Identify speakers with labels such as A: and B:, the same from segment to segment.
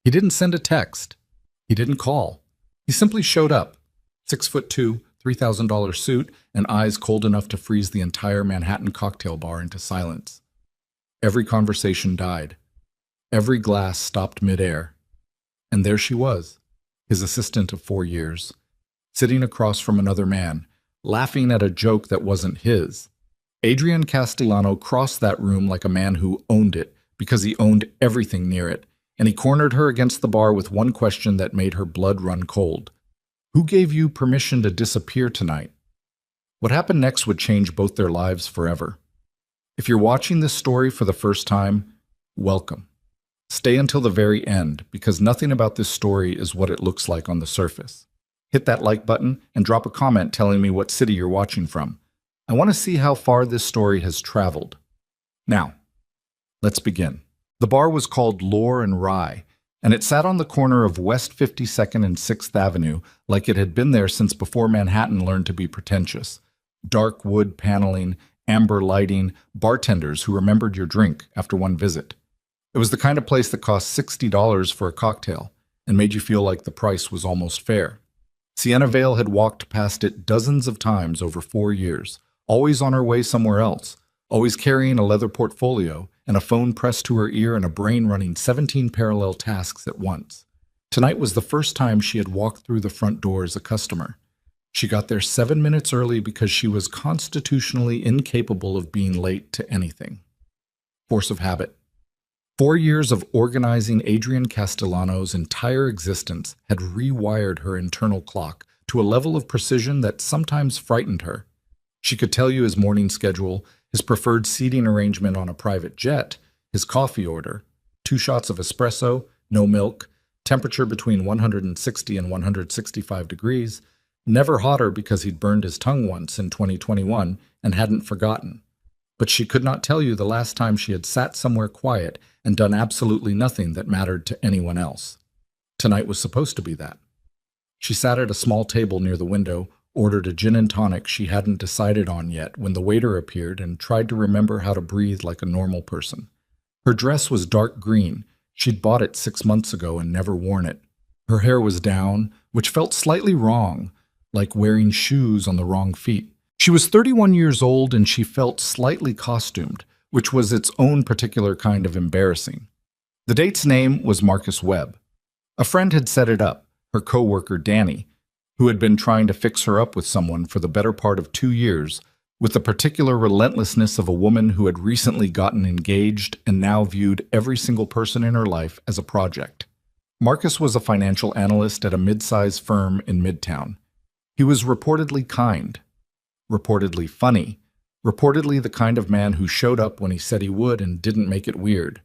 A: He didn't send a text. He didn't call. He simply showed up. 6'2", $3,000 suit, and eyes cold enough to freeze the entire Manhattan cocktail bar into silence. Every conversation died. Every glass stopped midair. And there she was, his assistant of 4 years, sitting across from another man, laughing at a joke that wasn't his. Adrian Castellano crossed that room like a man who owned it because he owned everything near it, and he cornered her against the bar with one question that made her blood run cold. Who gave you permission to disappear tonight? What happened next would change both their lives forever. If you're watching this story for the first time, welcome. Stay until the very end, because nothing about this story is what it looks like on the surface. Hit that like button and drop a comment telling me what city you're watching from. I want to see how far this story has traveled. Now, let's begin. The bar was called Lore and Rye, and it sat on the corner of West 52nd and 6th Avenue like it had been there since before Manhattan learned to be pretentious. Dark wood paneling, amber lighting, bartenders who remembered your drink after one visit. It was the kind of place that cost $60 for a cocktail and made you feel like the price was almost fair. Sienna Vale had walked past it dozens of times over 4 years, always on her way somewhere else, always carrying a leather portfolio and a phone pressed to her ear and a brain running 17 parallel tasks at once. Tonight was the first time she had walked through the front door as a customer. She got there 7 minutes early because she was constitutionally incapable of being late to anything. Force of habit. 4 years of organizing Adrian Castellano's entire existence had rewired her internal clock to a level of precision that sometimes frightened her. She could tell you his morning schedule, his preferred seating arrangement on a private jet, his coffee order, 2 shots of espresso, no milk, temperature between 160 and 165 degrees, never hotter because he'd burned his tongue once in 2021 and hadn't forgotten. But she could not tell you the last time she had sat somewhere quiet and done absolutely nothing that mattered to anyone else. Tonight was supposed to be that. She sat at a small table near the window, ordered a gin and tonic she hadn't decided on yet when the waiter appeared, and tried to remember how to breathe like a normal person. Her dress was dark green. She'd bought it 6 months ago and never worn it. Her hair was down, which felt slightly wrong, like wearing shoes on the wrong feet. She was 31 years old and she felt slightly costumed, which was its own particular kind of embarrassing. The date's name was Marcus Webb. A friend had set it up, her co-worker Danny, who had been trying to fix her up with someone for the better part of 2 years, with the particular relentlessness of a woman who had recently gotten engaged and now viewed every single person in her life as a project. Marcus was a financial analyst at a mid-sized firm in Midtown. He was reportedly kind, reportedly funny, reportedly the kind of man who showed up when he said he would and didn't make it weird.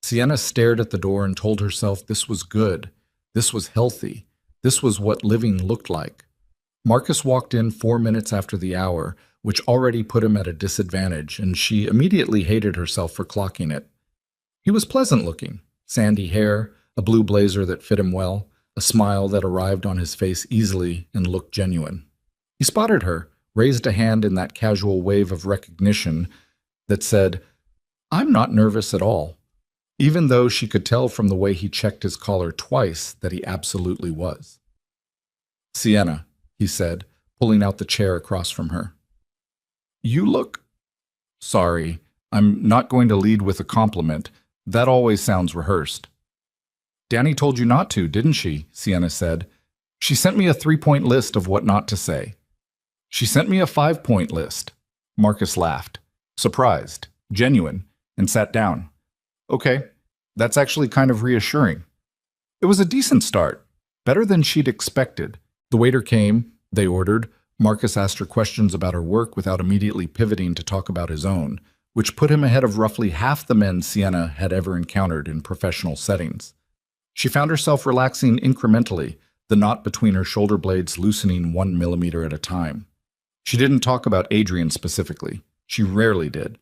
A: Sienna stared at the door and told herself this was good, this was healthy, this was what living looked like. Marcus walked in 4 minutes after the hour, which already put him at a disadvantage, and she immediately hated herself for clocking it. He was pleasant looking, sandy hair, a blue blazer that fit him well, a smile that arrived on his face easily and looked genuine. He spotted her, raised a hand in that casual wave of recognition that said, "I'm not nervous at all," even though she could tell from the way he checked his collar twice that he absolutely was. "Sienna," he said, pulling out the chair across from her. "You look—" "Sorry, I'm not going to lead with a compliment. That always sounds rehearsed." "Danny told you not to, didn't she?" Sienna said. "She sent me a 3-point list of what not to say." "She sent me a 5-point list." Marcus laughed, surprised, genuine, and sat down. "Okay, that's actually kind of reassuring." It was a decent start, better than she'd expected. The waiter came, they ordered. Marcus asked her questions about her work without immediately pivoting to talk about his own, which put him ahead of roughly half the men Sienna had ever encountered in professional settings. She found herself relaxing incrementally, the knot between her shoulder blades loosening 1 millimeter at a time. She didn't talk about Adrian specifically. She rarely did.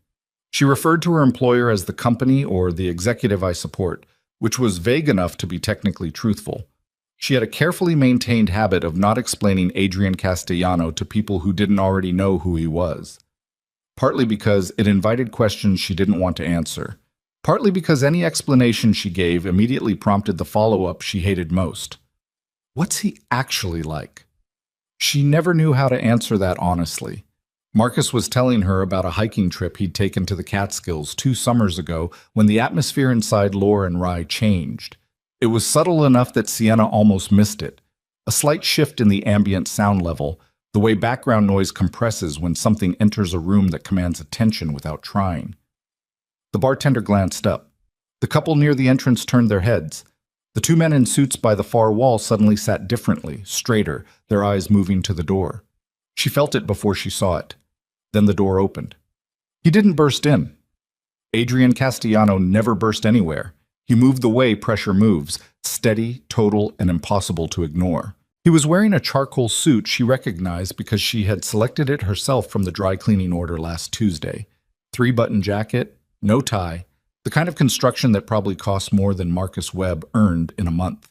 A: She referred to her employer as the company or the executive I support, which was vague enough to be technically truthful. She had a carefully maintained habit of not explaining Adrian Castellano to people who didn't already know who he was. Partly because it invited questions she didn't want to answer, partly because any explanation she gave immediately prompted the follow-up she hated most. What's he actually like? She never knew how to answer that honestly. Marcus was telling her about a hiking trip he'd taken to the Catskills 2 summers ago when the atmosphere inside Lore and Rye changed. It was subtle enough that Sienna almost missed it. A slight shift in the ambient sound level, the way background noise compresses when something enters a room that commands attention without trying. The bartender glanced up. The couple near the entrance turned their heads. The 2 men in suits by the far wall suddenly sat differently, straighter, their eyes moving to the door. She felt it before she saw it. Then the door opened. He didn't burst in. Adrian Castellano never burst anywhere. He moved the way pressure moves, steady, total, and impossible to ignore. He was wearing a charcoal suit she recognized because she had selected it herself from the dry cleaning order last Tuesday. 3-button jacket, no tie, the kind of construction that probably costs more than Marcus Webb earned in a month.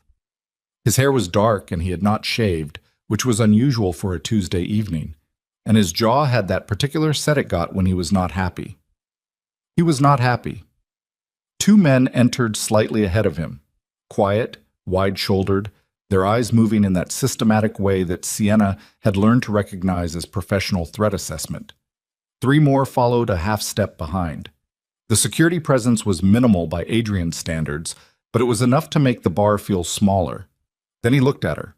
A: His hair was dark and he had not shaved, which was unusual for a Tuesday evening, and his jaw had that particular set it got when he was not happy. He was not happy. 2 men entered slightly ahead of him, quiet, wide-shouldered, their eyes moving in that systematic way that Sienna had learned to recognize as professional threat assessment. 3 more followed a half-step behind. The security presence was minimal by Adrian's standards, but it was enough to make the bar feel smaller. Then he looked at her.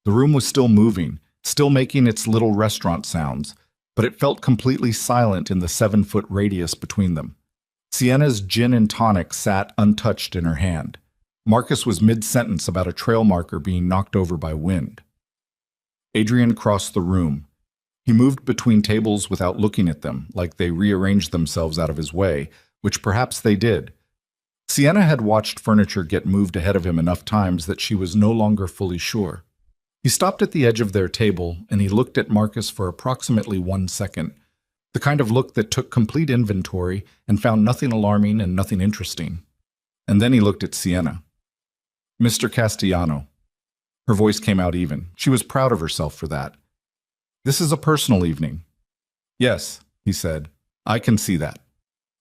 A: The room was still moving, still making its little restaurant sounds, but it felt completely silent in the 7-foot radius between them. Sienna's gin and tonic sat untouched in her hand. Marcus was mid-sentence about a trail marker being knocked over by wind. Adrian crossed the room. He moved between tables without looking at them, like they rearranged themselves out of his way, which perhaps they did. Sienna had watched furniture get moved ahead of him enough times that she was no longer fully sure. He stopped at the edge of their table, and he looked at Marcus for approximately 1 second, the kind of look that took complete inventory and found nothing alarming and nothing interesting. And then he looked at Sienna. "Mr. Castellano." Her voice came out even. She was proud of herself for that. "This is a personal evening." "Yes," he said. "I can see that."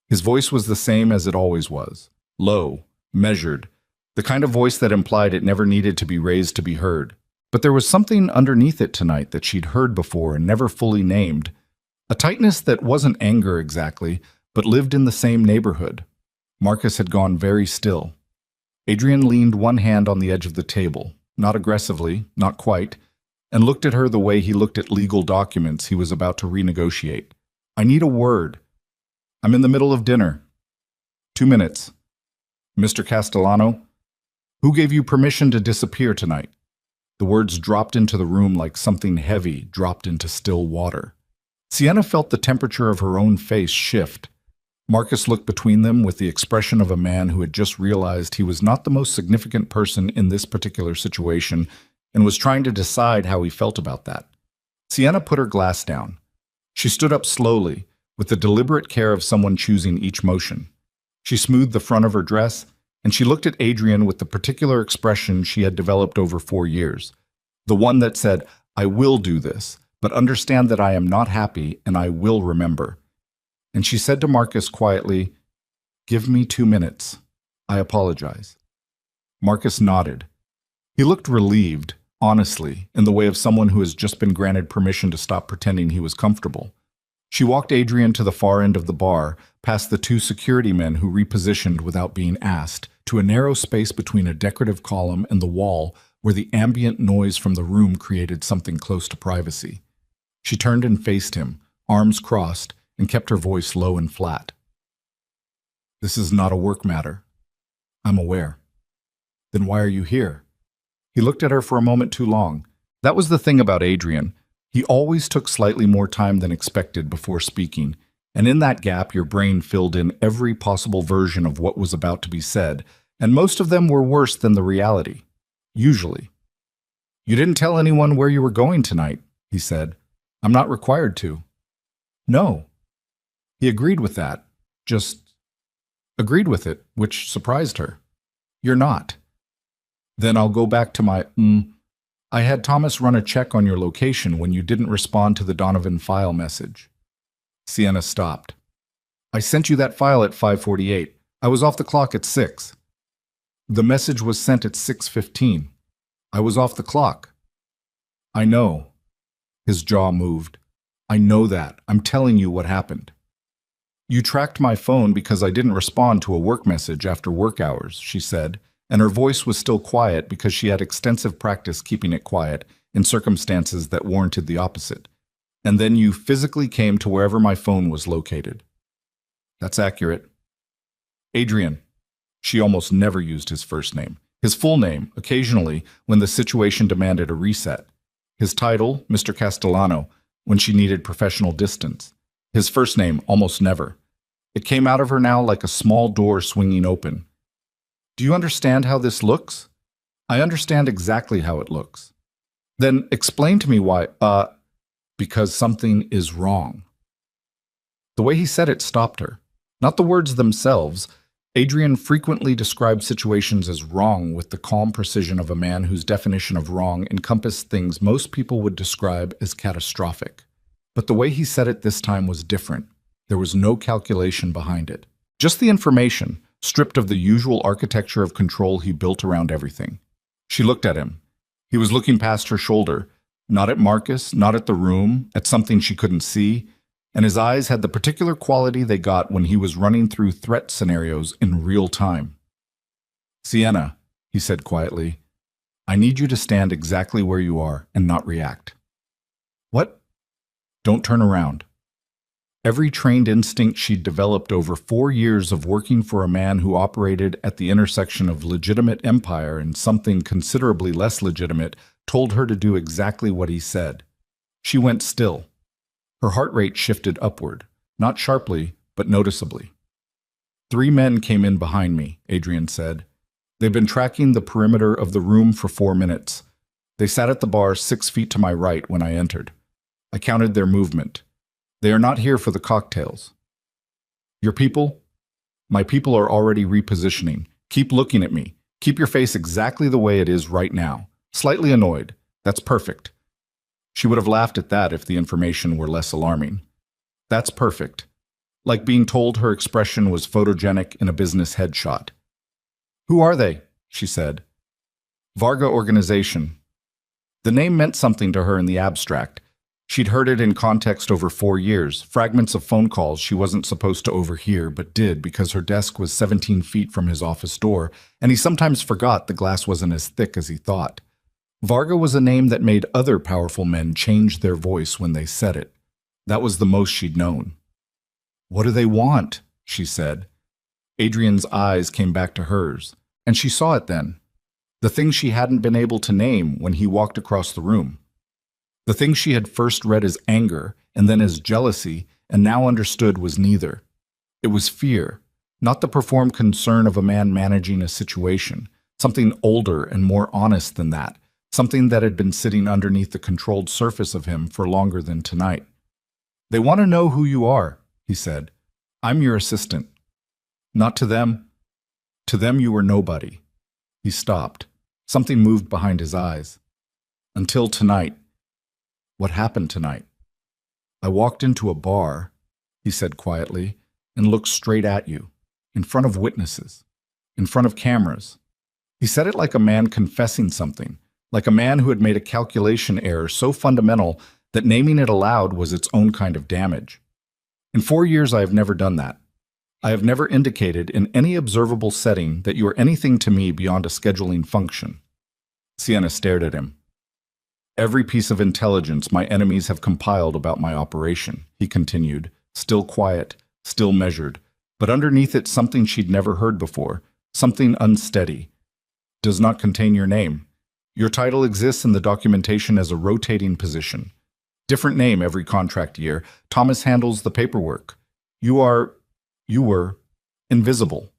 A: His voice was the same as it always was. Low, measured, the kind of voice that implied it never needed to be raised to be heard. But there was something underneath it tonight that she'd heard before and never fully named. A tightness that wasn't anger exactly, but lived in the same neighborhood. Marcus had gone very still. Adrian leaned one hand on the edge of the table, not aggressively, not quite, and looked at her the way he looked at legal documents he was about to renegotiate. "I need a word. I'm in the middle of dinner. 2 minutes. Mr. Castellano, who gave you permission to disappear tonight?" The words dropped into the room like something heavy dropped into still water. Sienna felt the temperature of her own face shift. Marcus looked between them with the expression of a man who had just realized he was not the most significant person in this particular situation and was trying to decide how he felt about that. Sienna put her glass down. She stood up slowly, with the deliberate care of someone choosing each motion. She smoothed the front of her dress, and she looked at Adrian with the particular expression she had developed over 4 years. The one that said, "I will do this, but understand that I am not happy and I will remember." And she said to Marcus quietly, "Give me 2 minutes. I apologize." Marcus nodded. He looked relieved, honestly, in the way of someone who has just been granted permission to stop pretending he was comfortable. She walked Adrian to the far end of the bar, past the 2 security men who repositioned without being asked, to a narrow space between a decorative column and the wall where the ambient noise from the room created something close to privacy. She turned and faced him, arms crossed, and kept her voice low and flat. "This is not a work matter. I'm aware." "Then why are you here?" He looked at her for a moment too long. That was the thing about Adrian. He always took slightly more time than expected before speaking, and in that gap your brain filled in every possible version of what was about to be said, and most of them were worse than the reality. Usually. "You didn't tell anyone where you were going tonight," he said. "I'm not required to." "No." He agreed with that. Just agreed with it, which surprised her. "You're not." "Then I'll go back to my, I had Thomas run a check on your location when you didn't respond to the Donovan file message." Sienna stopped. "I sent you that file at 5:48. I was off the clock at 6. The message was sent at 6:15. I was off the clock. I know. His jaw moved. I know that. I'm telling you what happened. You tracked my phone because I didn't respond to a work message after work hours, she said, and her voice was still quiet because she had extensive practice keeping it quiet in circumstances that warranted the opposite. And then you physically came to wherever my phone was located. That's accurate. Adrian. She almost never used his first name. His full name, occasionally, when the situation demanded a reset. His title, Mr. Castellano, when she needed professional distance. His first name, almost never. It came out of her now like a small door swinging open. Do you understand how this looks? I understand exactly how it looks. Then explain to me why, because something is wrong. The way he said it stopped her. Not the words themselves. Adrian frequently described situations as wrong with the calm precision of a man whose definition of wrong encompassed things most people would describe as catastrophic. But the way he said it this time was different. There was no calculation behind it. Just the information, stripped of the usual architecture of control he built around everything. She looked at him. He was looking past her shoulder, not at Marcus, not at the room, at something she couldn't see, and his eyes had the particular quality they got when he was running through threat scenarios in real time. Sienna, he said quietly, I need you to stand exactly where you are and not react. What? Don't turn around. Every trained instinct she'd developed over 4 years of working for a man who operated at the intersection of legitimate empire and something considerably less legitimate told her to do exactly what he said. She went still. Her heart rate shifted upward, not sharply, but noticeably. 3 men came in behind me, Adrian said. They've been tracking the perimeter of the room for 4 minutes. They sat at the bar 6 feet to my right when I entered. I counted their movement. They are not here for the cocktails. Your people? My people are already repositioning. Keep looking at me. Keep your face exactly the way it is right now. Slightly annoyed. That's perfect. She would have laughed at that if the information were less alarming. That's perfect. Like being told her expression was photogenic in a business headshot. Who are they? She said. Varga Organization. The name meant something to her in the abstract. She'd heard it in context over 4 years, fragments of phone calls she wasn't supposed to overhear but did because her desk was 17 feet from his office door, and he sometimes forgot the glass wasn't as thick as he thought. Varga was a name that made other powerful men change their voice when they said it. That was the most she'd known. What do they want? She said. Adrian's eyes came back to hers, and she saw it then. The thing she hadn't been able to name when he walked across the room. The thing she had first read as anger and then as jealousy and now understood was neither. It was fear, not the performed concern of a man managing a situation, something older and more honest than that. Something that had been sitting underneath the controlled surface of him for longer than tonight. They want to know who you are, he said. I'm your assistant. Not to them. To them you were nobody. He stopped. Something moved behind his eyes. Until tonight. What happened tonight? I walked into a bar, he said quietly, and looked straight at you, in front of witnesses, in front of cameras. He said it like a man confessing something. Like a man who had made a calculation error so fundamental that naming it aloud was its own kind of damage. In 4 years, I have never done that. I have never indicated in any observable setting that you are anything to me beyond a scheduling function. Sienna stared at him. Every piece of intelligence my enemies have compiled about my operation, he continued, still quiet, still measured, but underneath it something she'd never heard before, something unsteady. Does not contain your name. Your title exists in the documentation as a rotating position. Different name every contract year. Thomas handles the paperwork. You were, invisible.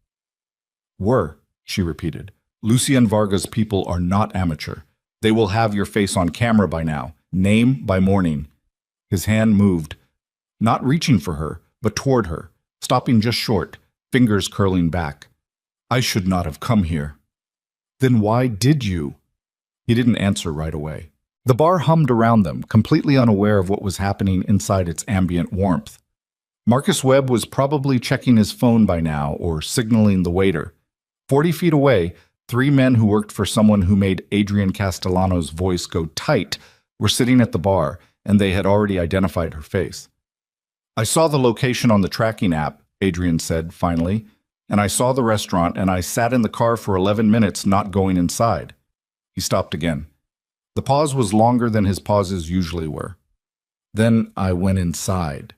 A: Were, she repeated. Lucien Varga's people are not amateur. They will have your face on camera by now, name by morning. His hand moved, not reaching for her, but toward her, stopping just short, fingers curling back. I should not have come here. Then why did you? He didn't answer right away. The bar hummed around them, completely unaware of what was happening inside its ambient warmth. Marcus Webb was probably checking his phone by now or signaling the waiter. 40 feet away, three men who worked for someone who made Adrian Castellano's voice go tight were sitting at the bar, and they had already identified her face. "I saw the location on the tracking app," Adrian said finally, "and I saw the restaurant, and I sat in the car for 11 minutes not going inside." He stopped again. The pause was longer than his pauses usually were. "Then I went inside."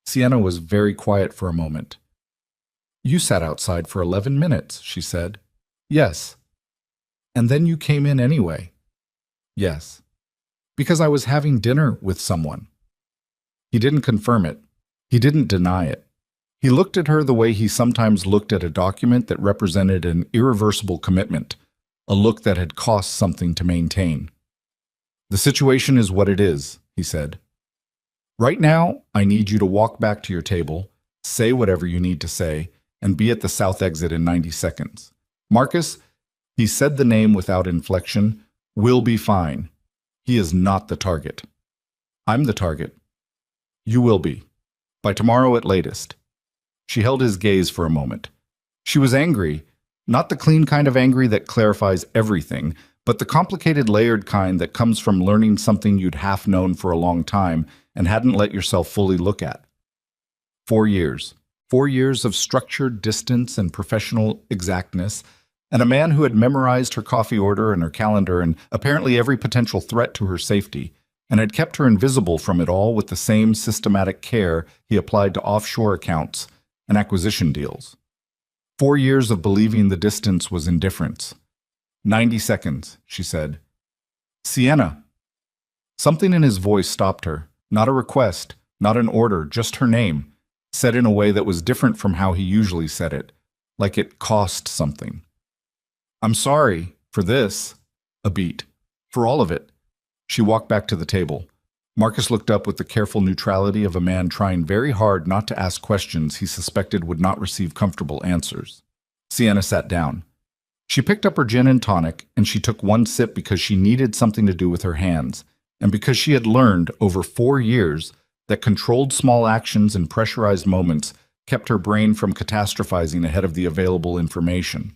A: Sienna was very quiet for a moment. "You sat outside for 11 minutes, she said. "Yes." "And then you came in anyway?" "Yes." "Because I was having dinner with someone." He didn't confirm it. He didn't deny it. He looked at her the way he sometimes looked at a document that represented an irreversible commitment, a look that had cost something to maintain. "The situation is what it is," he said. "Right now, I need you to walk back to your table, say whatever you need to say, and be at the south exit in 90 seconds. Marcus," he said the name without inflection, "will be fine. He is not the target. I'm the target. You will be. By tomorrow at latest." She held his gaze for a moment. She was angry, not the clean kind of angry that clarifies everything, but the complicated, layered kind that comes from learning something you'd half known for a long time and hadn't let yourself fully look at. 4 years. 4 years of structured distance and professional exactness, and a man who had memorized her coffee order and her calendar and apparently every potential threat to her safety, and had kept her invisible from it all with the same systematic care he applied to offshore accounts and acquisition deals. 4 years of believing the distance was indifference. 90 seconds, she said. "Sienna." Something in his voice stopped her. Not a request, not an order, just her name, said in a way that was different from how he usually said it, like it cost something. "I'm sorry for this." A beat. "For all of it." She walked back to the table. Marcus looked up with the careful neutrality of a man trying very hard not to ask questions he suspected would not receive comfortable answers. Sienna sat down. She picked up her gin and tonic, and she took one sip because she needed something to do with her hands, and because she had learned over 4 years that controlled small actions and pressurized moments kept her brain from catastrophizing ahead of the available information.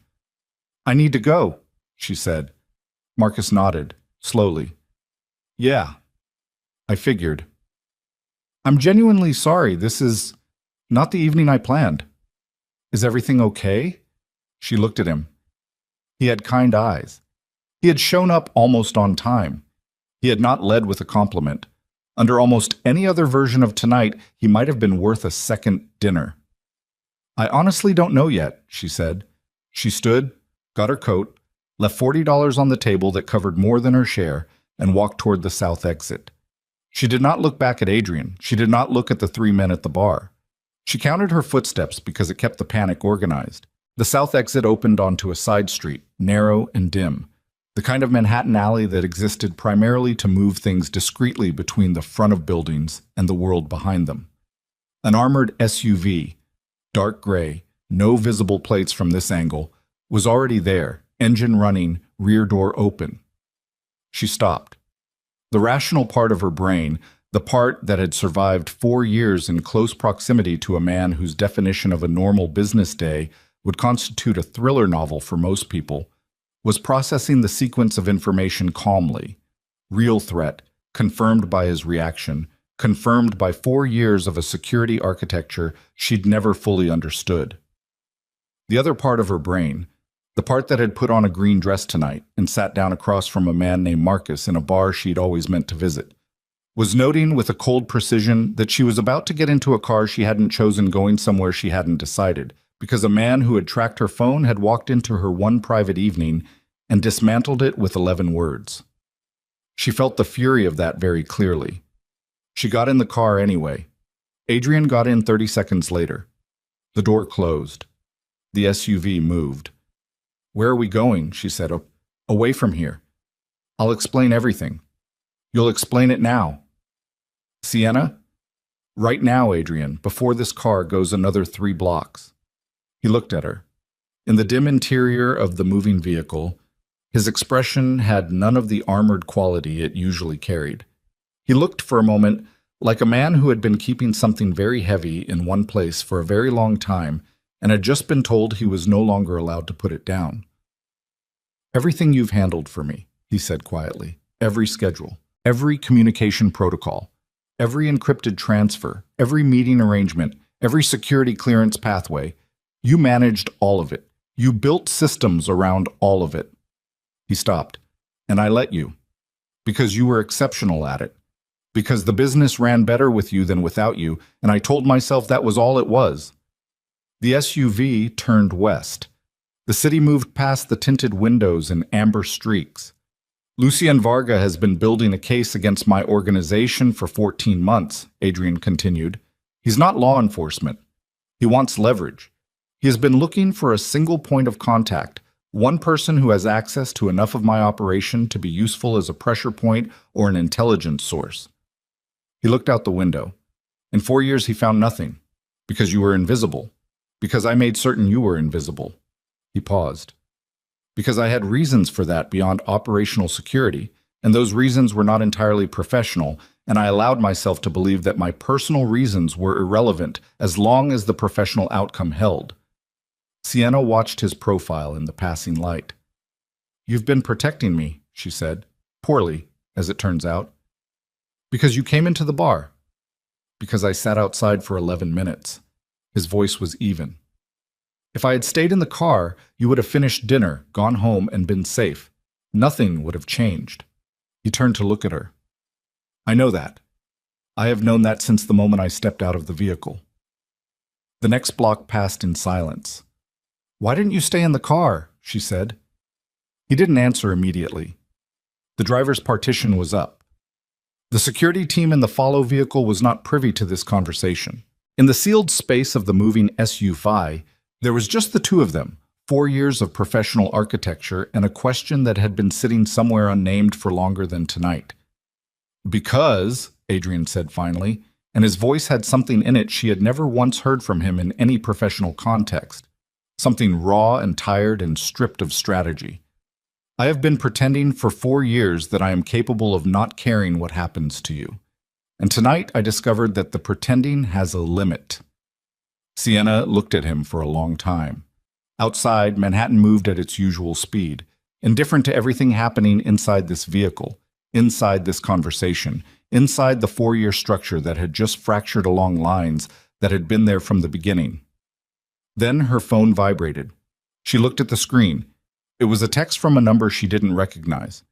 A: "I need to go," she said. Marcus nodded, slowly. "Yeah, I figured." "I'm genuinely sorry. This is not the evening I planned." "Is everything okay?" She looked at him. He had kind eyes. He had shown up almost on time. He had not led with a compliment. Under almost any other version of tonight, he might have been worth a second dinner. "I honestly don't know yet," she said. She stood, got her coat, left $40 on the table that covered more than her share, and walked toward the south exit. She did not look back at Adrian. She did not look at the 3 men at the bar. She counted her footsteps because it kept the panic organized. The south exit opened onto a side street, narrow and dim, the kind of Manhattan alley that existed primarily to move things discreetly between the front of buildings and the world behind them. An armored SUV, dark gray, no visible plates from this angle, was already there, engine running, rear door open. She stopped. The rational part of her brain, the part that had survived 4 years in close proximity to a man whose definition of a normal business day would constitute a thriller novel for most people, was processing the sequence of information calmly. Real threat, confirmed by his reaction, confirmed by 4 years of a security architecture she'd never fully understood. The other part of her brain, the part that had put on a green dress tonight and sat down across from a man named Marcus in a bar she'd always meant to visit, was noting with a cold precision that she was about to get into a car she hadn't chosen going somewhere she hadn't decided, because a man who had tracked her phone had walked into her one private evening and dismantled it with 11 words. She felt the fury of that very clearly. She got in the car anyway. Adrian got in 30 seconds later. The door closed. The SUV moved. "Where are we going?" she said. "Away from here. I'll explain everything." "You'll explain it now." "Sienna?" "Right now, Adrian, before this car goes another 3 blocks. He looked at her. In the dim interior of the moving vehicle, his expression had none of the armored quality it usually carried. He looked for a moment like a man who had been keeping something very heavy in one place for a very long time and had just been told he was no longer allowed to put it down. "Everything you've handled for me," he said quietly. "Every schedule, every communication protocol, every encrypted transfer, every meeting arrangement, every security clearance pathway, you managed all of it. You built systems around all of it." He stopped. "And I let you. Because you were exceptional at it. Because the business ran better with you than without you, and I told myself that was all it was." The SUV turned west. The city moved past the tinted windows and amber streaks. "Lucien Varga has been building a case against my organization for 14 months, Adrian continued. "He's not law enforcement. He wants leverage. He has been looking for a single point of contact, one person who has access to enough of my operation to be useful as a pressure point or an intelligence source." He looked out the window. "In 4 years he found nothing. Because you were invisible. Because I made certain you were invisible." He paused. "Because I had reasons for that beyond operational security, and those reasons were not entirely professional, and I allowed myself to believe that my personal reasons were irrelevant as long as the professional outcome held." Sienna watched his profile in the passing light. "You've been protecting me," she said. "Poorly, as it turns out. Because you came into the bar. Because I sat outside for 11 minutes. His voice was even. "If I had stayed in the car, you would have finished dinner, gone home, and been safe. Nothing would have changed." He turned to look at her. "I know that. I have known that since the moment I stepped out of the vehicle." The next block passed in silence. "Why didn't you stay in the car?" she said. He didn't answer immediately. The driver's partition was up. The security team in the follow vehicle was not privy to this conversation. In the sealed space of the moving SUV, there was just the two of them, 4 years of professional architecture and a question that had been sitting somewhere unnamed for longer than tonight. "Because," Adrian said finally, and his voice had something in it she had never once heard from him in any professional context, something raw and tired and stripped of strategy. "I have been pretending for 4 years that I am capable of not caring what happens to you. And tonight I discovered that the pretending has a limit." Sienna looked at him for a long time. Outside, Manhattan moved at its usual speed, indifferent to everything happening inside this vehicle, inside this conversation, inside the 4-year structure that had just fractured along lines that had been there from the beginning. Then her phone vibrated. She looked at the screen. It was a text from a number she didn't recognize.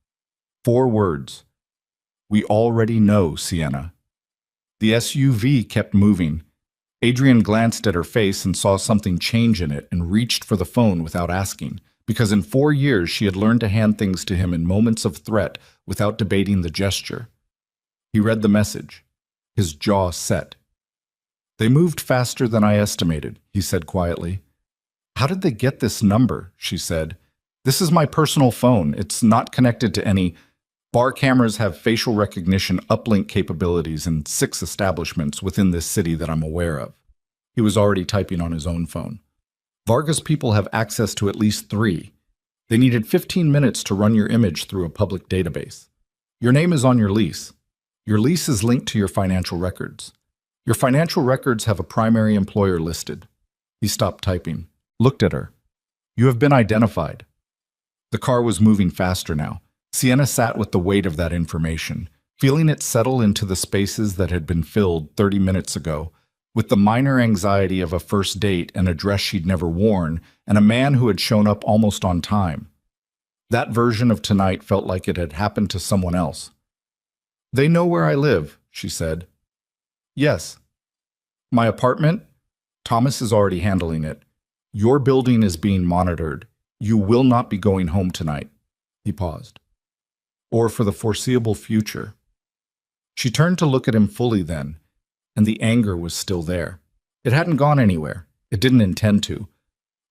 A: 4 words. "We already know, Sienna." The SUV kept moving. Adrian glanced at her face and saw something change in it and reached for the phone without asking, because in 4 years she had learned to hand things to him in moments of threat without debating the gesture. He read the message. His jaw set. "They moved faster than I estimated," he said quietly. "How did they get this number?" she said. "This is my personal phone. It's not connected to any. Bar cameras have facial recognition uplink capabilities in 6 establishments within this city that I'm aware of." He was already typing on his own phone. "Varga's people have access to at least 3. They needed 15 minutes to run your image through a public database. Your name is on your lease. Your lease is linked to your financial records. Your financial records have a primary employer listed." He stopped typing, looked at her. "You have been identified." The car was moving faster now. Sienna sat with the weight of that information, feeling it settle into the spaces that had been filled 30 minutes ago, with the minor anxiety of a first date and a dress she'd never worn, and a man who had shown up almost on time. That version of tonight felt like it had happened to someone else. "They know where I live," she said. "Yes." "My apartment? Thomas is already handling it. Your building is being monitored. You will not be going home tonight." He paused. "Or for the foreseeable future." She turned to look at him fully then, and the anger was still there. It hadn't gone anywhere. It didn't intend to.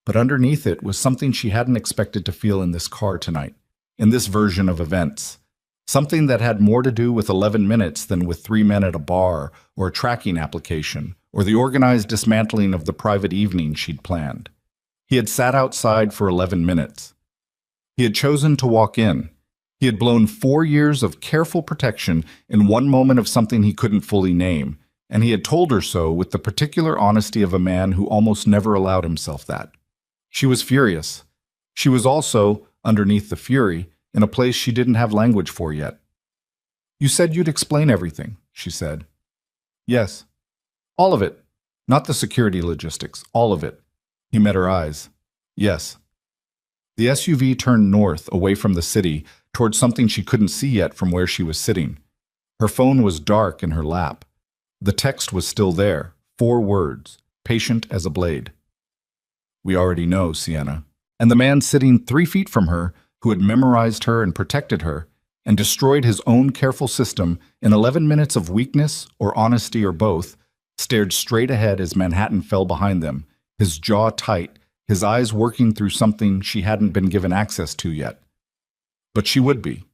A: But underneath it was something she hadn't expected to feel in this car tonight, in this version of events. Something that had more to do with 11 minutes than with 3 men at a bar, or a tracking application, or the organized dismantling of the private evening she'd planned. He had sat outside for 11 minutes. He had chosen to walk in. He had blown 4 years of careful protection in one moment of something he couldn't fully name, and he had told her so with the particular honesty of a man who almost never allowed himself that. She was furious. She was also, underneath the fury, in a place she didn't have language for yet. "You said you'd explain everything," she said. "Yes. All of it. Not the security logistics. All of it." He met her eyes. "Yes." The SUV turned north, away from the city, towards something she couldn't see yet from where she was sitting. Her phone was dark in her lap. The text was still there, 4 words, patient as a blade. "We already know, Sienna." And the man sitting 3 feet from her, who had memorized her and protected her, and destroyed his own careful system in 11 minutes of weakness or honesty or both, stared straight ahead as Manhattan fell behind them, his jaw tight, his eyes working through something she hadn't been given access to yet. But she would be.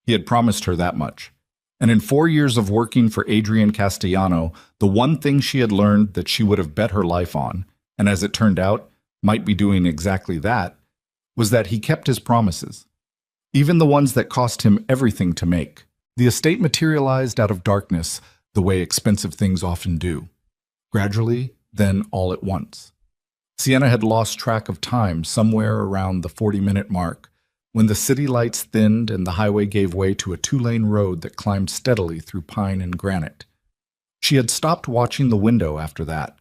A: He had promised her that much. And in 4 years of working for Adrian Castellano, the one thing she had learned that she would have bet her life on, and as it turned out, might be doing exactly that, was that he kept his promises. Even the ones that cost him everything to make. The estate materialized out of darkness, the way expensive things often do. Gradually, then all at once. Sienna had lost track of time somewhere around the 40-minute mark, when the city lights thinned and the highway gave way to a 2-lane road that climbed steadily through pine and granite. She had stopped watching the window after that.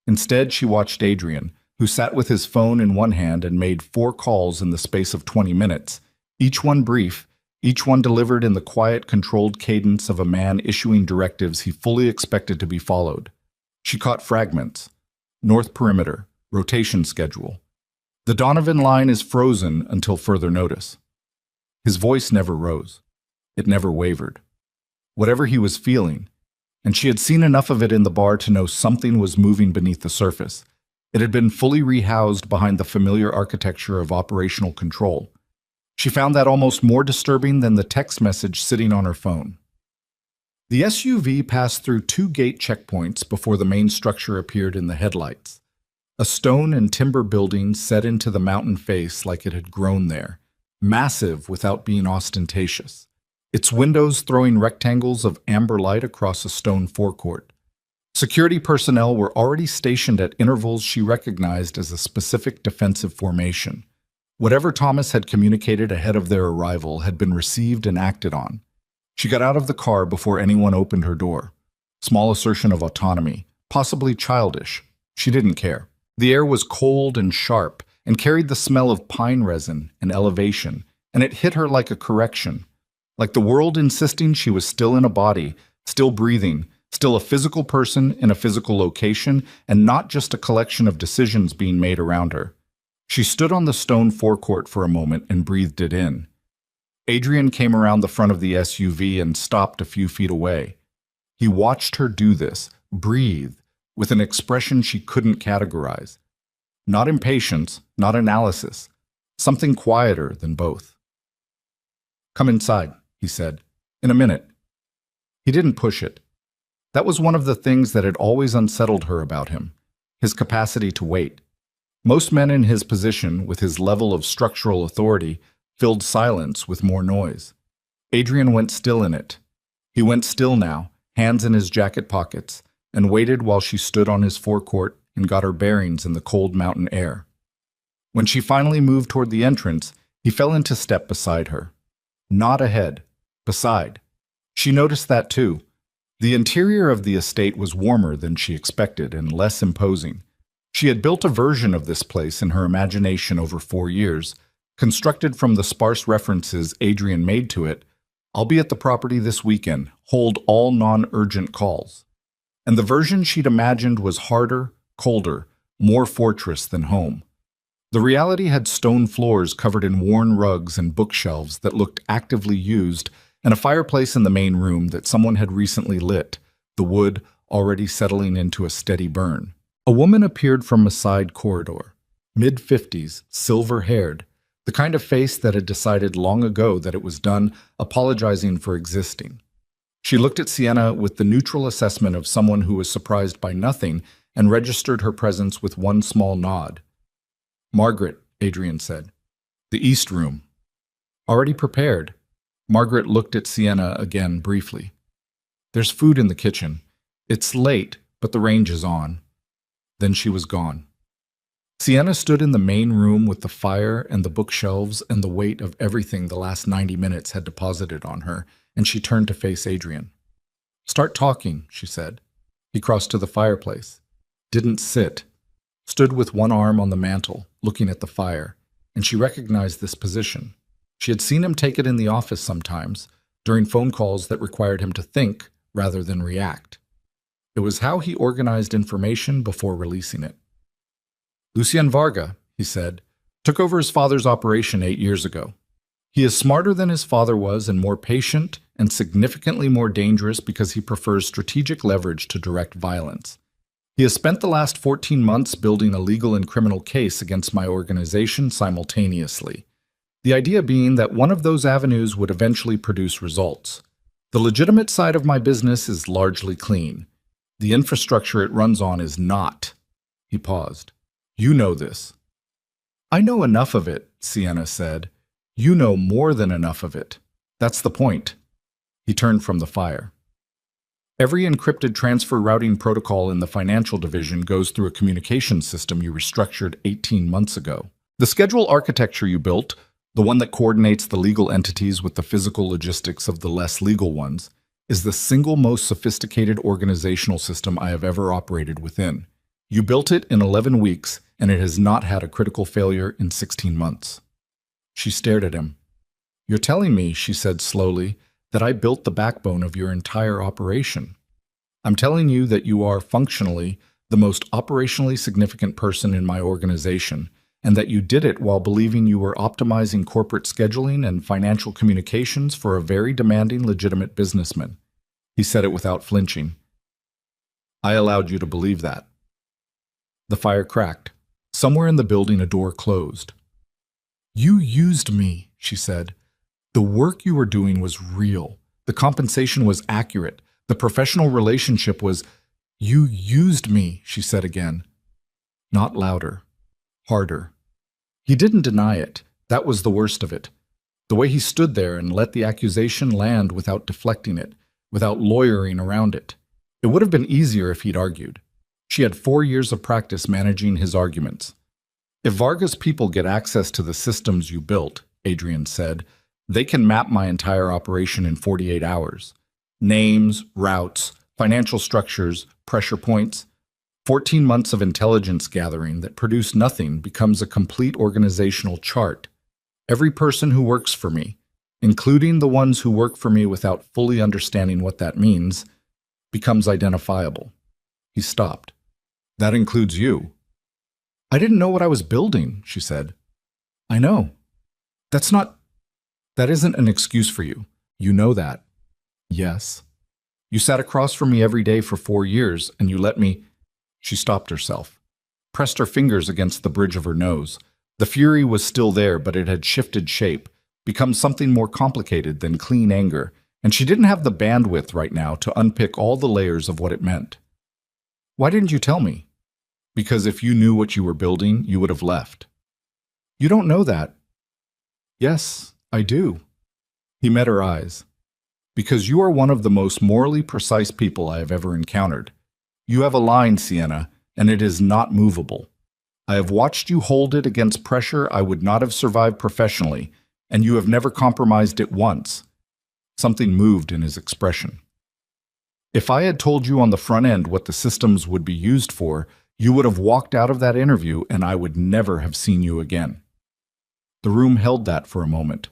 A: Instead, she watched Adrian, who sat with his phone in one hand and made 4 calls in the space of 20 minutes, each one brief, each one delivered in the quiet, controlled cadence of a man issuing directives he fully expected to be followed. She caught fragments. North perimeter, rotation schedule. The Donovan line is frozen until further notice. His voice never rose. It never wavered. Whatever he was feeling, and she had seen enough of it in the bar to know something was moving beneath the surface. It had been fully rehoused behind the familiar architecture of operational control. She found that almost more disturbing than the text message sitting on her phone. The SUV passed through 2 gate checkpoints before the main structure appeared in the headlights. A stone and timber building set into the mountain face like it had grown there, massive without being ostentatious, its windows throwing rectangles of amber light across a stone forecourt. Security personnel were already stationed at intervals she recognized as a specific defensive formation. Whatever Thomas had communicated ahead of their arrival had been received and acted on. She got out of the car before anyone opened her door. Small assertion of autonomy, possibly childish. She didn't care. The air was cold and sharp and carried the smell of pine resin and elevation, and it hit her like a correction, like the world insisting she was still in a body, still breathing, still a physical person in a physical location, and not just a collection of decisions being made around her. She stood on the stone forecourt for a moment and breathed it in. Adrian came around the front of the SUV and stopped a few feet away. He watched her do this, breathe, with an expression she couldn't categorize. Not impatience, not analysis, something quieter than both. "Come inside," he said. "In a minute." He didn't push it. That was one of the things that had always unsettled her about him, his capacity to wait. Most men in his position, with his level of structural authority, filled silence with more noise. Adrian went still in it. He went still now, hands in his jacket pockets, and waited while she stood on his forecourt and got her bearings in the cold mountain air. When she finally moved toward the entrance, he fell into step beside her. Not ahead, beside. She noticed that too. The interior of the estate was warmer than she expected and less imposing. She had built a version of this place in her imagination over 4 years, constructed from the sparse references Adrian made to it. "I'll be at the property this weekend. Hold all non-urgent calls." And the version she'd imagined was harder, colder, more fortress than home. The reality had stone floors covered in worn rugs and bookshelves that looked actively used, and a fireplace in the main room that someone had recently lit, the wood already settling into a steady burn. A woman appeared from a side corridor, mid-50s, silver-haired, the kind of face that had decided long ago that it was done apologizing for existing. She looked at Sienna with the neutral assessment of someone who was surprised by nothing and registered her presence with one small nod. "Margaret," Adrian said. "The East Room." "Already prepared." Margaret looked at Sienna again briefly. There's food in the kitchen. It's late, but the range is on. Then she was gone. Sienna stood in the main room with the fire and the bookshelves and the weight of everything the last 90 minutes had deposited on her, and she turned to face Adrian. Start talking, she said. He crossed to the fireplace. Didn't sit. Stood with one arm on the mantel, looking at the fire, and she recognized this position. She had seen him take it in the office sometimes, during phone calls that required him to think rather than react. It was how he organized information before releasing it. Lucien Varga, he said, took over his father's operation 8 years ago. He is smarter than his father was and more patient and significantly more dangerous because he prefers strategic leverage to direct violence. He has spent the last 14 months building a legal and criminal case against my organization simultaneously. The idea being that one of those avenues would eventually produce results. The legitimate side of my business is largely clean. The infrastructure it runs on is not. He paused. You know this. I know enough of it, Sienna said. You know more than enough of it. That's the point. He turned from the fire. Every encrypted transfer routing protocol in the financial division goes through a communication system you restructured 18 months ago. The schedule architecture you built, the one that coordinates the legal entities with the physical logistics of the less legal ones, is the single most sophisticated organizational system I have ever operated within. You built it in 11 weeks, and it has not had a critical failure in 16 months. She stared at him. You're telling me, she said slowly, that I built the backbone of your entire operation. I'm telling you that you are functionally the most operationally significant person in my organization, and that you did it while believing you were optimizing corporate scheduling and financial communications for a very demanding, legitimate businessman. He said it without flinching. I allowed you to believe that. The fire cracked. Somewhere in the building, a door closed. You used me, she said. The work you were doing was real. The compensation was accurate. The professional relationship was... You used me, she said again. Not louder. Harder. He didn't deny it. That was the worst of it. The way he stood there and let the accusation land without deflecting it, without lawyering around it. It would have been easier if he'd argued. She had 4 years of practice managing his arguments. If Varga's people get access to the systems you built, Adrian said, they can map my entire operation in 48 hours. Names, routes, financial structures, pressure points. 14 months of intelligence gathering that produced nothing becomes a complete organizational chart. Every person who works for me, including the ones who work for me without fully understanding what that means, becomes identifiable. He stopped. That includes you. I didn't know what I was building, she said. I know. That isn't an excuse for you. You know that. Yes. You sat across from me every day for 4 years, and you let me... She stopped herself, pressed her fingers against the bridge of her nose. The fury was still there, but it had shifted shape, become something more complicated than clean anger, and she didn't have the bandwidth right now to unpick all the layers of what it meant. Why didn't you tell me? Because if you knew what you were building, you would have left. You don't know that. Yes, I do. He met her eyes. Because you are one of the most morally precise people I have ever encountered. You have a line, Sienna, and it is not movable. I have watched you hold it against pressure I would not have survived professionally, and you have never compromised it once. Something moved in his expression. If I had told you on the front end what the systems would be used for, you would have walked out of that interview and I would never have seen you again. The room held that for a moment.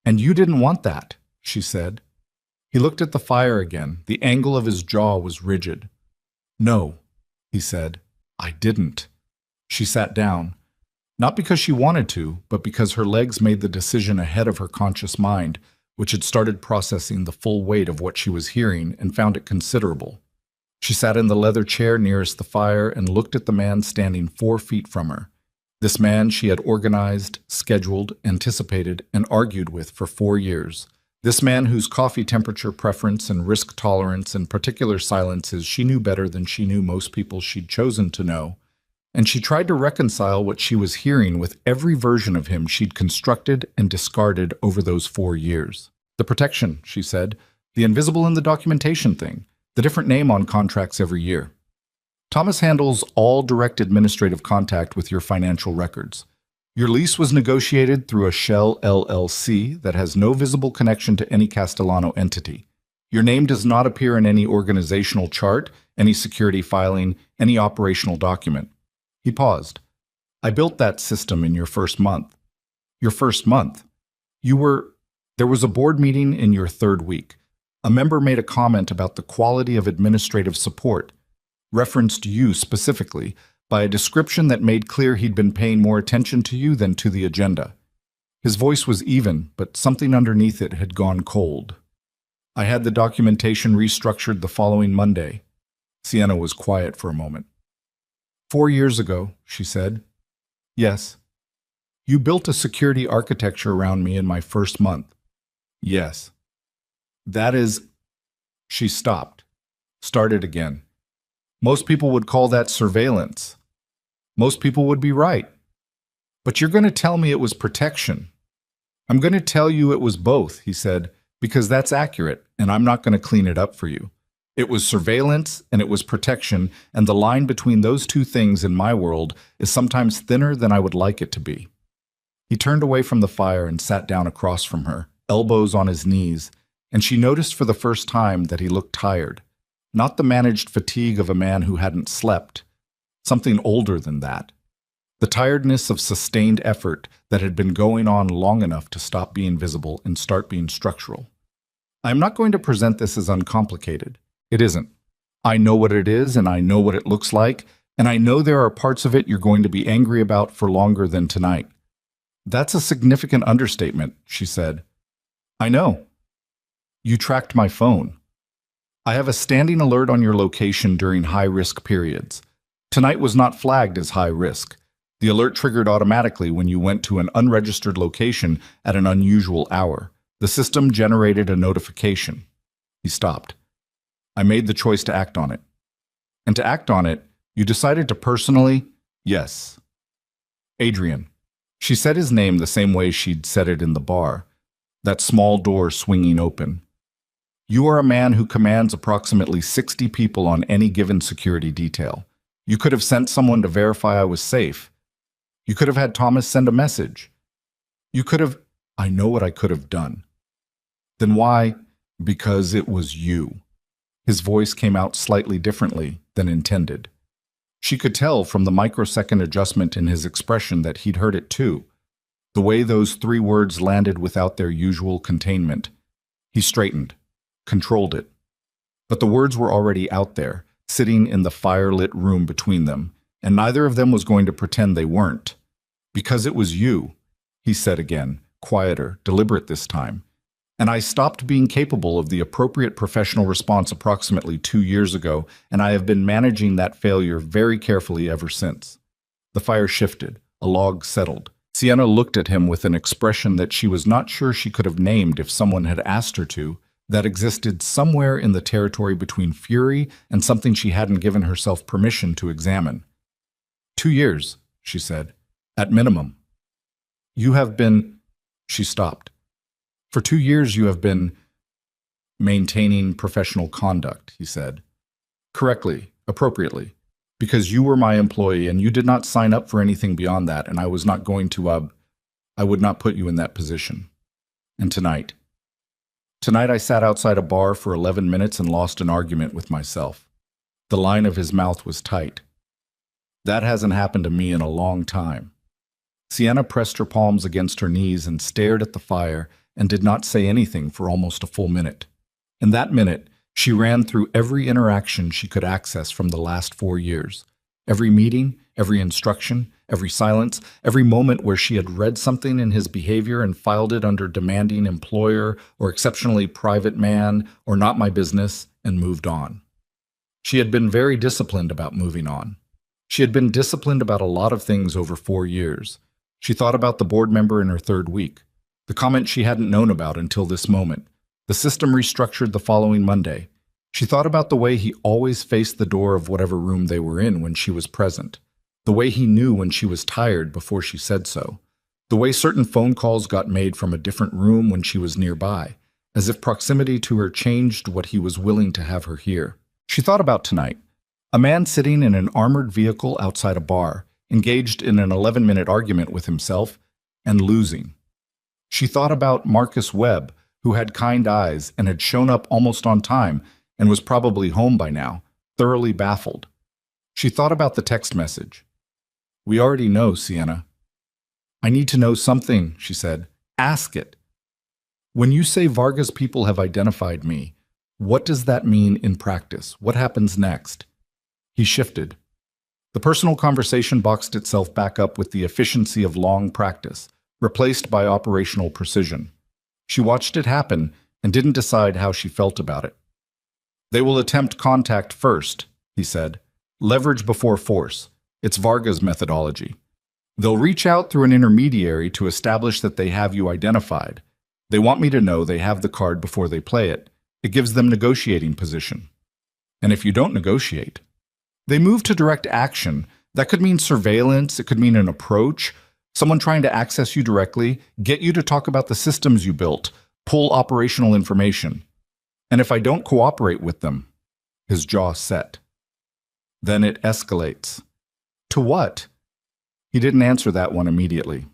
A: And you didn't want that, she said. He looked at the fire again. The angle of his jaw was rigid. No, he said. I didn't. She sat down, not because she wanted to, but because her legs made the decision ahead of her conscious mind, which had started processing the full weight of what she was hearing and found it considerable. She sat in the leather chair nearest the fire and looked at the man standing 4 feet from her. This man she had organized, scheduled, anticipated, and argued with for 4 years. This man whose coffee temperature preference and risk tolerance and particular silences she knew better than she knew most people she'd chosen to know. And she tried to reconcile what she was hearing with every version of him she'd constructed and discarded over those 4 years. The protection, she said. The invisible in the documentation thing. The different name on contracts every year. Thomas handles all direct administrative contact with your financial records. Your lease was negotiated through a shell LLC that has no visible connection to any Castellano entity. Your name does not appear in any organizational chart, any security filing, any operational document. He paused. I built that system in your first month. Your first month? There was a board meeting in your third week. A member made a comment about the quality of administrative support, referenced you specifically, by a description that made clear he'd been paying more attention to you than to the agenda. His voice was even, but something underneath it had gone cold. I had the documentation restructured the following Monday. Sienna was quiet for a moment. 4 years ago, she said. Yes. You built a security architecture around me in my first month. Yes. That is... She stopped. Started again. Most people would call that surveillance. Most people would be right. But you're going to tell me it was protection. I'm going to tell you it was both, he said, because that's accurate, and I'm not going to clean it up for you. It was surveillance, and it was protection, and the line between those two things in my world is sometimes thinner than I would like it to be. He turned away from the fire and sat down across from her, elbows on his knees, and she noticed for the first time that he looked tired. Not the managed fatigue of a man who hadn't slept. Something older than that. The tiredness of sustained effort that had been going on long enough to stop being visible and start being structural. I am not going to present this as uncomplicated. It isn't. I know what it is, and I know what it looks like, and I know there are parts of it you're going to be angry about for longer than tonight. That's a significant understatement, she said. I know. You tracked my phone. I have a standing alert on your location during high-risk periods. Tonight was not flagged as high risk. The alert triggered automatically when you went to an unregistered location at an unusual hour. The system generated a notification. He stopped. I made the choice to act on it. And to act on it, you decided to personally, yes. Adrian. She said his name the same way she'd said it in the bar, that small door swinging open. You are a man who commands approximately 60 people on any given security detail. You could have sent someone to verify I was safe. You could have had Thomas send a message. You could have... I know what I could have done. Then why? Because it was you. His voice came out slightly differently than intended. She could tell from the microsecond adjustment in his expression that he'd heard it too. The way those 3 words landed without their usual containment. He straightened, controlled it. But the words were already out there, sitting in the fire-lit room between them, and neither of them was going to pretend they weren't. Because it was you, he said again, quieter, deliberate this time. And I stopped being capable of the appropriate professional response approximately 2 years ago, and I have been managing that failure very carefully ever since. The fire shifted, a log settled. Sienna looked at him with an expression that she was not sure she could have named if someone had asked her to, that existed somewhere in the territory between fury and something she hadn't given herself permission to examine. 2 years, she said, at minimum. You have been... She stopped. For 2 years you have been maintaining professional conduct, he said. Correctly, appropriately, because you were my employee and you did not sign up for anything beyond that, and I was not going to, I would not put you in that position. And tonight I sat outside a bar for 11 minutes and lost an argument with myself. The line of his mouth was tight. That hasn't happened to me in a long time. Sienna pressed her palms against her knees and stared at the fire and did not say anything for almost a full minute. In that minute, she ran through every interaction she could access from the last 4 years. Every meeting, every instruction, every silence, every moment where she had read something in his behavior and filed it under demanding employer or exceptionally private man or not my business and moved on. She had been very disciplined about moving on. She had been disciplined about a lot of things over 4 years. She thought about the board member in her third week, the comment she hadn't known about until this moment. The system restructured the following Monday. She thought about the way he always faced the door of whatever room they were in when she was present, the way he knew when she was tired before she said so, the way certain phone calls got made from a different room when she was nearby, as if proximity to her changed what he was willing to have her hear. She thought about tonight. A man sitting in an armored vehicle outside a bar, engaged in an 11-minute argument with himself, and losing. She thought about Marcus Webb, who had kind eyes and had shown up almost on time and was probably home by now, thoroughly baffled. She thought about the text message. "We already know, Sienna." "I need to know something," she said. "Ask it." "When you say Vargas people have identified me, what does that mean in practice? What happens next?" He shifted. The personal conversation boxed itself back up with the efficiency of long practice, replaced by operational precision. She watched it happen and didn't decide how she felt about it. "They will attempt contact first," he said. "Leverage before force. It's Vargas' methodology. They'll reach out through an intermediary to establish that they have you identified. They want me to know they have the card before they play it. It gives them negotiating position. And if you don't negotiate, they move to direct action. That could mean surveillance, it could mean an approach, someone trying to access you directly, get you to talk about the systems you built, pull operational information. And if I don't cooperate with them," his jaw set, "then it escalates." "To what?" He didn't answer that one immediately.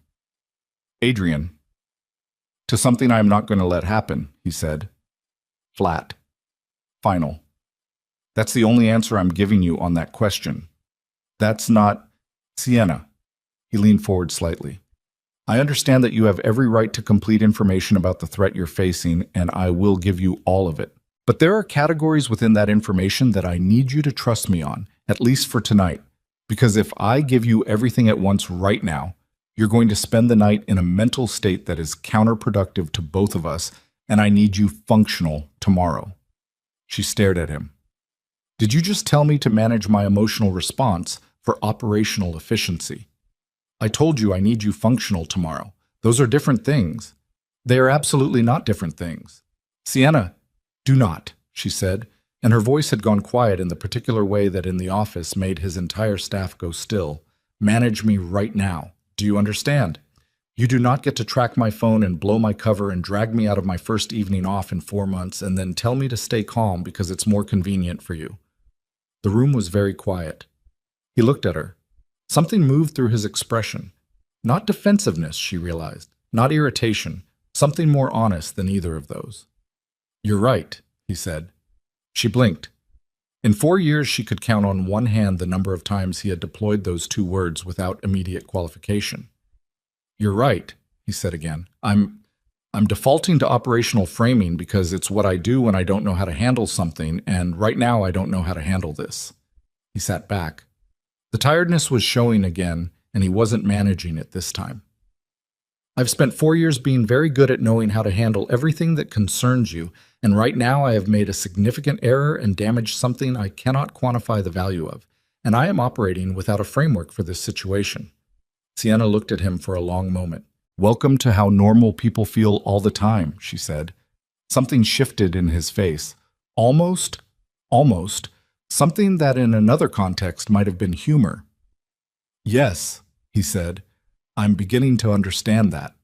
A: "Adrian." "To something I am not going to let happen," he said. Flat. Final. "That's the only answer I'm giving you on that question. That's not Sienna." He leaned forward slightly. "I understand that you have every right to complete information about the threat you're facing, and I will give you all of it. But there are categories within that information that I need you to trust me on, at least for tonight. Because if I give you everything at once right now, you're going to spend the night in a mental state that is counterproductive to both of us, and I need you functional tomorrow." She stared at him. "Did you just tell me to manage my emotional response for operational efficiency? I told you I need you functional tomorrow. Those are different things." "They are absolutely not different things." "Sienna, do not," she said, and her voice had gone quiet in the particular way that in the office made his entire staff go still. "Manage me right now. Do you understand? You do not get to track my phone and blow my cover and drag me out of my first evening off in 4 months and then tell me to stay calm because it's more convenient for you." The room was very quiet. He looked at her. Something moved through his expression. Not defensiveness, she realized. Not irritation. Something more honest than either of those. "You're right," he said. She blinked. In 4 years, she could count on one hand the number of times he had deployed those two words without immediate qualification. "You're right," he said again. I'm defaulting to operational framing because it's what I do when I don't know how to handle something, and right now I don't know how to handle this." He sat back. The tiredness was showing again, and he wasn't managing it this time. "I've spent 4 years being very good at knowing how to handle everything that concerns you, and right now I have made a significant error and damaged something I cannot quantify the value of, and I am operating without a framework for this situation." Sienna looked at him for a long moment. "Welcome to how normal people feel all the time," she said. Something shifted in his face. Almost, something that in another context might have been humor. "Yes," he said. "I'm beginning to understand that."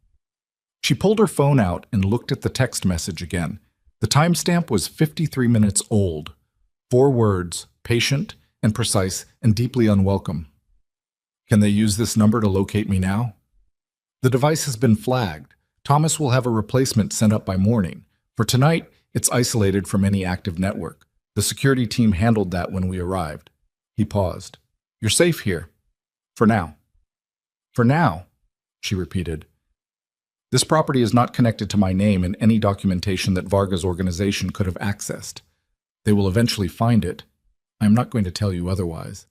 A: She pulled her phone out and looked at the text message again. The timestamp was 53 minutes old. 4 words, patient and precise and deeply unwelcome. "Can they use this number to locate me now?" "The device has been flagged. Thomas will have a replacement sent up by morning. For tonight, it's isolated from any active network. The security team handled that when we arrived." He paused. "You're safe here. For now." "For now," she repeated. "This property is not connected to my name in any documentation that Vargas' organization could have accessed. They will eventually find it. I am not going to tell you otherwise.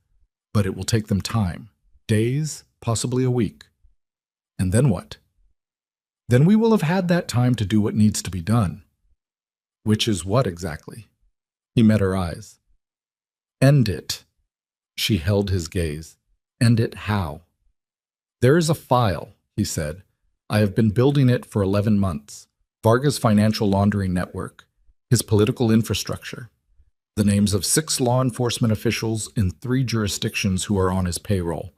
A: But it will take them time. Days, possibly a week. And then what? Then we will have had that time to do what needs to be done." "Which is what exactly?" He met her eyes. "End it." She held his gaze. "End it how?" "There is a file," he said. "I have been building it for 11 months. Vargas' financial laundering network, his political infrastructure, the names of 6 law enforcement officials in 3 jurisdictions who are on his payroll.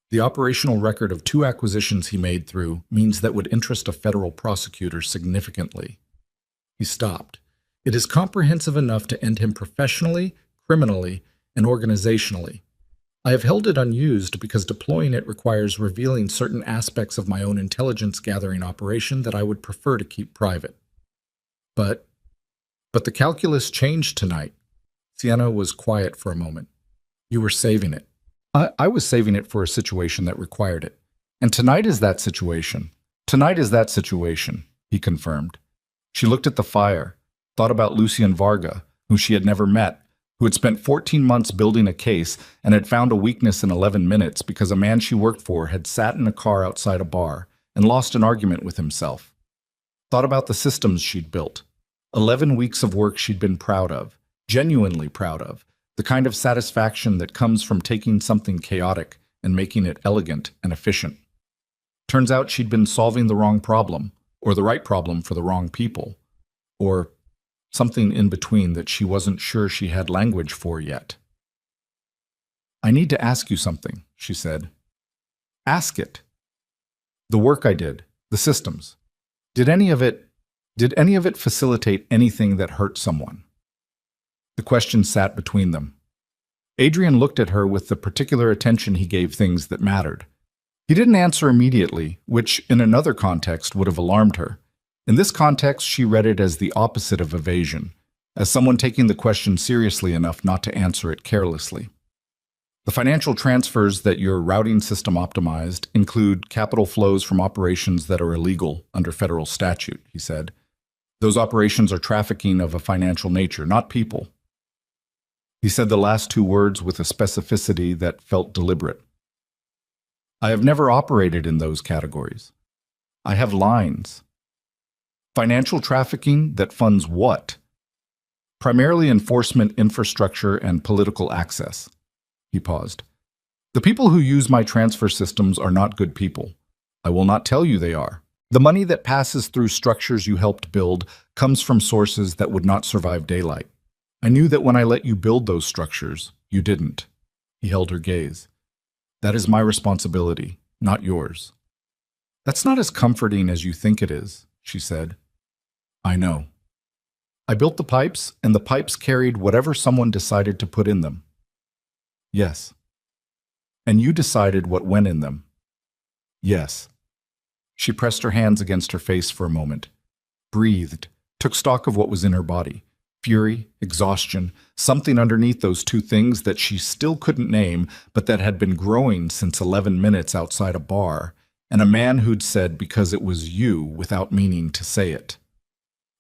A: The operational record of 2 acquisitions he made through means that would interest a federal prosecutor significantly." He stopped. It is comprehensive enough to end him professionally, criminally, and organizationally. I have held it unused because deploying it requires revealing certain aspects of my own intelligence gathering operation that I would prefer to keep private. But the calculus changed tonight. Sienna was quiet for a moment. You were saving it. I was saving it for a situation that required it. And tonight is that situation. Tonight is that situation, he confirmed. She looked at the fire, thought about Lucien Varga, who she had never met, who had spent 14 months building a case and had found a weakness in 11 minutes because a man she worked for had sat in a car outside a bar and lost an argument with himself. Thought about the systems she'd built. 11 weeks of work she'd been proud of, genuinely proud of, the kind of satisfaction that comes from taking something chaotic and making it elegant and efficient. Turns out she'd been solving the wrong problem, or the right problem for the wrong people, or something in between that she wasn't sure she had language for yet. I need to ask you something, she said. Ask it. The work I did, the systems, did any of it facilitate anything that hurt someone? The question sat between them. Adrian looked at her with the particular attention he gave things that mattered. He didn't answer immediately, which in another context would have alarmed her. In this context, she read it as the opposite of evasion, as someone taking the question seriously enough not to answer it carelessly. The financial transfers that your routing system optimized include capital flows from operations that are illegal under federal statute, he said. Those operations are trafficking of a financial nature, not people. He said the last two words with a specificity that felt deliberate. I have never operated in those categories. I have lines. Financial trafficking that funds what? Primarily enforcement infrastructure and political access. He paused. The people who use my transfer systems are not good people. I will not tell you they are. The money that passes through structures you helped build comes from sources that would not survive daylight. I knew that when I let you build those structures, you didn't. He held her gaze. That is my responsibility, not yours. That's not as comforting as you think it is, she said. I know. I built the pipes, and the pipes carried whatever someone decided to put in them. Yes. And you decided what went in them. Yes. She pressed her hands against her face for a moment, breathed, took stock of what was in her body. Fury, exhaustion, something underneath those two things that she still couldn't name, but that had been growing since 11 minutes outside a bar, and a man who'd said because it was you without meaning to say it.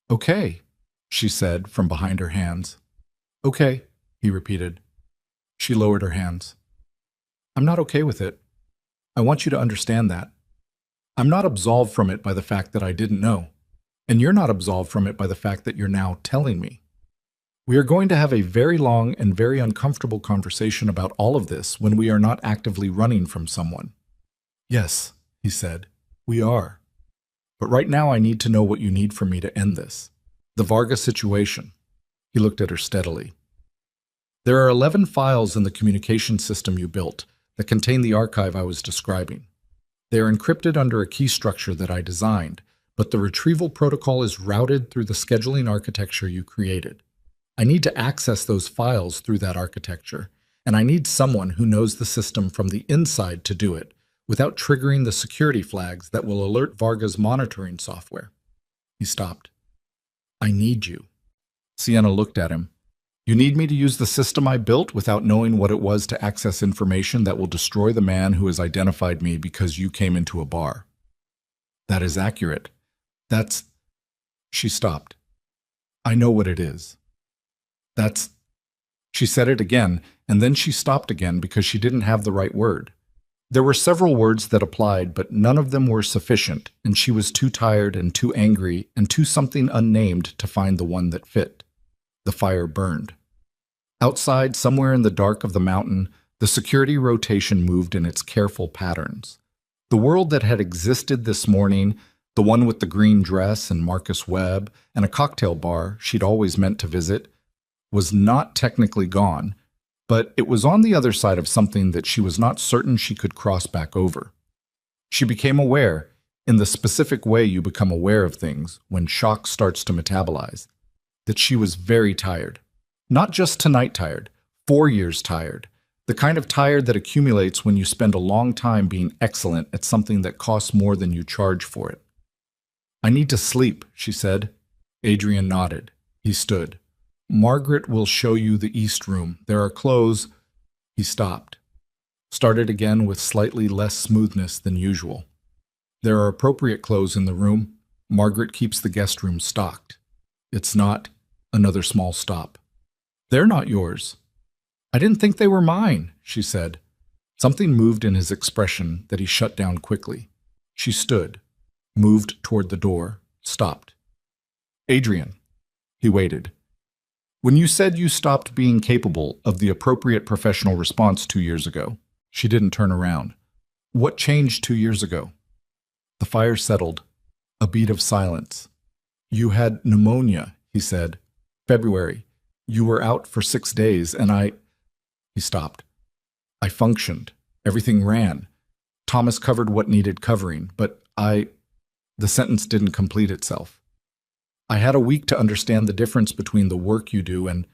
A: Okay, she said from behind her hands. Okay, he repeated. She lowered her hands. I'm not okay with it. I want you to understand that. I'm not absolved from it by the fact that I didn't know, and you're not absolved from it by the fact that you're now telling me. We are going to have a very long and very uncomfortable conversation about all of this when we are not actively running from someone. Yes, he said, we are. But right now I need to know what you need from me to end this. The Varga situation. He looked at her steadily. There are 11 files in the communication system you built that contain the archive I was describing. They are encrypted under a key structure that I designed, but the retrieval protocol is routed through the scheduling architecture you created. I need to access those files through that architecture, and I need someone who knows the system from the inside to do it, without triggering the security flags that will alert Varga's monitoring software. He stopped. I need you. Sienna looked at him. You need me to use the system I built without knowing what it was to access information that will destroy the man who has identified me because you came into a bar. That is accurate. That's... She stopped. I know what it is. That's... She said it again, and then she stopped again because she didn't have the right word. There were several words that applied, but none of them were sufficient, and she was too tired and too angry and too something unnamed to find the one that fit. The fire burned. Outside, somewhere in the dark of the mountain, the security rotation moved in its careful patterns. The world that had existed this morning, the one with the green dress and Marcus Webb and a cocktail bar she'd always meant to visit, was not technically gone, but it was on the other side of something that she was not certain she could cross back over. She became aware, in the specific way you become aware of things when shock starts to metabolize, that she was very tired. Not just tonight tired, 4 years tired. The kind of tired that accumulates when you spend a long time being excellent at something that costs more than you charge for it. I need to sleep, she said. Adrian nodded. He stood. Margaret will show you the East Room. There are clothes. He stopped. Started again with slightly less smoothness than usual. There are appropriate clothes in the room. Margaret keeps the guest room stocked. It's not another small stop. They're not yours. I didn't think they were mine, she said. Something moved in his expression that he shut down quickly. She stood, moved toward the door, stopped. Adrian. He waited. When you said you stopped being capable of the appropriate professional response 2 years ago, she didn't turn around. What changed 2 years ago? The fire settled. A beat of silence. You had pneumonia, he said. February. You were out for 6 days, and He stopped. I functioned. Everything ran. Thomas covered what needed covering, but The sentence didn't complete itself. I had a week to understand the difference between the work you do and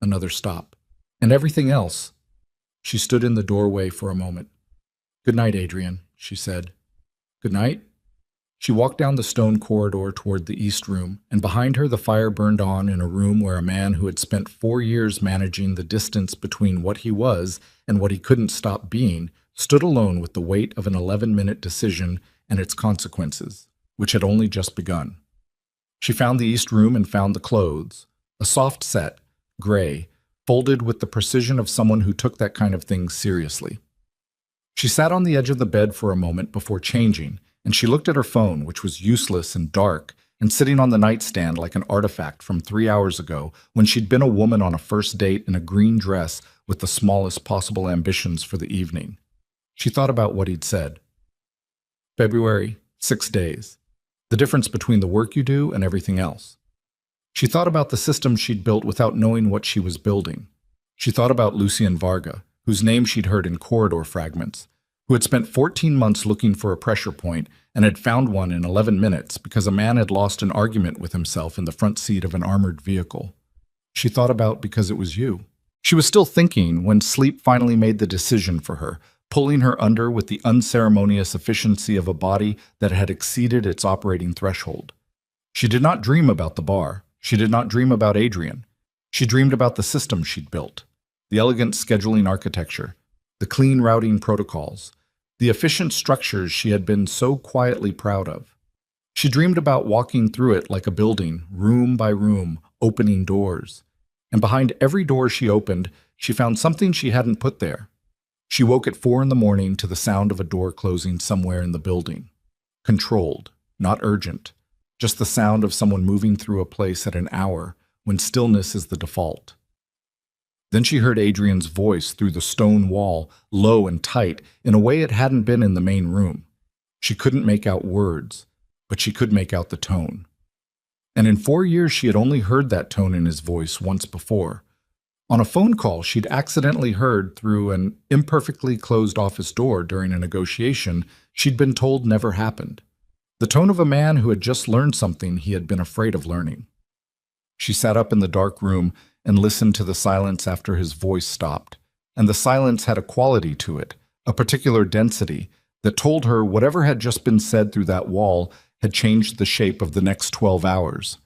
A: another stop. And everything else. She stood in the doorway for a moment. Good night, Adrian, she said. Good night. She walked down the stone corridor toward the East Room, and behind her the fire burned on in a room where a man who had spent 4 years managing the distance between what he was and what he couldn't stop being stood alone with the weight of an 11-minute decision and its consequences, which had only just begun. She found the East Room and found the clothes, a soft set, gray, folded with the precision of someone who took that kind of thing seriously. She sat on the edge of the bed for a moment before changing, and she looked at her phone, which was useless and dark, and sitting on the nightstand like an artifact from 3 hours ago when she'd been a woman on a first date in a green dress with the smallest possible ambitions for the evening. She thought about what he'd said. February, 6 days. The difference between the work you do and everything else. She thought about the system she'd built without knowing what she was building. She thought about Lucien Varga, whose name she'd heard in corridor fragments, who had spent 14 months looking for a pressure point and had found one in 11 minutes because a man had lost an argument with himself in the front seat of an armored vehicle. She thought about because it was you. She was still thinking when sleep finally made the decision for her, pulling her under with the unceremonious efficiency of a body that had exceeded its operating threshold. She did not dream about the bar. She did not dream about Adrian. She dreamed about the system she'd built, the elegant scheduling architecture, the clean routing protocols, the efficient structures she had been so quietly proud of. She dreamed about walking through it like a building, room by room, opening doors. And behind every door she opened, she found something she hadn't put there. She woke at 4 a.m. to the sound of a door closing somewhere in the building. Controlled, not urgent, just the sound of someone moving through a place at an hour when stillness is the default. Then she heard Adrian's voice through the stone wall, low and tight, in a way it hadn't been in the main room. She couldn't make out words, but she could make out the tone. And in 4 years she had only heard that tone in his voice once before. On a phone call she'd accidentally heard through an imperfectly closed office door during a negotiation she'd been told never happened. The tone of a man who had just learned something he had been afraid of learning. She sat up in the dark room and listened to the silence after his voice stopped. And the silence had a quality to it, a particular density, that told her whatever had just been said through that wall had changed the shape of the next 12 hours.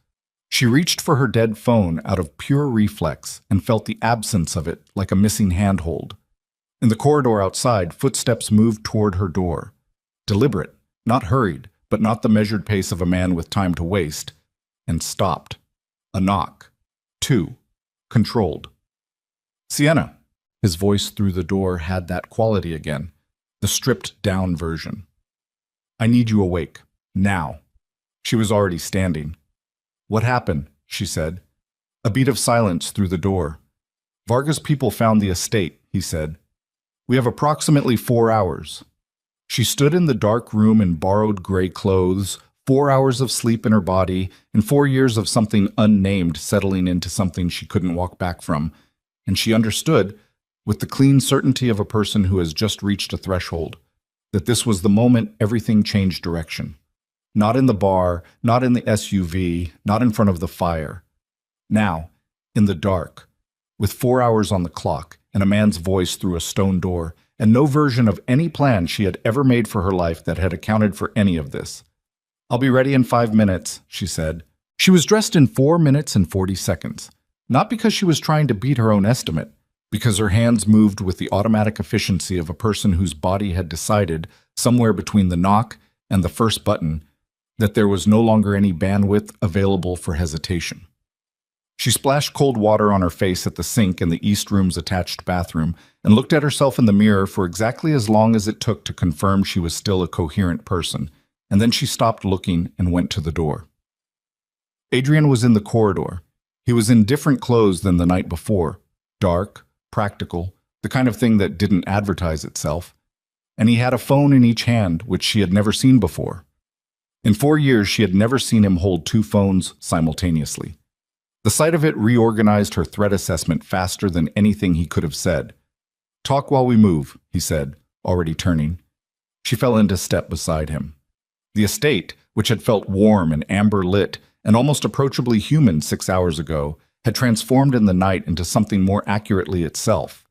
A: She reached for her dead phone out of pure reflex and felt the absence of it like a missing handhold. In the corridor outside, footsteps moved toward her door. Deliberate, not hurried, but not the measured pace of a man with time to waste, and stopped. A knock. 2. Controlled. Sienna. His voice through the door had that quality again, the stripped-down version. I need you awake. Now. She was already standing. What happened? She said. A beat of silence through the door. Varga's people found the estate, he said. We have approximately 4 hours. She stood in the dark room in borrowed gray clothes, 4 hours of sleep in her body, and 4 years of something unnamed settling into something she couldn't walk back from, and she understood, with the clean certainty of a person who has just reached a threshold, that this was the moment everything changed direction. Not in the bar, not in the SUV, not in front of the fire. Now, in the dark, with 4 hours on the clock, and a man's voice through a stone door, and no version of any plan she had ever made for her life that had accounted for any of this. "I'll be ready in 5 minutes," she said. She was dressed in 4 minutes and 40 seconds, not because she was trying to beat her own estimate, because her hands moved with the automatic efficiency of a person whose body had decided, somewhere between the knock and the first button, that there was no longer any bandwidth available for hesitation. She splashed cold water on her face at the sink in the East Room's attached bathroom and looked at herself in the mirror for exactly as long as it took to confirm she was still a coherent person, and then she stopped looking and went to the door. Adrian was in the corridor. He was in different clothes than the night before, dark, practical, the kind of thing that didn't advertise itself, and he had a phone in each hand, which she had never seen before. In 4 years, she had never seen him hold 2 phones simultaneously. The sight of it reorganized her threat assessment faster than anything he could have said. "Talk while we move," he said, already turning. She fell into step beside him. The estate, which had felt warm and amber-lit and almost approachably human 6 hours ago, had transformed in the night into something more accurately itself,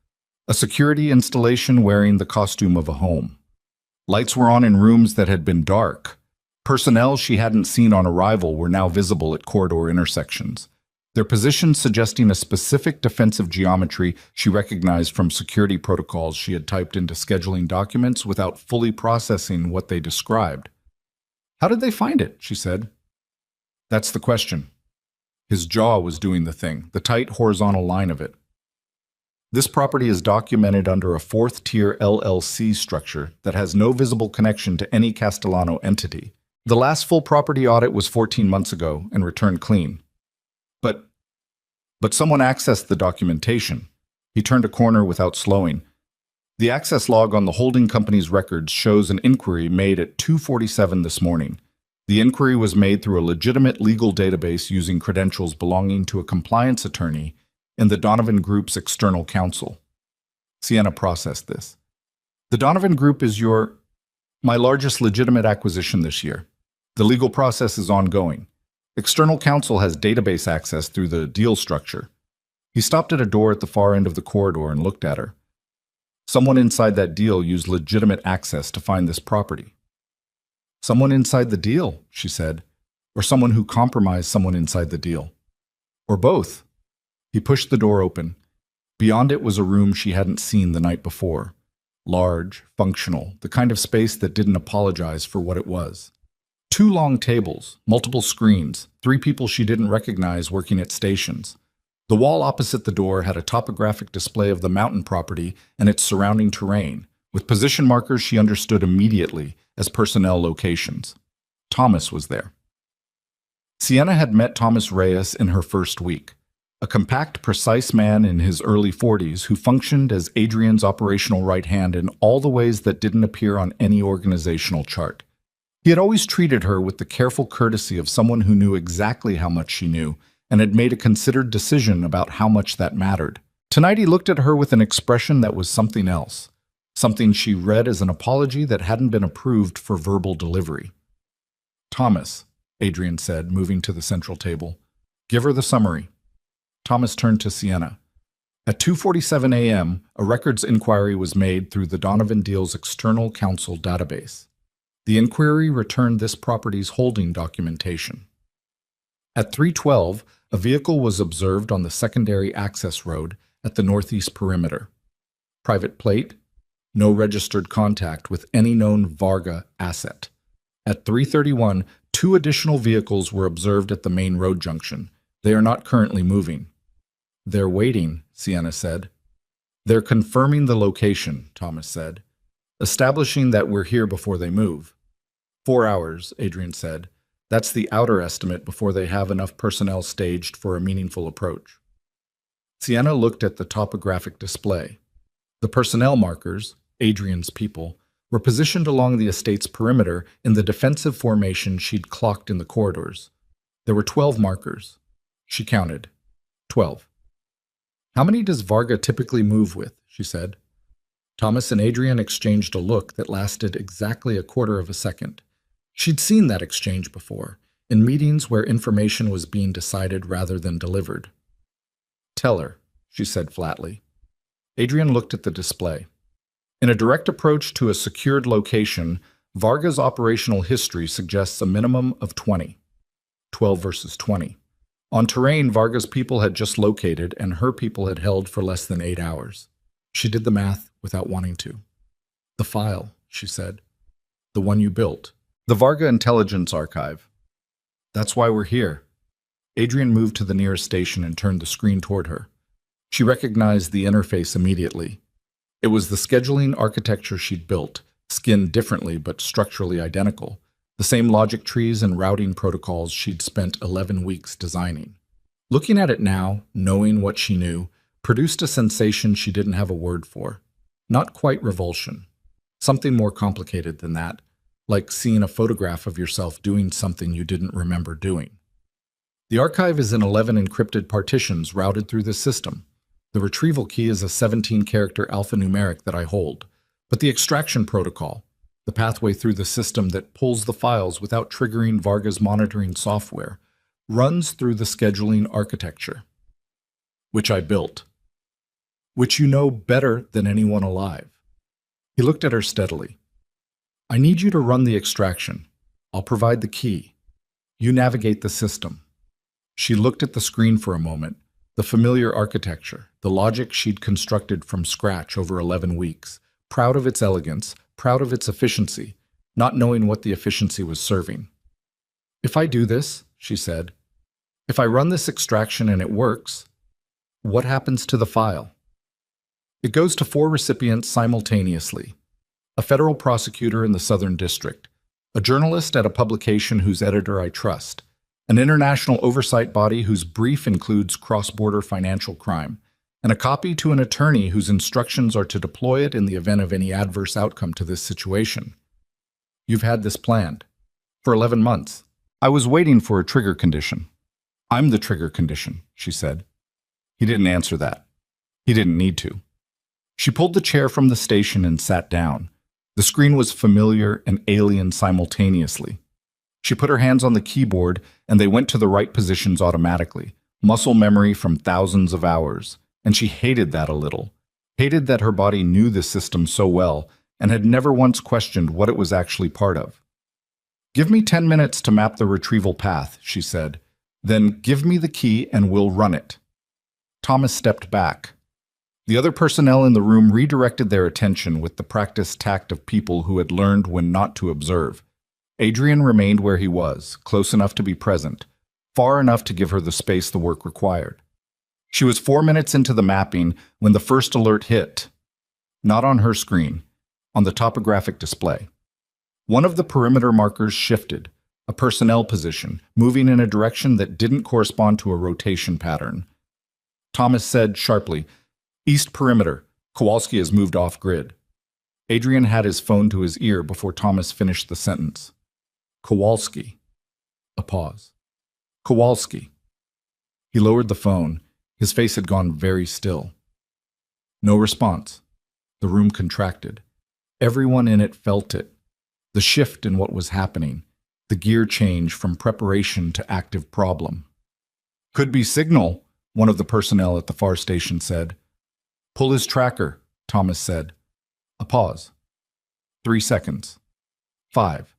A: a security installation wearing the costume of a home. Lights were on in rooms that had been dark. Personnel she hadn't seen on arrival were now visible at corridor intersections, their positions suggesting a specific defensive geometry she recognized from security protocols she had typed into scheduling documents without fully processing what they described. "How did they find it?" she said. "That's the question." His jaw was doing the thing, the tight horizontal line of it. "This property is documented under a 4th-tier LLC structure that has no visible connection to any Castellano entity. The last full property audit was 14 months ago and returned clean. But someone accessed the documentation." He turned a corner without slowing. "The access log on the holding company's records shows an inquiry made at 2:47 this morning. The inquiry was made through a legitimate legal database using credentials belonging to a compliance attorney in the Donovan Group's external counsel." Sienna processed this. "The Donovan Group is my largest legitimate acquisition this year. The legal process is ongoing. External counsel has database access through the deal structure." He stopped at a door at the far end of the corridor and looked at her. "Someone inside that deal used legitimate access to find this property." "Someone inside the deal," she said, "or someone who compromised someone inside the deal. Or both." He pushed the door open. Beyond it was a room she hadn't seen the night before. Large, functional, the kind of space that didn't apologize for what it was. 2 long tables, multiple screens, 3 people she didn't recognize working at stations. The wall opposite the door had a topographic display of the mountain property and its surrounding terrain, with position markers she understood immediately as personnel locations. Thomas was there. Sienna had met Thomas Reyes in her first week, a compact, precise man in his early 40s who functioned as Adrian's operational right hand in all the ways that didn't appear on any organizational chart. He had always treated her with the careful courtesy of someone who knew exactly how much she knew and had made a considered decision about how much that mattered. Tonight he looked at her with an expression that was something else, something she read as an apology that hadn't been approved for verbal delivery. "Thomas," Adrian said, moving to the central table. "Give her the summary." Thomas turned to Sienna. At 2:47 a.m., a records inquiry was made through the Donovan Deal's external counsel database. The inquiry returned this property's holding documentation. At 3:12, a vehicle was observed on the secondary access road at the northeast perimeter. Private plate, no registered contact with any known Varga asset. At 3:31, 2 additional vehicles were observed at the main road junction. They are not currently moving. "They're waiting," Sienna said. "They're confirming the location," Thomas said, "establishing that we're here before they move." 4 hours, Adrian said. "That's the outer estimate before they have enough personnel staged for a meaningful approach." Sienna looked at the topographic display. The personnel markers, Adrian's people, were positioned along the estate's perimeter in the defensive formation she'd clocked in the corridors. There were 12 markers. She counted. 12. "How many does Varga typically move with?" she said. Thomas and Adrian exchanged a look that lasted exactly a quarter of a second. She'd seen that exchange before, in meetings where information was being decided rather than delivered. "Tell her," she said flatly. Adrian looked at the display. In a direct approach to a secured location, Varga's operational history suggests a minimum of 20. 12 versus 20. On terrain Varga's people had just located and her people had held for less than 8 hours. She did the math without wanting to. "The file," she said. "The one you built. The Varga Intelligence Archive. That's why we're here." Adrian moved to the nearest station and turned the screen toward her. She recognized the interface immediately. It was the scheduling architecture she'd built, skinned differently but structurally identical, the same logic trees and routing protocols she'd spent 11 weeks designing. Looking at it now, knowing what she knew, produced a sensation she didn't have a word for. Not quite revulsion. Something more complicated than that, like seeing a photograph of yourself doing something you didn't remember doing. The archive is in 11 encrypted partitions routed through this system. The retrieval key is a 17-character alphanumeric that I hold, but the extraction protocol, the pathway through the system that pulls the files without triggering Varga's monitoring software, runs through the scheduling architecture, which I built, which you know better than anyone alive. He looked at her steadily. "I need you to run the extraction. I'll provide the key. You navigate the system." She looked at the screen for a moment, the familiar architecture, the logic she'd constructed from scratch over 11 weeks, proud of its elegance, proud of its efficiency, not knowing what the efficiency was serving. "If I do this," she said, "if I run this extraction and it works, what happens to the file?" "It goes to 4 recipients simultaneously. A federal prosecutor in the Southern District, a journalist at a publication whose editor I trust, an international oversight body whose brief includes cross-border financial crime, and a copy to an attorney whose instructions are to deploy it in the event of any adverse outcome to this situation. You've had this planned. For 11 months. I was waiting for a trigger condition." "I'm the trigger condition," she said. He didn't answer that. He didn't need to. She pulled the chair from the station and sat down. The screen was familiar and alien simultaneously. She put her hands on the keyboard, and they went to the right positions automatically, muscle memory from thousands of hours, and she hated that a little, hated that her body knew the system so well and had never once questioned what it was actually part of. "Give me 10 minutes to map the retrieval path," she said. "Then give me the key and we'll run it." Thomas stepped back. The other personnel in the room redirected their attention with the practiced tact of people who had learned when not to observe. Adrian remained where he was, close enough to be present, far enough to give her the space the work required. She was 4 minutes into the mapping when the first alert hit. Not on her screen, on the topographic display. One of the perimeter markers shifted, a personnel position, moving in a direction that didn't correspond to a rotation pattern. Thomas said sharply, "East perimeter. Kowalski has moved off-grid." Adrian had his phone to his ear before Thomas finished the sentence. "Kowalski." A pause. "Kowalski." He lowered the phone. His face had gone very still. No response. The room contracted. Everyone in it felt it. The shift in what was happening. The gear change from preparation to active problem. "Could be signal," one of the personnel at the far station said. "Pull his tracker," Thomas said. A pause. 3 seconds. 5.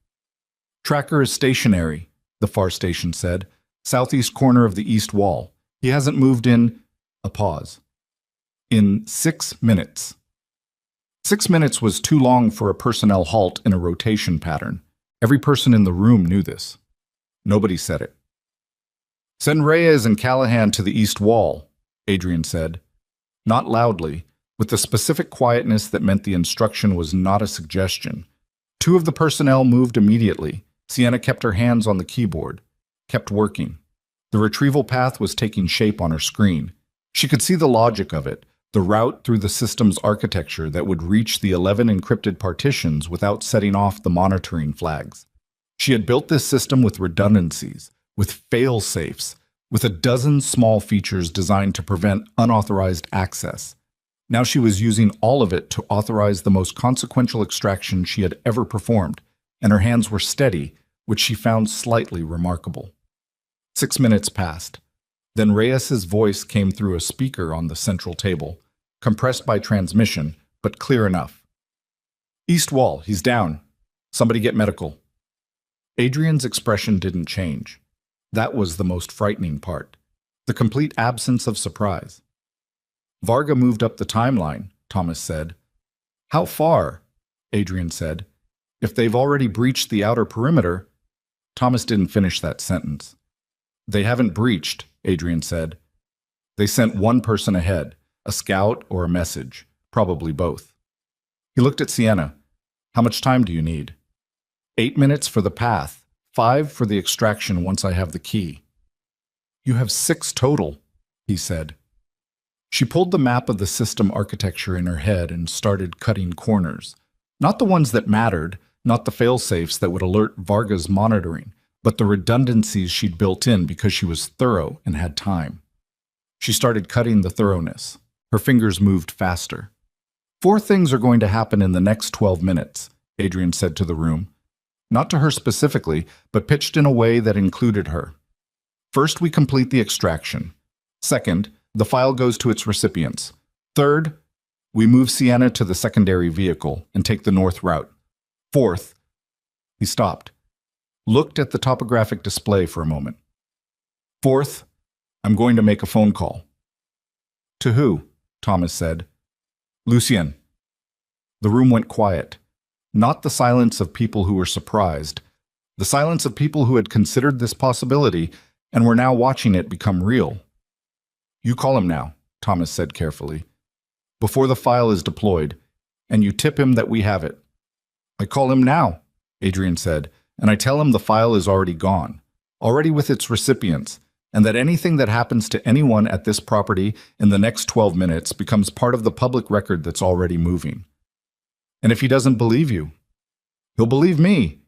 A: "Tracker is stationary," the far station said. "Southeast corner of the east wall. He hasn't moved in..." A pause. "In 6 minutes." 6 minutes was too long for a personnel halt in a rotation pattern. Every person in the room knew this. Nobody said it. "Send Reyes and Callahan to the east wall," Adrian said. Not loudly, with the specific quietness that meant the instruction was not a suggestion. 2 of the personnel moved immediately. Sienna kept her hands on the keyboard, kept working. The retrieval path was taking shape on her screen. She could see the logic of it, the route through the system's architecture that would reach the 11 encrypted partitions without setting off the monitoring flags. She had built this system with redundancies, with fail-safes, with a dozen small features designed to prevent unauthorized access. Now she was using all of it to authorize the most consequential extraction she had ever performed, and her hands were steady, which she found slightly remarkable. 6 minutes passed. Then Reyes's voice came through a speaker on the central table, compressed by transmission, but clear enough. "East wall, he's down. Somebody get medical." Adrian's expression didn't change. That was the most frightening part. The complete absence of surprise. "Varga moved up the timeline," Thomas said. "How far?" Adrian said. "If they've already breached the outer perimeter—" Thomas didn't finish that sentence. "They haven't breached," Adrian said. "They sent one person ahead, a scout or a message, probably both." He looked at Sienna. "How much time do you need?" 8 minutes for the path, 5 for the extraction once I have the key." "You have 6 total," he said. She pulled the map of the system architecture in her head and started cutting corners. Not the ones that mattered, not the fail-safes that would alert Varga's monitoring, but the redundancies she'd built in because she was thorough and had time. She started cutting the thoroughness. Her fingers moved faster. 4 things are going to happen in the next 12 minutes, Adrian said to the room. Not to her specifically, but pitched in a way that included her. First, we complete the extraction. Second, the file goes to its recipients. Third, we move Sienna to the secondary vehicle and take the north route. Fourth, he stopped, looked at the topographic display for a moment. Fourth, I'm going to make a phone call. To who? Thomas said. Lucien. The room went quiet. Not the silence of people who were surprised, the silence of people who had considered this possibility and were now watching it become real. You call him now, Thomas said carefully, before the file is deployed, and you tip him that we have it. I call him now, Adrian said, and I tell him the file is already gone, already with its recipients, and that anything that happens to anyone at this property in the next 12 minutes becomes part of the public record that's already moving. And if he doesn't believe you, he'll believe me.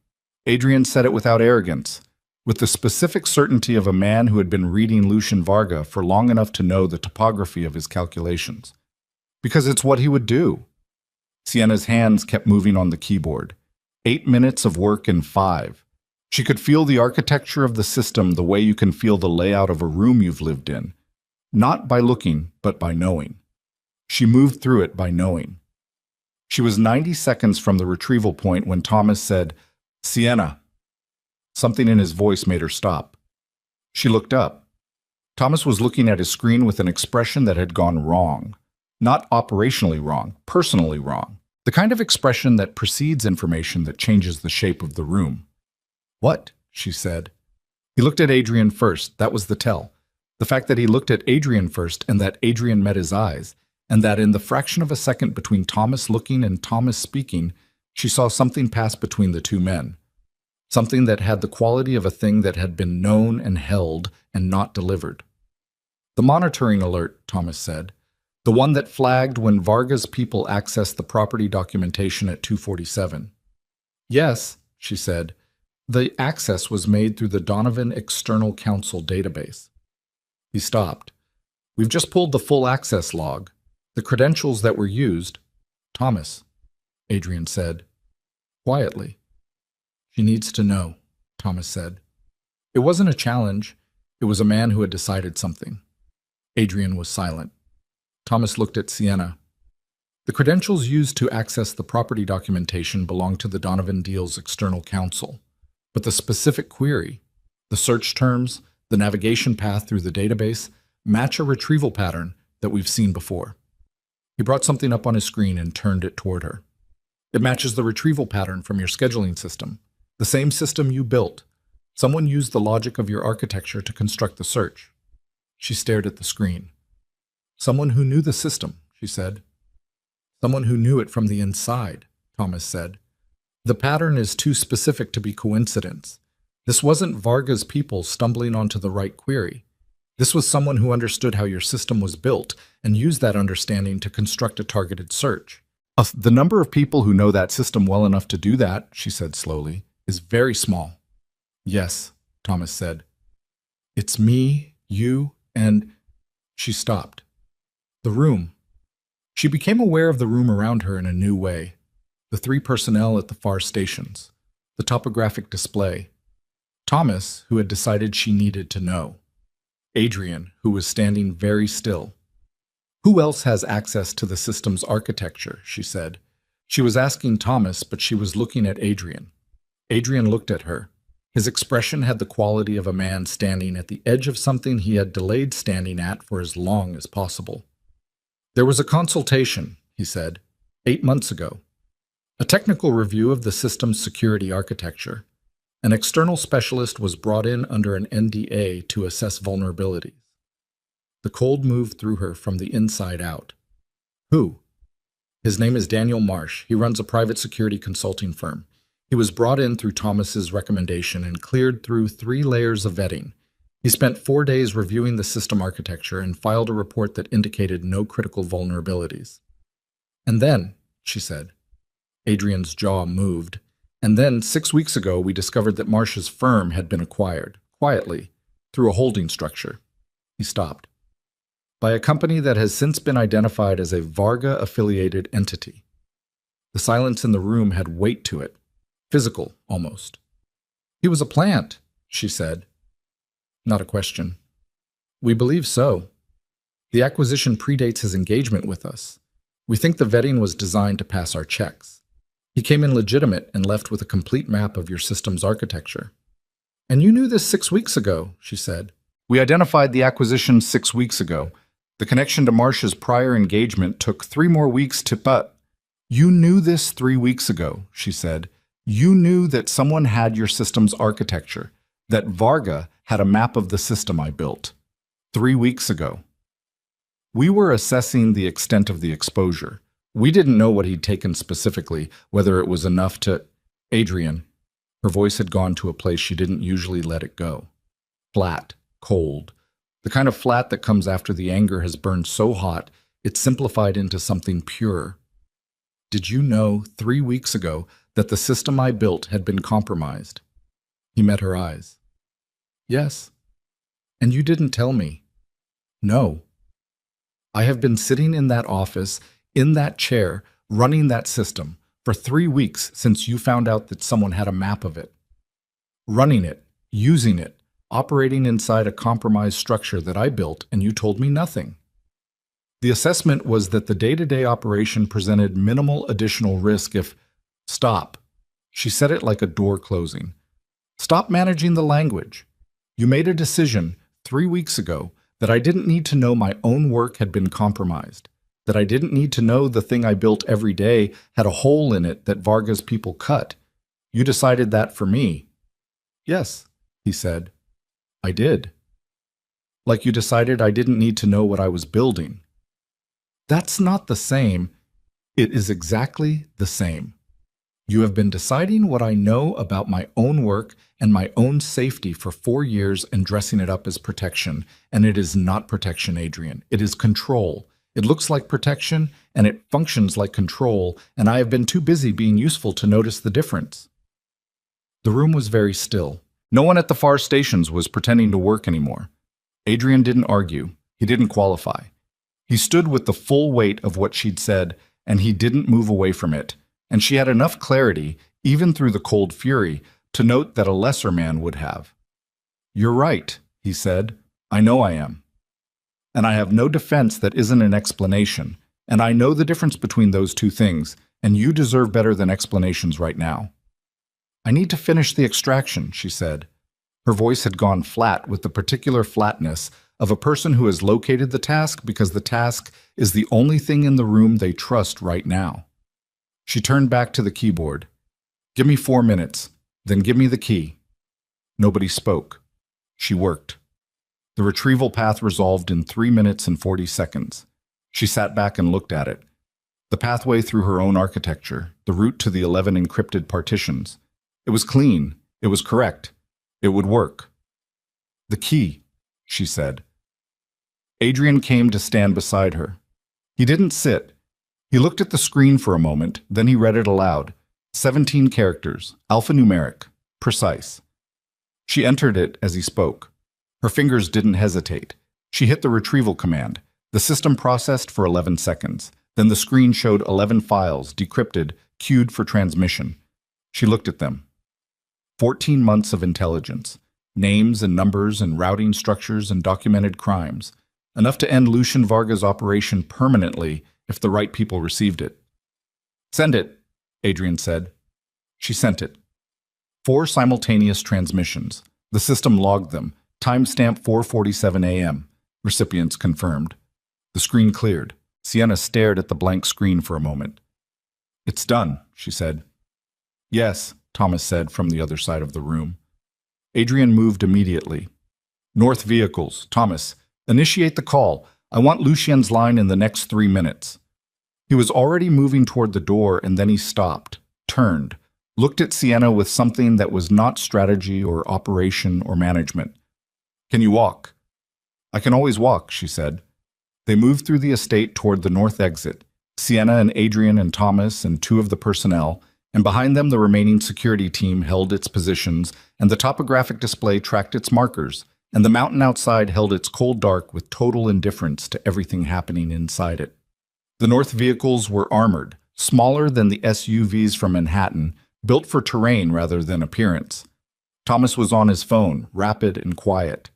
A: Adrian said it without arrogance, with the specific certainty of a man who had been reading Lucien Varga for long enough to know the topography of his calculations. Because it's what he would do. Sienna's hands kept moving on the keyboard. 8 minutes of work in 5. She could feel the architecture of the system the way you can feel the layout of a room you've lived in. Not by looking, but by knowing. She moved through it by knowing. She was 90 seconds from the retrieval point when Thomas said, Sienna. Something in his voice made her stop. She looked up. Thomas was looking at his screen with an expression that had gone wrong. Not operationally wrong, personally wrong. The kind of expression that precedes information that changes the shape of the room. What? She said. He looked at Adrian first, that was the tell. The fact that he looked at Adrian first and that Adrian met his eyes, and that in the fraction of a second between Thomas looking and Thomas speaking, she saw something pass between the two men. Something that had the quality of a thing that had been known and held and not delivered. The monitoring alert, Thomas said. The one that flagged when Varga's people accessed the property documentation at 247. Yes, she said. The access was made through the Donovan External Counsel database. He stopped. We've just pulled the full access log. The credentials that were used. Thomas, Adrian said. Quietly. She needs to know, Thomas said. It wasn't a challenge. It was a man who had decided something. Adrian was silent. Thomas looked at Sienna. The credentials used to access the property documentation belong to the Donovan Deals External Counsel. But the specific query, the search terms, the navigation path through the database, match a retrieval pattern that we've seen before. He brought something up on his screen and turned it toward her. It matches the retrieval pattern from your scheduling system, the same system you built. Someone used the logic of your architecture to construct the search. She stared at the screen. Someone who knew the system, she said. Someone who knew it from the inside, Thomas said. The pattern is too specific to be coincidence. This wasn't Varga's people stumbling onto the right query. This was someone who understood how your system was built and used that understanding to construct a targeted search. The number of people who know that system well enough to do that, she said slowly, is very small. Yes, Thomas said. It's me, you, and... She stopped. The room. She became aware of the room around her in a new way. The 3 personnel at the far stations. The topographic display. Thomas, who had decided she needed to know. Adrian, who was standing very still. Who else has access to the system's architecture? She said. She was asking Thomas, but she was looking at Adrian. Adrian looked at her. His expression had the quality of a man standing at the edge of something he had delayed standing at for as long as possible. There was a consultation, he said, 8 months ago. A technical review of the system's security architecture. An external specialist was brought in under an NDA to assess vulnerabilities. The cold moved through her from the inside out. Who? His name is Daniel Marsh. He runs a private security consulting firm. He was brought in through Thomas's recommendation and cleared through 3 layers of vetting. He spent 4 days reviewing the system architecture and filed a report that indicated no critical vulnerabilities. And then, she said, Adrian's jaw moved. And then, 6 weeks ago, we discovered that Marsh's firm had been acquired, quietly, through a holding structure. He stopped. By a company that has since been identified as a Varga-affiliated entity. The silence in the room had weight to it, physical, almost. He was a plant, she said. Not a question. We believe so. The acquisition predates his engagement with us. We think the vetting was designed to pass our checks. He came in legitimate and left with a complete map of your system's architecture. And you knew this 6 weeks ago, she said. We identified the acquisition 6 weeks ago. The connection to Marsh's prior engagement took 3 more weeks to, but you knew this 3 weeks ago, she said. You knew that someone had your system's architecture, that Varga had a map of the system I built. 3 weeks ago. We were assessing the extent of the exposure. We didn't know what he'd taken specifically, whether it was enough to... Adrian. Her voice had gone to a place she didn't usually let it go. Flat, cold. The kind of flat that comes after the anger has burned so hot, it's simplified into something pure. Did you know 3 weeks ago that the system I built had been compromised? He met her eyes. Yes. And you didn't tell me. No. I have been sitting in that office, in that chair, running that system, for 3 weeks since you found out that someone had a map of it. Running it, using it, operating inside a compromised structure that I built, and you told me nothing. The assessment was that the day-to-day operation presented minimal additional risk if... Stop. She said it like a door closing. Stop managing the language. You made a decision 3 weeks ago that I didn't need to know my own work had been compromised, that I didn't need to know the thing I built every day had a hole in it that Varga's people cut. You decided that for me. Yes, he said. I did. Like you decided I didn't need to know what I was building. That's not the same. It is exactly the same. You have been deciding what I know about my own work and my own safety for 4 years and dressing it up as protection. And it is not protection, Adrian. It is control. It looks like protection and it functions like control, and I have been too busy being useful to notice the difference. The room was very still. No one at the far stations was pretending to work anymore. Adrian didn't argue. He didn't qualify. He stood with the full weight of what she'd said, and he didn't move away from it. And she had enough clarity, even through the cold fury, to note that a lesser man would have. You're right, he said. I know I am. And I have no defense that isn't an explanation, and I know the difference between those two things, and you deserve better than explanations right now. I need to finish the extraction, she said. Her voice had gone flat with the particular flatness of a person who has located the task because the task is the only thing in the room they trust right now. She turned back to the keyboard. Give me 4 minutes, then give me the key. Nobody spoke. She worked. The retrieval path resolved in 3 minutes and 40 seconds. She sat back and looked at it. The pathway through her own architecture, the route to the 11 encrypted partitions. It was clean. It was correct. It would work. The key, she said. Adrian came to stand beside her. He didn't sit. He looked at the screen for a moment, then he read it aloud. 17 characters, alphanumeric, precise. She entered it as he spoke. Her fingers didn't hesitate. She hit the retrieval command. The system processed for 11 seconds. Then the screen showed 11 files, decrypted, queued for transmission. She looked at them. 14 months of intelligence, names and numbers and routing structures and documented crimes, enough to end Lucian Varga's operation permanently if the right people received it. "Send it," Adrian said. She sent it. 4 simultaneous transmissions. The system logged them. Timestamp 4:47 a.m. Recipients confirmed. The screen cleared. Sienna stared at the blank screen for a moment. "It's done," she said. "Yes," Thomas said from the other side of the room. Adrian moved immediately. "North vehicles. Thomas, initiate the call. I want Lucien's line in the next 3 minutes." He was already moving toward the door, and then he stopped, turned, looked at Sienna with something that was not strategy or operation or management. "Can you walk?" "I can always walk," she said. They moved through the estate toward the north exit, Sienna and Adrian and Thomas and 2 of the personnel, and behind them the remaining security team held its positions, and the topographic display tracked its markers, and the mountain outside held its cold dark with total indifference to everything happening inside it. The north vehicles were armored, smaller than the SUVs from Manhattan, built for terrain rather than appearance. Thomas was on his phone, rapid and quiet.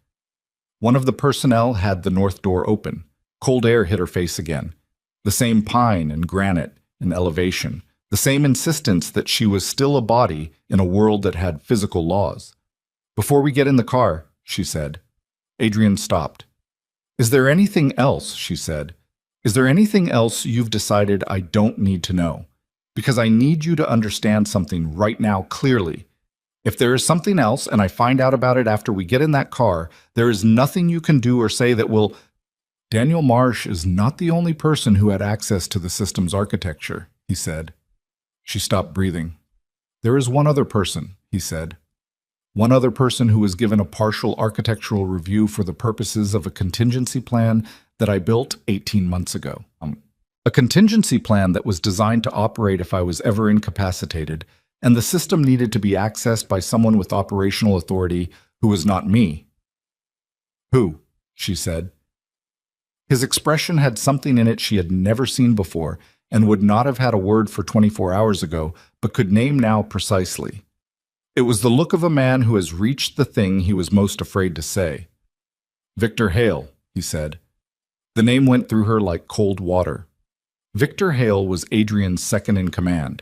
A: One of the personnel had the north door open. Cold air hit her face again. The same pine and granite and elevation. The same insistence that she was still a body in a world that had physical laws. "Before we get in the car," she said. Adrian stopped. "Is there anything else?" she said. "Is there anything else you've decided I don't need to know? Because I need you to understand something right now clearly. If there is something else and I find out about it after we get in that car, there is nothing you can do or say that will—" "Daniel Marsh is not the only person who had access to the system's architecture," he said. She stopped breathing. "There is one other person," he said. "One other person who was given a partial architectural review for the purposes of a contingency plan that I built 18 months ago. A contingency plan that was designed to operate if I was ever incapacitated, and the system needed to be accessed by someone with operational authority who was not me." "Who?" she said. His expression had something in it she had never seen before and would not have had a word for 24 hours ago, but could name now precisely. It was the look of a man who has reached the thing he was most afraid to say. "Victor Hale," he said. The name went through her like cold water. Victor Hale was Adrian's second in command.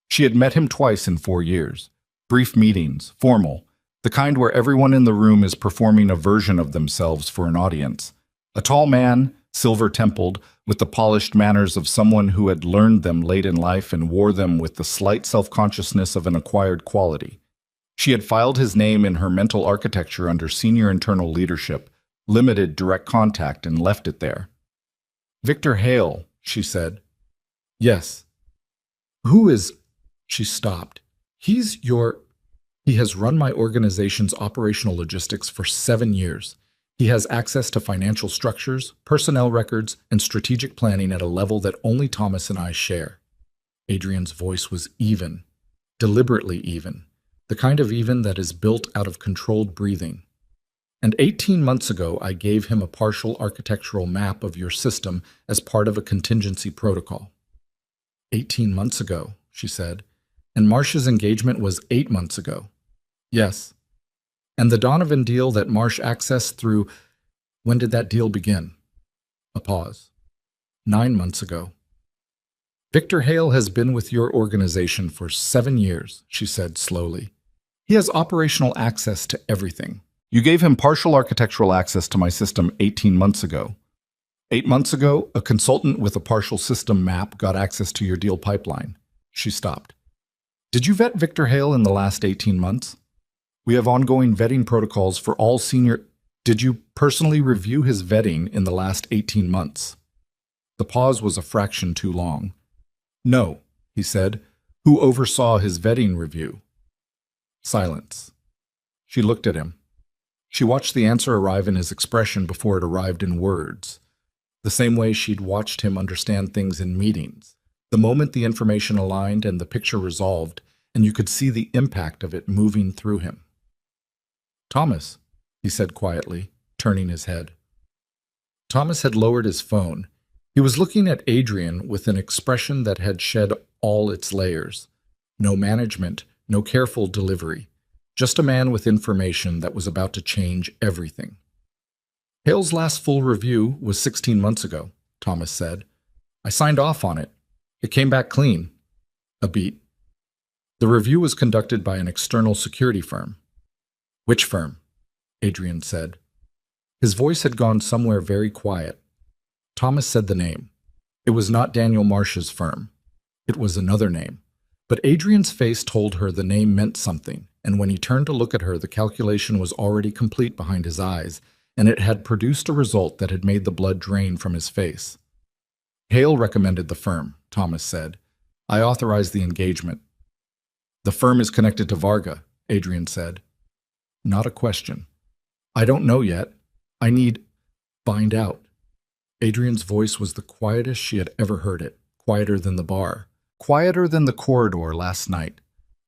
A: She had met him twice in 4 years. Brief meetings, formal, the kind where everyone in the room is performing a version of themselves for an audience. A tall man, silver-templed, with the polished manners of someone who had learned them late in life and wore them with the slight self-consciousness of an acquired quality. She had filed his name in her mental architecture under senior internal leadership, limited direct contact, and left it there. "Victor Hale," she said. "Yes." "Who is—" She stopped. He has run my organization's operational logistics for 7 years. He has access to financial structures, personnel records, and strategic planning at a level that only Thomas and I share." Adrian's voice was even, deliberately even, the kind of even that is built out of controlled breathing. "And 18 months ago, I gave him a partial architectural map of your system as part of a contingency protocol." 18 months ago, she said. "And Marsh's engagement was 8 months ago." "Yes." "And the Donovan deal that Marsh accessed through— when did that deal begin?" A pause. 9 months ago." "Victor Hale has been with your organization for 7 years, she said slowly. "He has operational access to everything. You gave him partial architectural access to my system 18 months ago. 8 months ago, a consultant with a partial system map got access to your deal pipeline." She stopped. "Did you vet Victor Hale in the last 18 months? We have ongoing vetting protocols for all senior— Did you personally review his vetting in the last 18 months? The pause was a fraction too long. "No," he said. "Who oversaw his vetting review?" Silence. She looked at him. She watched the answer arrive in his expression before it arrived in words, the same way she'd watched him understand things in meetings. The moment the information aligned and the picture resolved, and you could see the impact of it moving through him. "Thomas," he said quietly, turning his head. Thomas had lowered his phone. He was looking at Adrian with an expression that had shed all its layers. No management, no careful delivery. Just a man with information that was about to change everything. Hale's last full review was 16 months ago, Thomas said. I signed off on it. It came back clean. A beat. The review was conducted by an external security firm. Which firm? Adrian said. His voice had gone somewhere very quiet. Thomas said the name. It was not Daniel Marsh's firm. It was another name. But Adrian's face told her the name meant something, and when he turned to look at her, the calculation was already complete behind his eyes, and it had produced a result that had made the blood drain from his face. Hale recommended the firm, Thomas said. I authorized the engagement. The firm is connected to Varga, Adrian said. Not a question. I don't know yet. I need... find out. Adrian's voice was the quietest she had ever heard it, quieter than the bar, quieter than the corridor last night,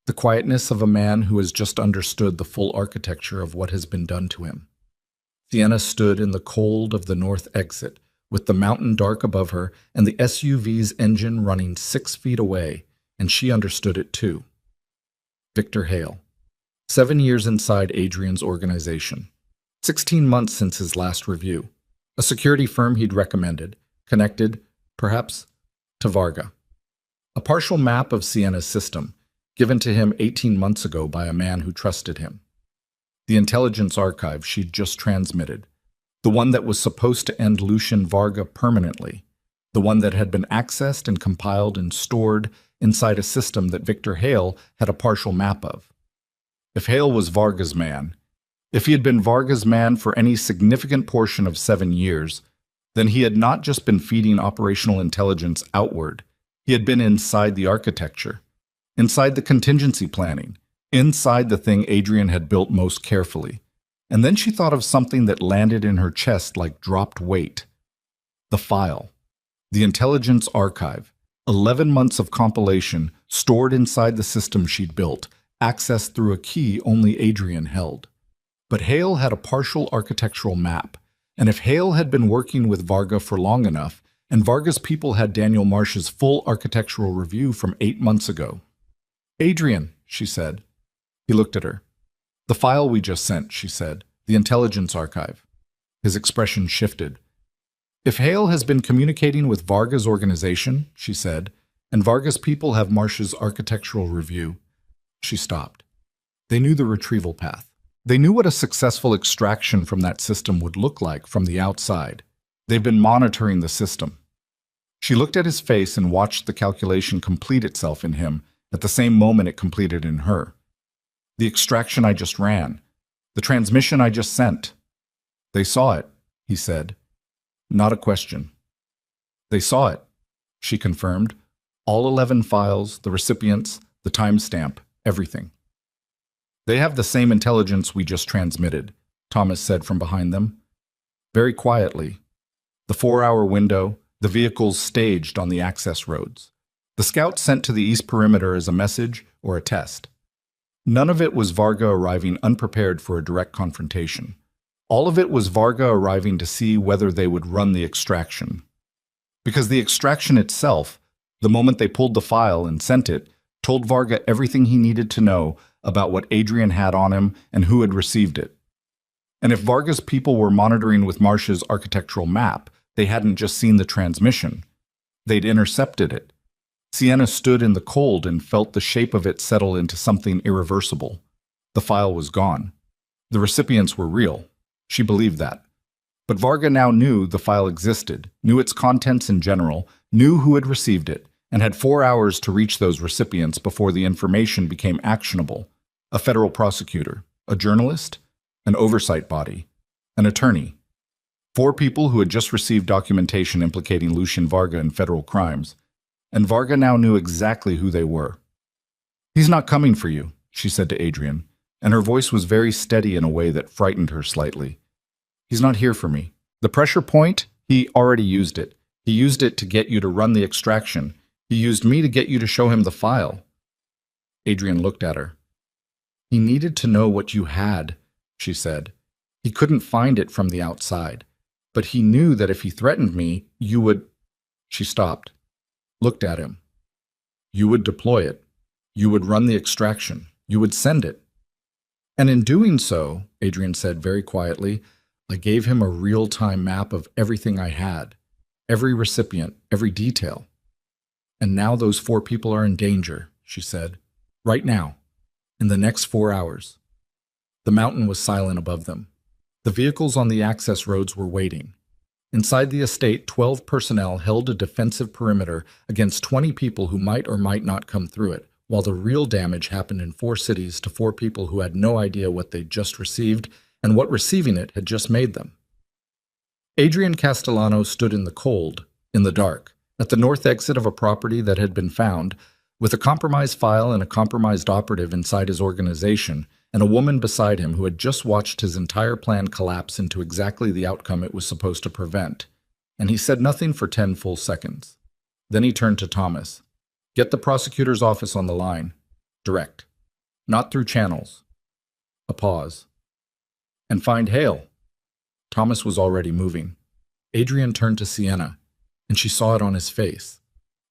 A: the quietness of a man who has just understood the full architecture of what has been done to him. Sienna stood in the cold of the north exit, with the mountain dark above her and the SUV's engine running 6 feet away, and she understood it too. Victor Hale. 7 years inside Adrian's organization. 16 months since his last review. A security firm he'd recommended, connected, perhaps, to Varga. A partial map of Sienna's system, given to him 18 months ago by a man who trusted him. The intelligence archive she'd just transmitted. The one that was supposed to end Lucien Varga permanently. The one that had been accessed and compiled and stored inside a system that Victor Hale had a partial map of. If Hale was Varga's man, if he had been Varga's man for any significant portion of 7 years, then he had not just been feeding operational intelligence outward. He had been inside the architecture, inside the contingency planning, inside the thing Adrian had built most carefully. And then she thought of something that landed in her chest like dropped weight. The file. The intelligence archive. 11 months of compilation stored inside the system she'd built, accessed through a key only Adrian held. But Hale had a partial architectural map, and if Hale had been working with Varga for long enough, and Varga's people had Daniel Marsh's full architectural review from 8 months ago. Adrian, she said. He looked at her. The file we just sent, she said, the intelligence archive. His expression shifted. If Hale has been communicating with Varga's organization, she said, and Varga's people have Marsh's architectural review. She stopped. They knew the retrieval path. They knew what a successful extraction from that system would look like from the outside. They've been monitoring the system. She looked at his face and watched the calculation complete itself in him at the same moment it completed in her. The extraction I just ran. The transmission I just sent. They saw it, he said. Not a question. They saw it, she confirmed. All 11 files, the recipients, the timestamp, everything. They have the same intelligence we just transmitted, Thomas said from behind them. Very quietly. The 4-hour window, the vehicles staged on the access roads. The scouts sent to the east perimeter as a message or a test. None of it was Varga arriving unprepared for a direct confrontation. All of it was Varga arriving to see whether they would run the extraction. Because the extraction itself, the moment they pulled the file and sent it, told Varga everything he needed to know about what Adrian had on him and who had received it. And if Varga's people were monitoring with Marsh's architectural map, they hadn't just seen the transmission. They'd intercepted it. Sienna stood in the cold and felt the shape of it settle into something irreversible. The file was gone. The recipients were real. She believed that. But Varga now knew the file existed, knew its contents in general, knew who had received it, and had 4 hours to reach those recipients before the information became actionable. A federal prosecutor, a journalist, an oversight body, an attorney. 4 people who had just received documentation implicating Lucien Varga in federal crimes. And Varga now knew exactly who they were. He's not coming for you, she said to Adrian, and her voice was very steady in a way that frightened her slightly. He's not here for me. The pressure point, he already used it. He used it to get you to run the extraction. He used me to get you to show him the file. Adrian looked at her. He needed to know what you had, she said. He couldn't find it from the outside, but he knew that if he threatened me, you would... She stopped, looked at him. You would deploy it. You would run the extraction. You would send it. And in doing so, Adrian said very quietly, I gave him a real-time map of everything I had, every recipient, every detail. And now those 4 people are in danger, she said. Right now, in the next 4 hours. The mountain was silent above them. The vehicles on the access roads were waiting. Inside the estate, 12 personnel held a defensive perimeter against 20 people who might or might not come through it, while the real damage happened in 4 cities to 4 people who had no idea what they'd just received and what receiving it had just made them. Adrian Castellano stood in the cold, in the dark, at the north exit of a property that had been found, with a compromised file and a compromised operative inside his organization, and a woman beside him who had just watched his entire plan collapse into exactly the outcome it was supposed to prevent. And he said nothing for 10 full seconds. Then he turned to Thomas. Get the prosecutor's office on the line. Direct. Not through channels. A pause. And find Hale. Thomas was already moving. Adrian turned to Sienna, and she saw it on his face.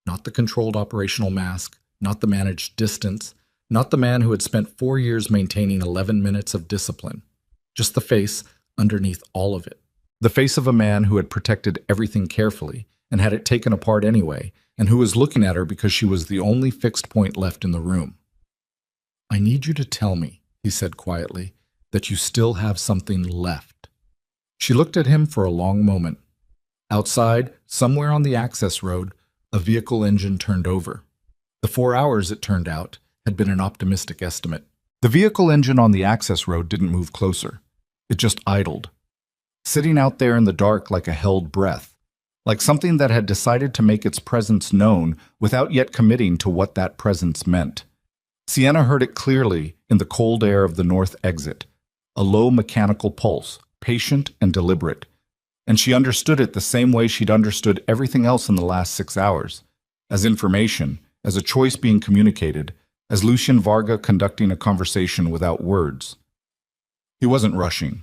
A: Not the controlled operational mask, not the managed distance, not the man who had spent 4 years maintaining 11 minutes of discipline. Just the face underneath all of it. The face of a man who had protected everything carefully and had it taken apart anyway, and who was looking at her because she was the only fixed point left in the room. I need you to tell me, he said quietly, that you still have something left. She looked at him for a long moment. Outside, somewhere on the access road, a vehicle engine turned over. The 4 hours, it turned out, had been an optimistic estimate. The vehicle engine on the access road didn't move closer. It just idled, sitting out there in the dark like a held breath, like something that had decided to make its presence known without yet committing to what that presence meant. Sienna heard it clearly in the cold air of the north exit, a low mechanical pulse, patient and deliberate. And she understood it the same way she'd understood everything else in the last 6 hours, as information, as a choice being communicated, as Lucien Varga conducting a conversation without words. He wasn't rushing.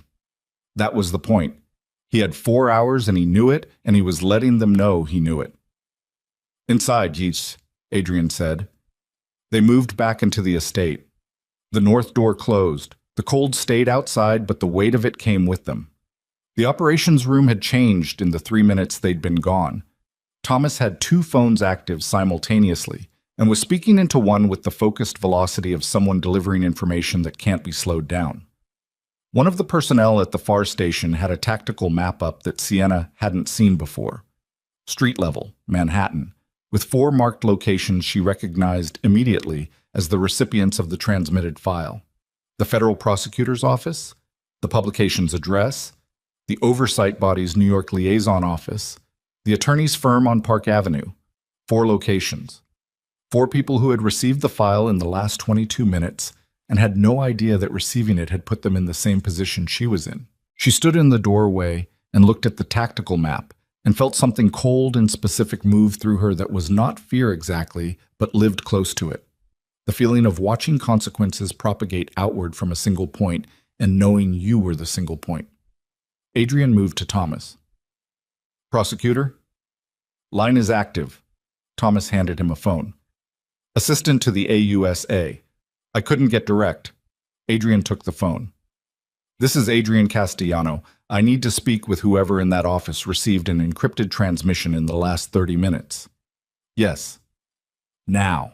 A: That was the point. He had 4 hours and he knew it, and he was letting them know he knew it. Inside, Yeats, Adrian said. They moved back into the estate. The north door closed. The cold stayed outside, but the weight of it came with them. The operations room had changed in the 3 minutes they'd been gone. Thomas had 2 phones active simultaneously and was speaking into one with the focused velocity of someone delivering information that can't be slowed down. One of the personnel at the far station had a tactical map up that Sienna hadn't seen before. Street level, Manhattan, with 4 marked locations she recognized immediately as the recipients of the transmitted file. The federal prosecutor's office, the publication's address, the oversight body's New York liaison office, the attorney's firm on Park Avenue. 4 locations. 4 people who had received the file in the last 22 minutes and had no idea that receiving it had put them in the same position she was in. She stood in the doorway and looked at the tactical map and felt something cold and specific move through her that was not fear exactly, but lived close to it. The feeling of watching consequences propagate outward from a single point and knowing you were the single point. Adrian moved to Thomas. Prosecutor? Line is active. Thomas handed him a phone. Assistant to the AUSA. I couldn't get direct. Adrian took the phone. This is Adrian Castellano. I need to speak with whoever in that office received an encrypted transmission in the last 30 minutes. Yes. Now.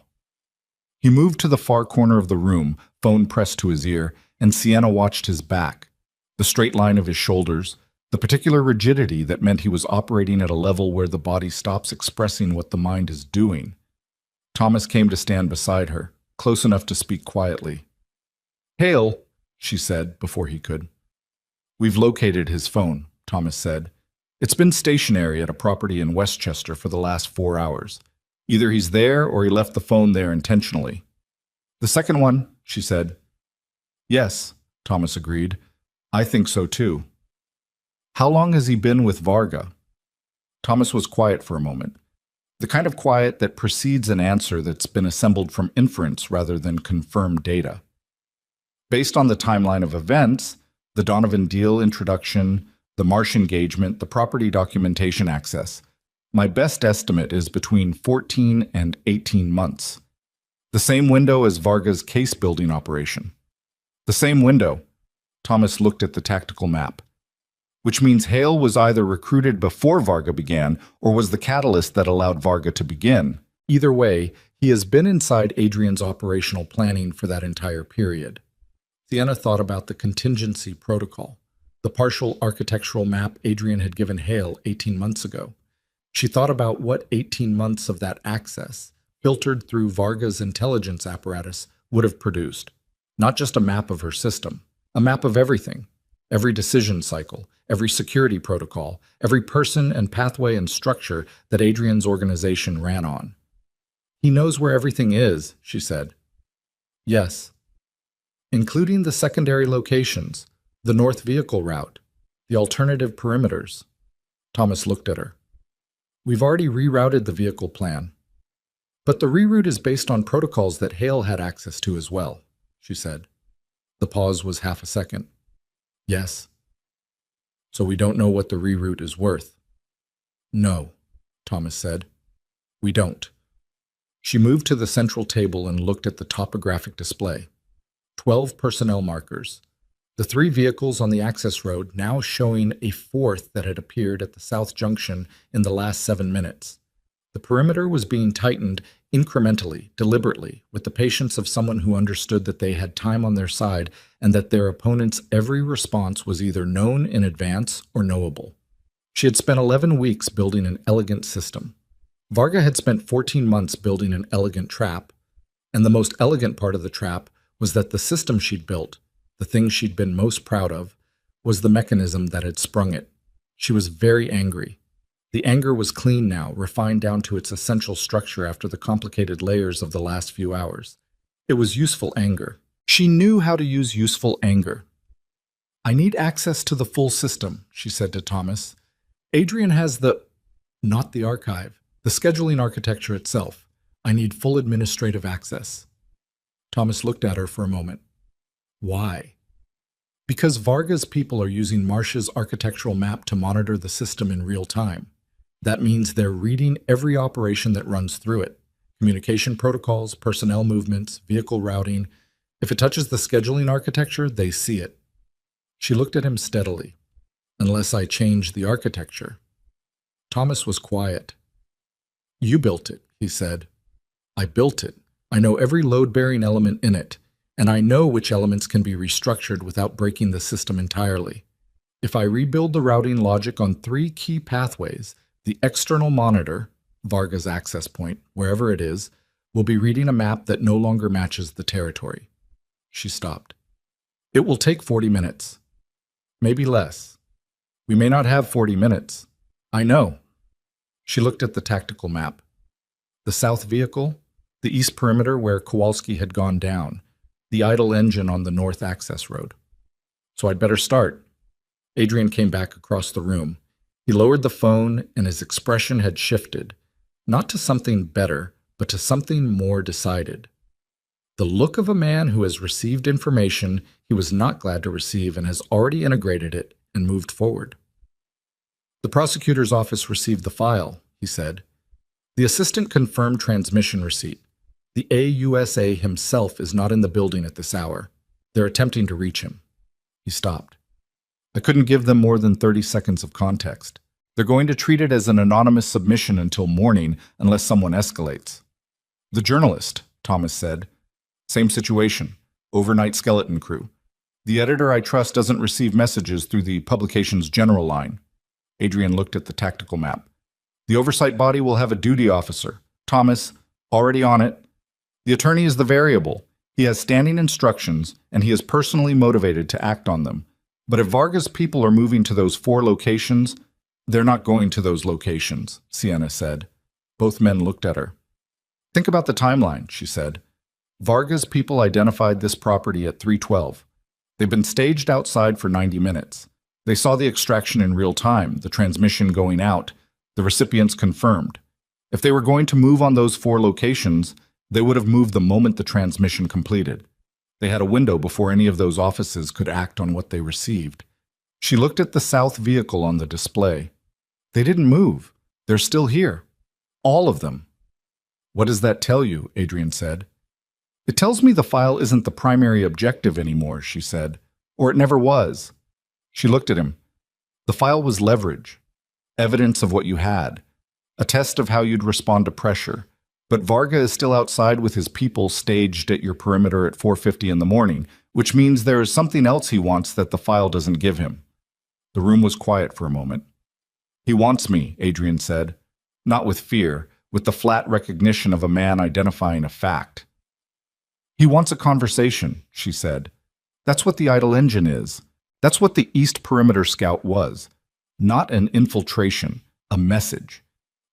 A: He moved to the far corner of the room, phone pressed to his ear, and Sienna watched his back, the straight line of his shoulders, the particular rigidity that meant he was operating at a level where the body stops expressing what the mind is doing. Thomas came to stand beside her, close enough to speak quietly. Hale, she said before he could. We've located his phone, Thomas said. It's been stationary at a property in Westchester for the last 4 hours. Either he's there or he left the phone there intentionally. The second one, she said. Yes, Thomas agreed. I think so too. How long has he been with Varga? Thomas was quiet for a moment. The kind of quiet that precedes an answer that's been assembled from inference rather than confirmed data. Based on the timeline of events, the Donovan deal introduction, the Marsh engagement, the property documentation access, my best estimate is between 14 and 18 months. The same window as Varga's case-building operation. The same window. Thomas looked at the tactical map. Which means Hale was either recruited before Varga began or was the catalyst that allowed Varga to begin. Either way, he has been inside Adrian's operational planning for that entire period. Sienna thought about the contingency protocol, the partial architectural map Adrian had given Hale 18 months ago. She thought about what 18 months of that access, filtered through Varga's intelligence apparatus, would have produced. Not just a map of her system, a map of everything. Every decision cycle, every security protocol, every person and pathway and structure that Adrian's organization ran on. He knows where everything is, she said. Yes. Including the secondary locations, the north vehicle route, the alternative perimeters. Thomas looked at her. We've already rerouted the vehicle plan. But the reroute is based on protocols that Hale had access to as well, she said. The pause was half a second. Yes. So we don't know what the reroute is worth. No, Thomas said. We don't. She moved to the central table and looked at the topographic display. 12 personnel markers. The 3 vehicles on the access road now showing a 4th that had appeared at the south junction in the last 7 minutes. The perimeter was being tightened incrementally, deliberately, with the patience of someone who understood that they had time on their side and that their opponent's every response was either known in advance or knowable. She had spent 11 weeks building an elegant system. Varga had spent 14 months building an elegant trap, and the most elegant part of the trap was that the system she'd built, the thing she'd been most proud of, was the mechanism that had sprung it. She was very angry. The anger was clean now, refined down to its essential structure after the complicated layers of the last few hours. It was useful anger. She knew how to use useful anger. I need access to the full system, she said to Thomas. Adrian has not the archive, the scheduling architecture itself. I need full administrative access. Thomas looked at her for a moment. Why? Because Varga's people are using Marsh's architectural map to monitor the system in real time. That means they're reading every operation that runs through it. Communication protocols, personnel movements, vehicle routing. If it touches the scheduling architecture, they see it. She looked at him steadily. Unless I change the architecture. Thomas was quiet. You built it, he said. I built it. I know every load-bearing element in it, and I know which elements can be restructured without breaking the system entirely. If I rebuild the routing logic on 3 key pathways, the external monitor, Varga's access point, wherever it is, will be reading a map that no longer matches the territory. She stopped. It will take 40 minutes. Maybe less. We may not have 40 minutes. I know. She looked at the tactical map. The south vehicle, the east perimeter where Kowalski had gone down, the idle engine on the north access road. So I'd better start. Adrian came back across the room. He lowered the phone, and his expression had shifted, not to something better, but to something more decided. The look of a man who has received information he was not glad to receive and has already integrated it and moved forward. The prosecutor's office received the file, he said. The assistant confirmed transmission receipt. The AUSA himself is not in the building at this hour. They're attempting to reach him. He stopped. I couldn't give them more than 30 seconds of context. They're going to treat it as an anonymous submission until morning unless someone escalates. The journalist, Thomas said. Same situation. Overnight skeleton crew. The editor I trust doesn't receive messages through the publication's general line. Adrian looked at the tactical map. The oversight body will have a duty officer. Thomas, already on it. The attorney is the variable. He has standing instructions, and he is personally motivated to act on them. But if Varga's people are moving to those 4 locations, they're not going to those locations, Sienna said. Both men looked at her. Think about the timeline, she said. Varga's people identified this property at 3:12. They've been staged outside for 90 minutes. They saw the extraction in real time, the transmission going out, the recipients confirmed. If they were going to move on those 4 locations, they would have moved the moment the transmission completed. They had a window before any of those offices could act on what they received. She looked at the south vehicle on the display. They didn't move. They're still here. All of them. What does that tell you? Adrian said. It tells me the file isn't the primary objective anymore, she said. Or it never was. She looked at him. The file was leverage, evidence of what you had, a test of how you'd respond to pressure. But Varga is still outside with his people staged at your perimeter at 4:50 in the morning, which means there is something else he wants that the file doesn't give him. The room was quiet for a moment. He wants me, Adrian said, not with fear, with the flat recognition of a man identifying a fact. He wants a conversation, she said. That's what the idle engine is. That's what the East Perimeter Scout was. Not an infiltration, a message.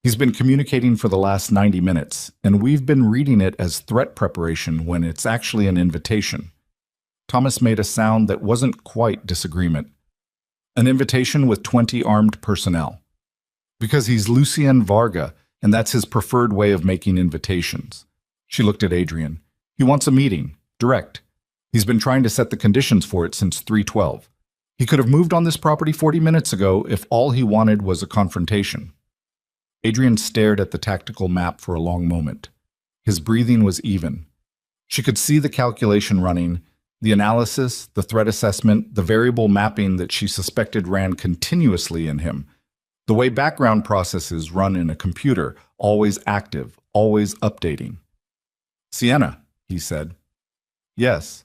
A: He's been communicating for the last 90 minutes, and we've been reading it as threat preparation when it's actually an invitation. Thomas made a sound that wasn't quite disagreement. An invitation with 20 armed personnel. Because he's Lucien Varga, and that's his preferred way of making invitations. She looked at Adrian. He wants a meeting, direct. He's been trying to set the conditions for it since 3:12. He could have moved on this property 40 minutes ago if all he wanted was a confrontation. Adrian stared at the tactical map for a long moment. His breathing was even. She could see the calculation running, the analysis, the threat assessment, the variable mapping that she suspected ran continuously in him. The way background processes run in a computer, always active, always updating. Sienna, he said. Yes.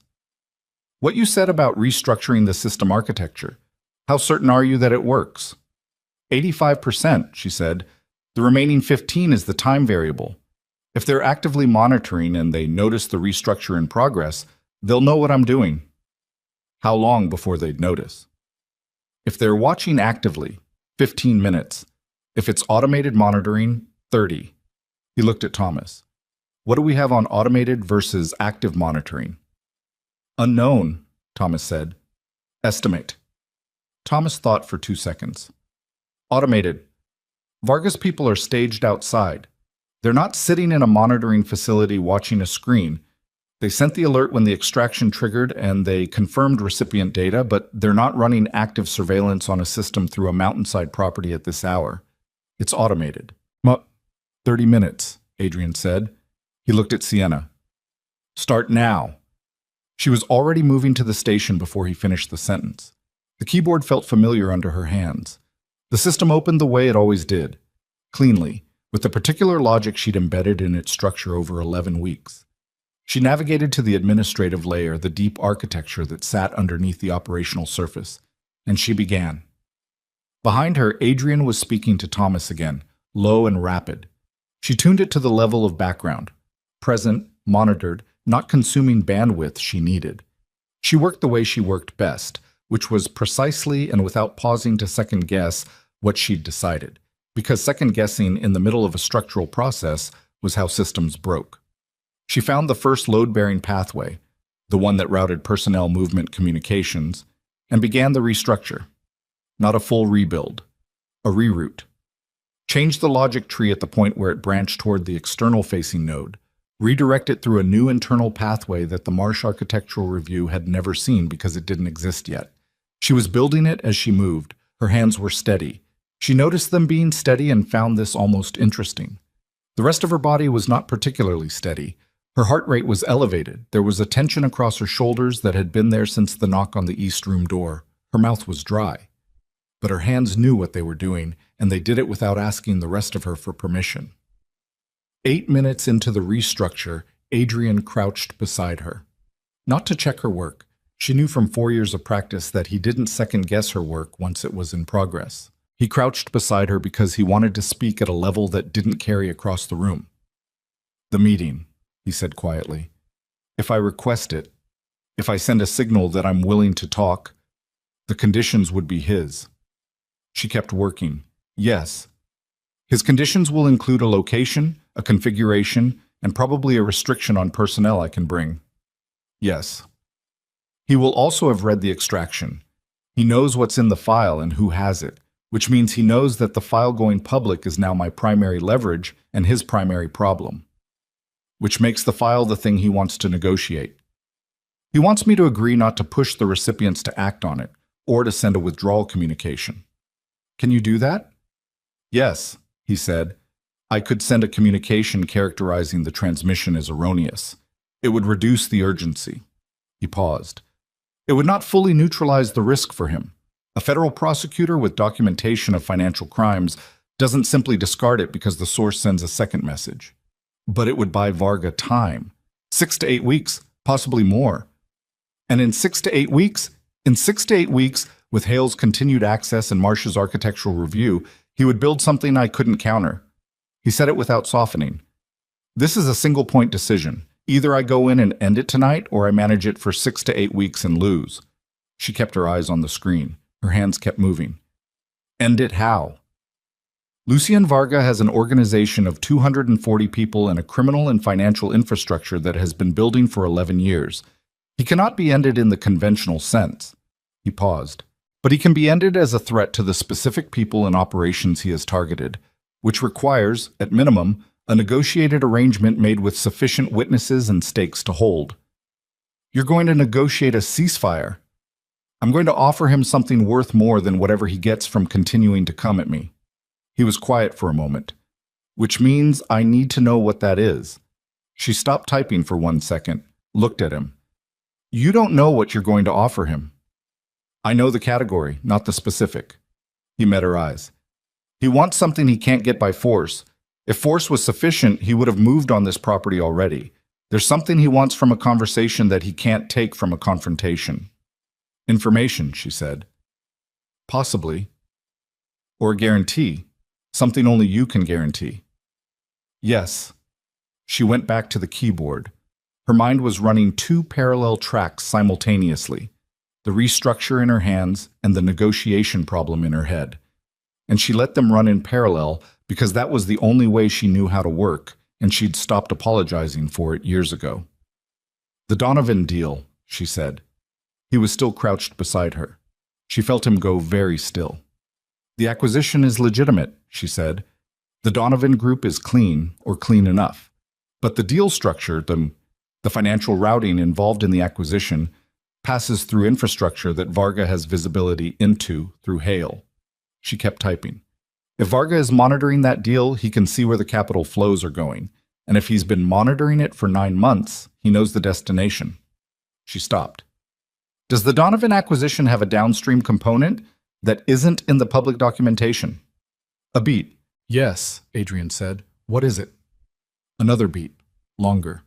A: What you said about restructuring the system architecture, how certain are you that it works? 85%, she said. The remaining 15 is the time variable. If they're actively monitoring and they notice the restructure in progress, they'll know what I'm doing. How long before they'd notice? If they're watching actively, 15 minutes. If it's automated monitoring, 30. He looked at Thomas. What do we have on automated versus active monitoring? Unknown, Thomas said. Estimate. Thomas thought for 2 seconds. Automated. Varga's people are staged outside. They're not sitting in a monitoring facility watching a screen. They sent the alert when the extraction triggered and they confirmed recipient data, but they're not running active surveillance on a system through a mountainside property at this hour. It's automated. 30 minutes, Adrian said. He looked at Sienna. Start now. She was already moving to the station before he finished the sentence. The keyboard felt familiar under her hands. The system opened the way it always did, cleanly, with the particular logic she'd embedded in its structure over 11 weeks. She navigated to the administrative layer, the deep architecture that sat underneath the operational surface, and she began. Behind her, Adrian was speaking to Thomas again, low and rapid. She tuned it to the level of background, present, monitored, not consuming bandwidth she needed. She worked the way she worked best, which was precisely and without pausing to second-guess what she'd decided, because second-guessing in the middle of a structural process was how systems broke. She found the first load-bearing pathway, the one that routed personnel movement communications, and began the restructure. Not a full rebuild, a reroute. Change the logic tree at the point where it branched toward the external-facing node, redirect it through a new internal pathway that the Marsh Architectural Review had never seen because it didn't exist yet. She was building it as she moved. Her hands were steady. She noticed them being steady and found this almost interesting. The rest of her body was not particularly steady. Her heart rate was elevated. There was a tension across her shoulders that had been there since the knock on the east room door. Her mouth was dry. But her hands knew what they were doing, and they did it without asking the rest of her for permission. 8 minutes into the restructure, Adrian crouched beside her. Not to check her work. She knew from 4 years of practice that he didn't second-guess her work once it was in progress. He crouched beside her because he wanted to speak at a level that didn't carry across the room. The meeting, he said quietly. If I request it, if I send a signal that I'm willing to talk, the conditions would be his. She kept working. Yes. His conditions will include a location, a configuration, and probably a restriction on personnel I can bring. Yes. He will also have read the extraction. He knows what's in the file and who has it, which means he knows that the file going public is now my primary leverage and his primary problem, which makes the file the thing he wants to negotiate. He wants me to agree not to push the recipients to act on it or to send a withdrawal communication. Can you do that? Yes, he said. I could send a communication characterizing the transmission as erroneous. It would reduce the urgency. He paused. It would not fully neutralize the risk for him. A federal prosecutor with documentation of financial crimes doesn't simply discard it because the source sends a second message. But it would buy Varga time. 6 to 8 weeks, possibly more. And in 6 to 8 weeks, with Hale's continued access and Marsh's architectural review, he would build something I couldn't counter. He said it without softening. This is a single-point decision. Either I go in and end it tonight, or I manage it for 6 to 8 weeks and lose. She kept her eyes on the screen. Her hands kept moving. End it how? Lucien Varga has an organization of 240 people and a criminal and financial infrastructure that has been building for 11 years. He cannot be ended in the conventional sense. He paused. But he can be ended as a threat to the specific people and operations he has targeted, which requires, at minimum, a negotiated arrangement made with sufficient witnesses and stakes to hold. You're going to negotiate a ceasefire. I'm going to offer him something worth more than whatever he gets from continuing to come at me. He was quiet for a moment, which means I need to know what that is. She stopped typing for 1 second, looked at him. You don't know what you're going to offer him. I know the category, not the specific. He met her eyes. He wants something he can't get by force. If force was sufficient, he would have moved on this property already. There's something he wants from a conversation that he can't take from a confrontation. Information, she said. Possibly. Or a guarantee. Something only you can guarantee. Yes. She went back to the keyboard. Her mind was running 2 parallel tracks simultaneously, the restructure in her hands and the negotiation problem in her head. And she let them run in parallel because that was the only way she knew how to work, and she'd stopped apologizing for it years ago. The Donovan deal, she said. He was still crouched beside her. She felt him go very still. The acquisition is legitimate, she said. The Donovan Group is clean, or clean enough. But the deal structure, the financial routing involved in the acquisition, passes through infrastructure that Varga has visibility into through Hale. She kept typing. If Varga is monitoring that deal, he can see where the capital flows are going. And if he's been monitoring it for 9 months, he knows the destination. She stopped. Does the Donovan acquisition have a downstream component that isn't in the public documentation? A beat. Yes, Adrian said. What is it? Another beat. Longer.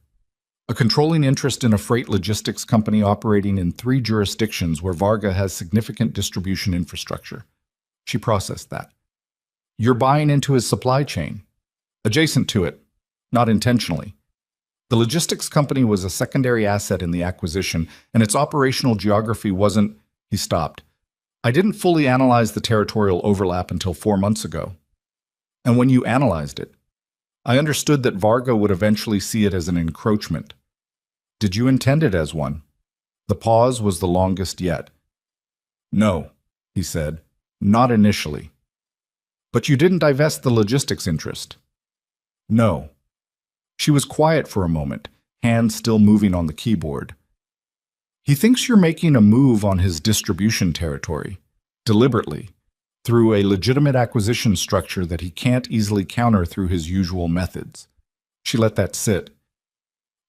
A: A controlling interest in a freight logistics company operating in 3 jurisdictions where Varga has significant distribution infrastructure. She processed that. You're buying into his supply chain. Adjacent to it. Not intentionally. The logistics company was a secondary asset in the acquisition, and its operational geography wasn't... He stopped. I didn't fully analyze the territorial overlap until 4 months ago. And when you analyzed it, I understood that Varga would eventually see it as an encroachment. Did you intend it as one? The pause was the longest yet. No, he said, not initially. But you didn't divest the logistics interest? No. She was quiet for a moment, hands still moving on the keyboard. He thinks you're making a move on his distribution territory, deliberately, through a legitimate acquisition structure that he can't easily counter through his usual methods. She let that sit.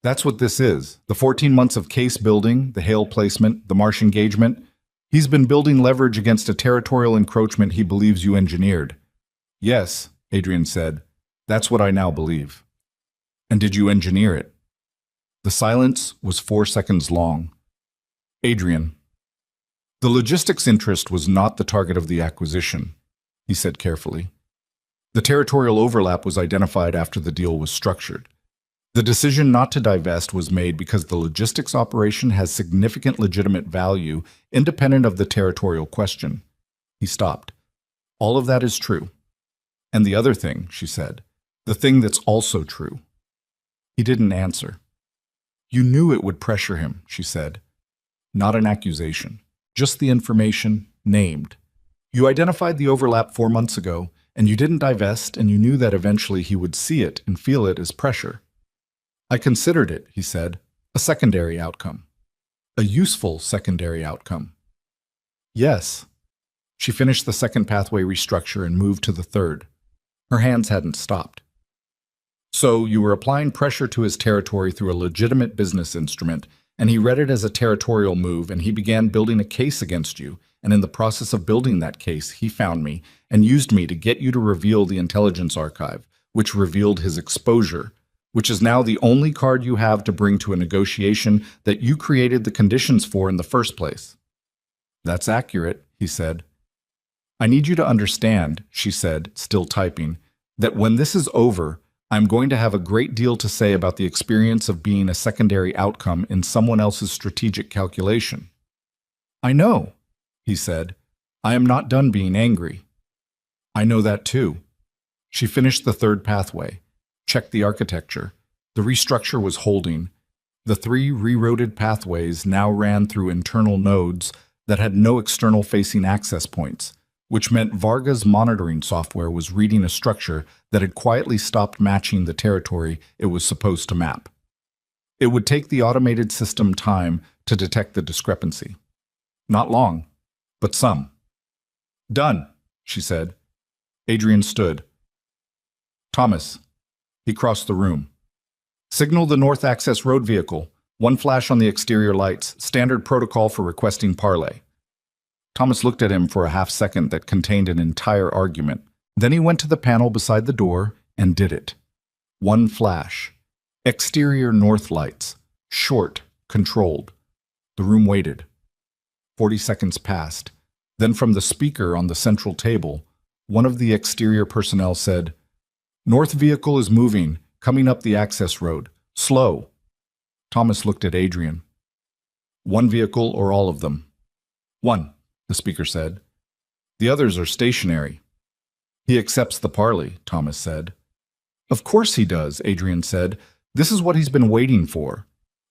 A: That's what this is, the 14 months of case building, the Hale placement, the Marsh engagement. He's been building leverage against a territorial encroachment he believes you engineered. Yes, Adrian said, that's what I now believe. And did you engineer it? The silence was 4 seconds long. Adrian. The logistics interest was not the target of the acquisition, he said carefully. The territorial overlap was identified after the deal was structured. The decision not to divest was made because the logistics operation has significant legitimate value independent of the territorial question. He stopped. All of that is true. And the other thing, she said, the thing that's also true. He didn't answer. You knew it would pressure him, she said. Not an accusation, just the information named. You identified the overlap 4 months ago, and you didn't divest, and you knew that eventually he would see it and feel it as pressure. I considered it, he said, a secondary outcome. A useful secondary outcome. Yes. She finished the second pathway restructure and moved to the third. Her hands hadn't stopped. So you were applying pressure to his territory through a legitimate business instrument, and he read it as a territorial move, and he began building a case against you. And in the process of building that case, he found me and used me to get you to reveal the intelligence archive, which revealed his exposure, which is now the only card you have to bring to a negotiation that you created the conditions for in the first place. That's accurate, he said. I need you to understand, she said, still typing, that when this is over, I'm going to have a great deal to say about the experience of being a secondary outcome in someone else's strategic calculation. I know, he said. I am not done being angry. I know that too. She finished the third pathway, checked the architecture. The restructure was holding. The 3 rerouted pathways now ran through internal nodes that had no external-facing access points, which meant Varga's monitoring software was reading a structure that had quietly stopped matching the territory it was supposed to map. It would take the automated system time to detect the discrepancy. Not long, but some. Done, she said. Adrian stood. Thomas. He crossed the room. Signal the North Access Road vehicle. 1 flash on the exterior lights. Standard protocol for requesting parley. Thomas looked at him for a half-second that contained an entire argument. Then he went to the panel beside the door and did it. 1 flash. Exterior north lights. Short, controlled. The room waited. 40 seconds passed. Then from the speaker on the central table, one of the exterior personnel said, North vehicle is moving, coming up the access road. Slow. Thomas looked at Adrian. 1 vehicle or all of them? 1. The speaker said. The others are stationary. He accepts the parley, Thomas said. Of course he does, Adrian said. This is what he's been waiting for.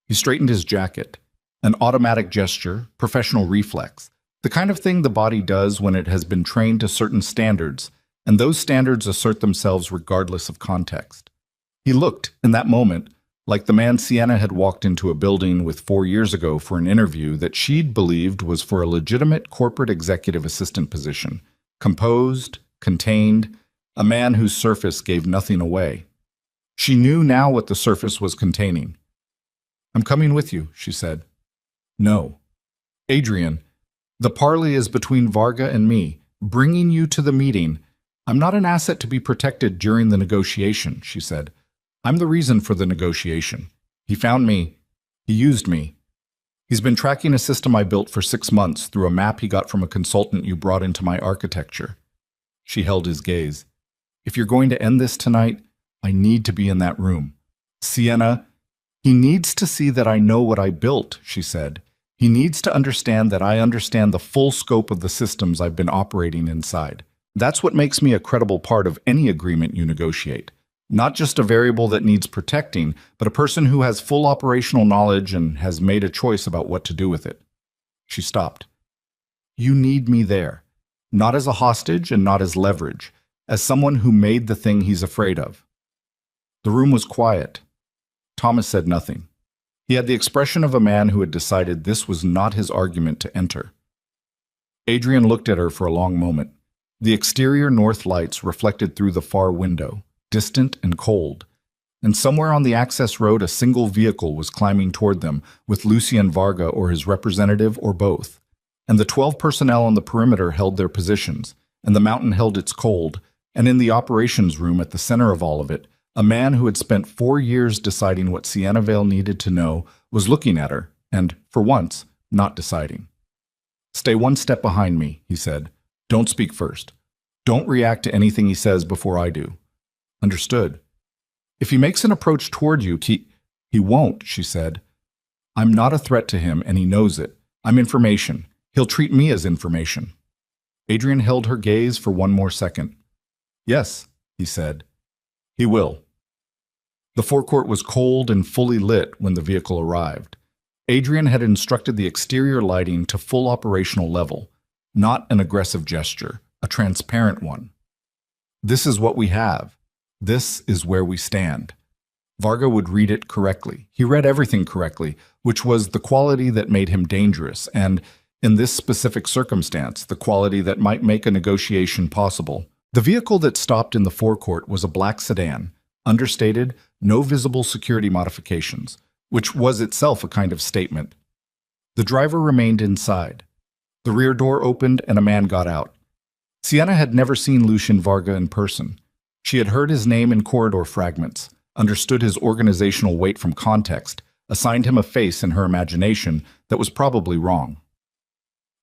A: He straightened his jacket. An automatic gesture, professional reflex, the kind of thing the body does when it has been trained to certain standards, and those standards assert themselves regardless of context. He looked, in that moment, like the man Sienna had walked into a building with 4 years ago for an interview that she'd believed was for a legitimate corporate executive assistant position. Composed, contained, a man whose surface gave nothing away. She knew now what the surface was containing. I'm coming with you, she said. No. Adrian, the parley is between Varga and me, bringing you to the meeting. I'm not an asset to be protected during the negotiation, she said. I'm the reason for the negotiation. He found me. He used me. He's been tracking a system I built for 6 months through a map he got from a consultant you brought into my architecture. She held his gaze. If you're going to end this tonight, I need to be in that room. Sienna, he needs to see that I know what I built, she said. He needs to understand that I understand the full scope of the systems I've been operating inside. That's what makes me a credible part of any agreement you negotiate. Not just a variable that needs protecting, but a person who has full operational knowledge and has made a choice about what to do with it. She stopped. You need me there, not as a hostage and not as leverage, as someone who made the thing he's afraid of. The room was quiet. Thomas said nothing. He had the expression of a man who had decided this was not his argument to enter. Adrian looked at her for a long moment. The exterior north lights reflected through the far window, distant and cold, and somewhere on the access road a single vehicle was climbing toward them, with Lucien Varga or his representative or both. And the 12 personnel on the perimeter held their positions, and the mountain held its cold, and in the operations room at the center of all of it, a man who had spent 4 years deciding what Sienna Vale needed to know was looking at her, and, for once, not deciding. Stay 1 step behind me, he said. Don't speak first. Don't react to anything he says before I do. Understood. If he makes an approach toward you, he won't, she said. I'm not a threat to him, and he knows it. I'm information. He'll treat me as information. Adrian held her gaze for 1 more second. Yes, he said. He will. The forecourt was cold and fully lit when the vehicle arrived. Adrian had instructed the exterior lighting to full operational level, not an aggressive gesture, a transparent one. This is what we have. This is where we stand. Varga would read it correctly. He read everything correctly, which was the quality that made him dangerous, and, in this specific circumstance, the quality that might make a negotiation possible. The vehicle that stopped in the forecourt was a black sedan, Understated, no visible security modifications, which was itself a kind of statement. The driver remained inside. The rear door opened and a man got out. Sienna had never seen Lucien Varga in person. She had heard his name in corridor fragments, understood his organizational weight from context, assigned him a face in her imagination that was probably wrong.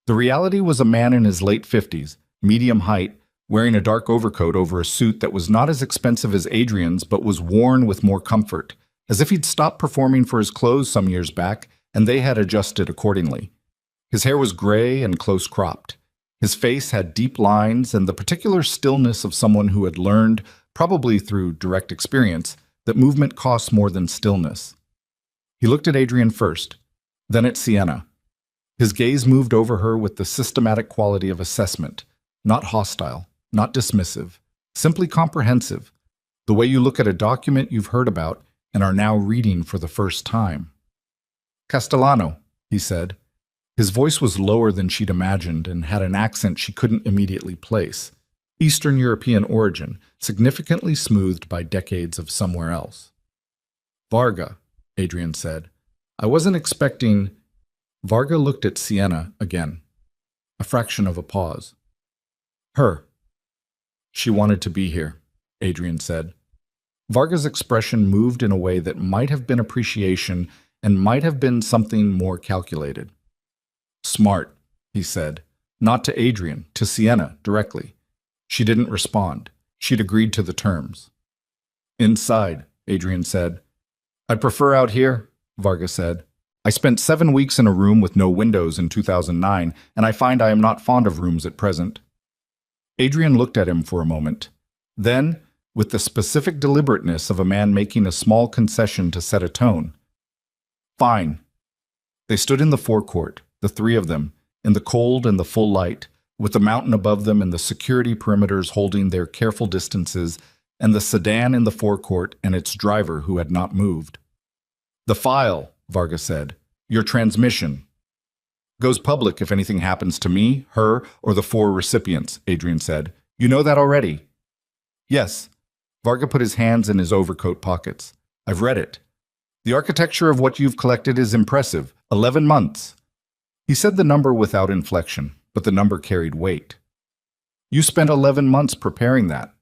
A: The reality was a man in his late 50s, medium height, wearing a dark overcoat over a suit that was not as expensive as Adrian's but was worn with more comfort, as if he'd stopped performing for his clothes some years back and they had adjusted accordingly. His hair was gray and close-cropped. His face had deep lines and the particular stillness of someone who had learned, probably through direct experience, that movement costs more than stillness. He looked at Adrian first, then at Sienna. His gaze moved over her with the systematic quality of assessment, not hostile, not dismissive, simply comprehensive, the way you look at a document you've heard about and are now reading for the first time. "Castellano," he said. His voice was lower than she'd imagined and had an accent she couldn't immediately place. Eastern European origin, significantly smoothed by decades of somewhere else. "Varga," Adrian said. "I wasn't expecting—" Varga looked at Sienna again. A fraction of a pause. "Her. She wanted to be here," Adrian said. Varga's expression moved in a way that might have been appreciation and might have been something more calculated. "Smart," he said, not to Adrian, to Sienna directly. She didn't respond. She'd agreed to the terms. "Inside," Adrian said. "I'd prefer out here," Varga said. "I spent 7 weeks in a room with no windows in 2009, and I find I am not fond of rooms at present." Adrian looked at him for a moment. Then, with the specific deliberateness of a man making a small concession to set a tone, "Fine." They stood in the forecourt, the three of them, in the cold and the full light, with the mountain above them and the security perimeters holding their careful distances, and the sedan in the forecourt and its driver who had not moved. "The file," Varga said. "Your transmission." "Goes public if anything happens to me, her, or the 4 recipients," Adrian said. "You know that already?" "Yes." Varga put his hands in his overcoat pockets. "I've read it. The architecture of what you've collected is impressive. 11 months. He said the number without inflection, but the number carried weight. "You spent 11 months preparing that."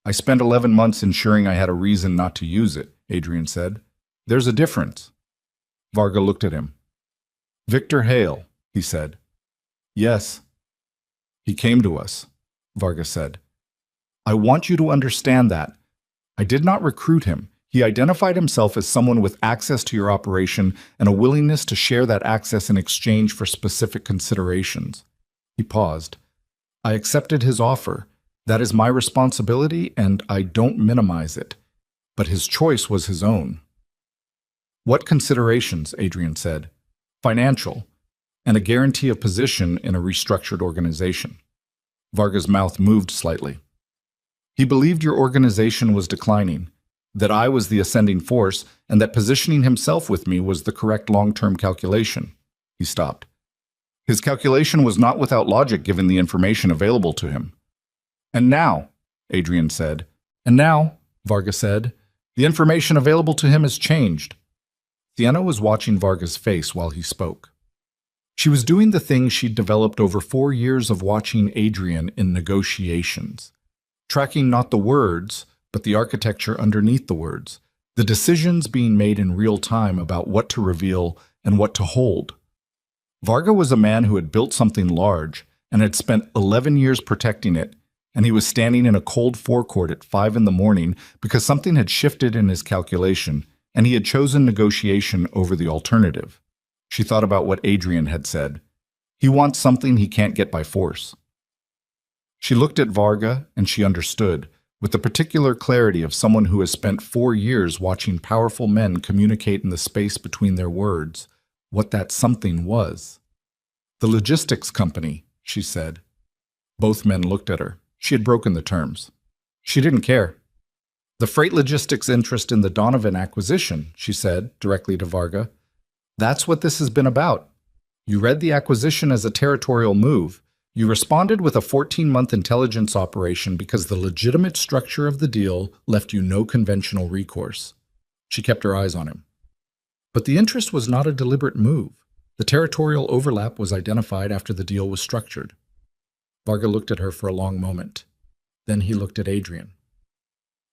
A: "I spent 11 months ensuring I had a reason not to use it," Adrian said. "There's a difference." Varga looked at him. "Victor Hale," he said. "Yes." "He came to us," Varga said. "I want you to understand that. I did not recruit him. He identified himself as someone with access to your operation and a willingness to share that access in exchange for specific considerations." He paused. "I accepted his offer. That is my responsibility, and I don't minimize it. But his choice was his own." "What considerations?" Adrian said. "Financial, and a guarantee of position in a restructured organization." Varga's mouth moved slightly. "He believed your organization was declining, that I was the ascending force, and that positioning himself with me was the correct long-term calculation." He stopped. "His calculation was not without logic given the information available to him." "And now," Adrian said. "And now," Varga said, "the information available to him has changed." Sienna was watching Varga's face while he spoke. She was doing the thing she'd developed over 4 years of watching Adrian in negotiations, tracking not the words, but the architecture underneath the words, the decisions being made in real time about what to reveal and what to hold. Varga was a man who had built something large and had spent 11 years protecting it, and he was standing in a cold forecourt at 5 in the morning because something had shifted in his calculation, and he had chosen negotiation over the alternative. She thought about what Adrian had said. He wants something he can't get by force. She looked at Varga, and she understood, with the particular clarity of someone who has spent 4 years watching powerful men communicate in the space between their words, what that something was. "The logistics company," she said. Both men looked at her. She had broken the terms. She didn't care. "The freight logistics interest in the Donovan acquisition," she said, directly to Varga. "That's what this has been about. You read the acquisition as a territorial move. You responded with a 14-month intelligence operation because the legitimate structure of the deal left you no conventional recourse. She kept her eyes on him. But the interest was not a deliberate move. The territorial overlap was identified after the deal was structured. Varga looked at her for a long moment. Then he looked at Adrian.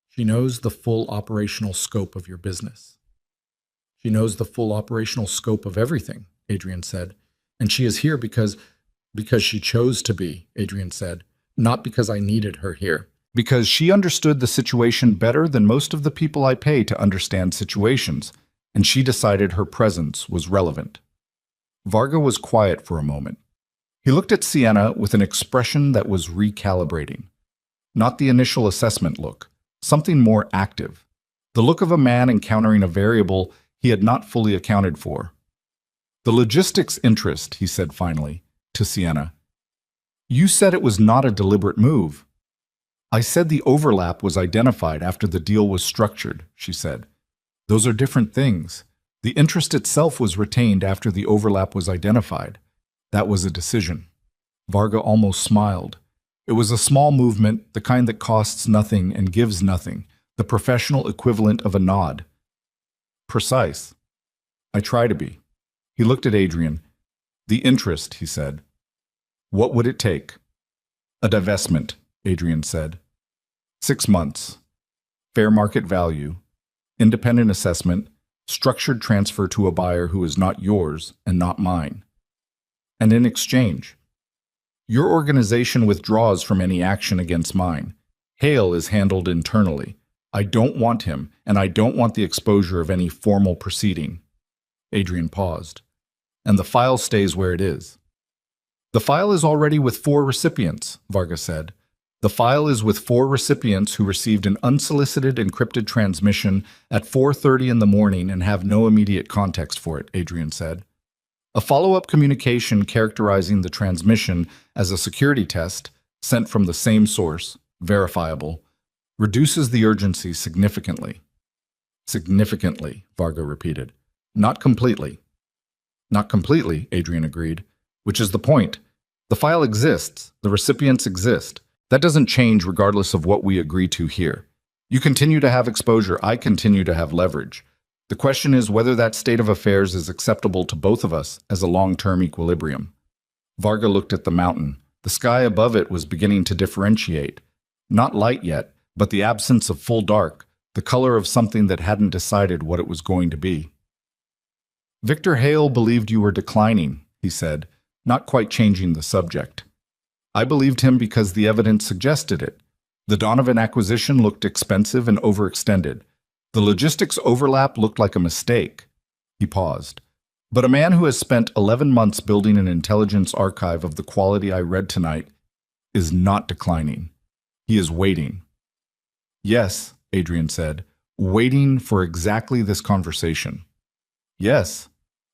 A: She knows the full operational scope of your business. She knows the full operational scope of everything, Adrian said. And she is here because she chose to be, Adrian said. Not because I needed her here. Because she understood the situation better than most of the people I pay to understand situations, and she decided her presence was relevant. Varga was quiet for a moment. He looked at Sienna with an expression that was recalibrating. Not the initial assessment look, something more active. The look of a man encountering a variable he had not fully accounted for. The logistics interest, he said finally, to Sienna. You said it was not a deliberate move. I said the overlap was identified after the deal was structured, she said. Those are different things. The interest itself was retained after the overlap was identified. That was a decision. Varga almost smiled. It was a small movement, the kind that costs nothing and gives nothing, the professional equivalent of a nod. Precise. I try to be. He looked at Adrian. The interest, he said. What would it take? A divestment, Adrian said. 6 months. Fair market value. Independent assessment. Structured transfer to a buyer who is not yours and not mine. And in exchange, your organization withdraws from any action against mine. Hale is handled internally. I don't want him, and I don't want the exposure of any formal proceeding. Adrian paused. And the file stays where it is. The file is already with 4 recipients, Varga said. The file is with 4 recipients who received an unsolicited encrypted transmission at 4:30 in the morning and have no immediate context for it, Adrian said. A follow-up communication characterizing the transmission as a security test, sent from the same source, verifiable, reduces the urgency significantly. Significantly, Varga repeated. Not completely. Not completely, Adrian agreed, which is the point. The file exists, the recipients exist. That doesn't change regardless of what we agree to here. You continue to have exposure, I continue to have leverage. The question is whether that state of affairs is acceptable to both of us as a long-term equilibrium. Varga looked at the mountain. The sky above it was beginning to differentiate. Not light yet, but the absence of full dark, the color of something that hadn't decided what it was going to be. Victor Hale believed you were declining, he said, not quite changing the subject. I believed him because the evidence suggested it. The Donovan acquisition looked expensive and overextended. The logistics overlap looked like a mistake. He paused. But a man who has spent 11 months building an intelligence archive of the quality I read tonight is not declining. He is waiting. Yes, Adrian said, waiting for exactly this conversation. Yes,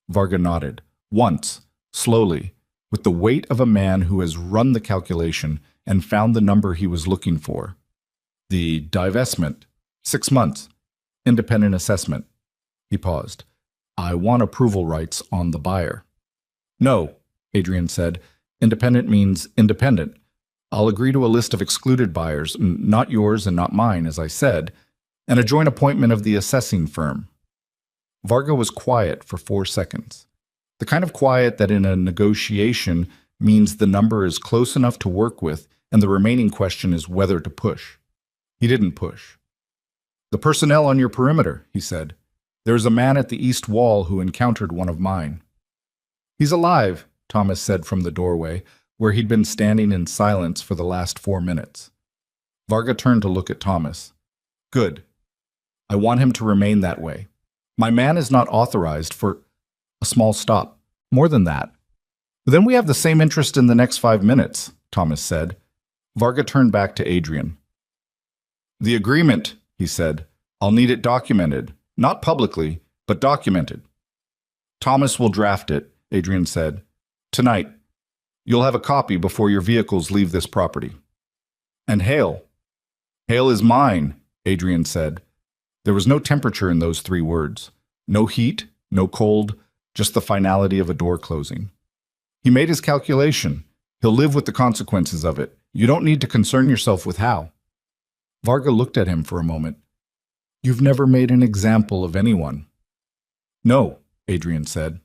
A: Varga nodded, once, slowly, with the weight of a man who has run the calculation and found the number he was looking for. The divestment, 6 months. Independent assessment. He paused. I want approval rights on the buyer. No, Adrian said. Independent means independent. I'll agree to a list of excluded buyers, not yours and not mine, as I said, and a joint appointment of the assessing firm. Varga was quiet for 4 seconds. The kind of quiet that in a negotiation means the number is close enough to work with and the remaining question is whether to push. He didn't push. The personnel on your perimeter, he said. There's a man at the east wall who encountered one of mine. He's alive, Thomas said from the doorway, where he'd been standing in silence for the last 4 minutes. Varga turned to look at Thomas. Good. I want him to remain that way. My man is not authorized for a small stop. More than that. Then we have the same interest in the next 5 minutes, Thomas said. Varga turned back to Adrian. The agreement, he said. I'll need it documented. Not publicly, but documented. Thomas will draft it, Adrian said. Tonight. You'll have a copy before your vehicles leave this property. And Hale. Hale is mine, Adrian said. There was no temperature in those 3 words. No heat, no cold, just the finality of a door closing. He made his calculation. He'll live with the consequences of it. You don't need to concern yourself with how. Varga looked at him for a moment. You've never made an example of anyone. No, Adrian said.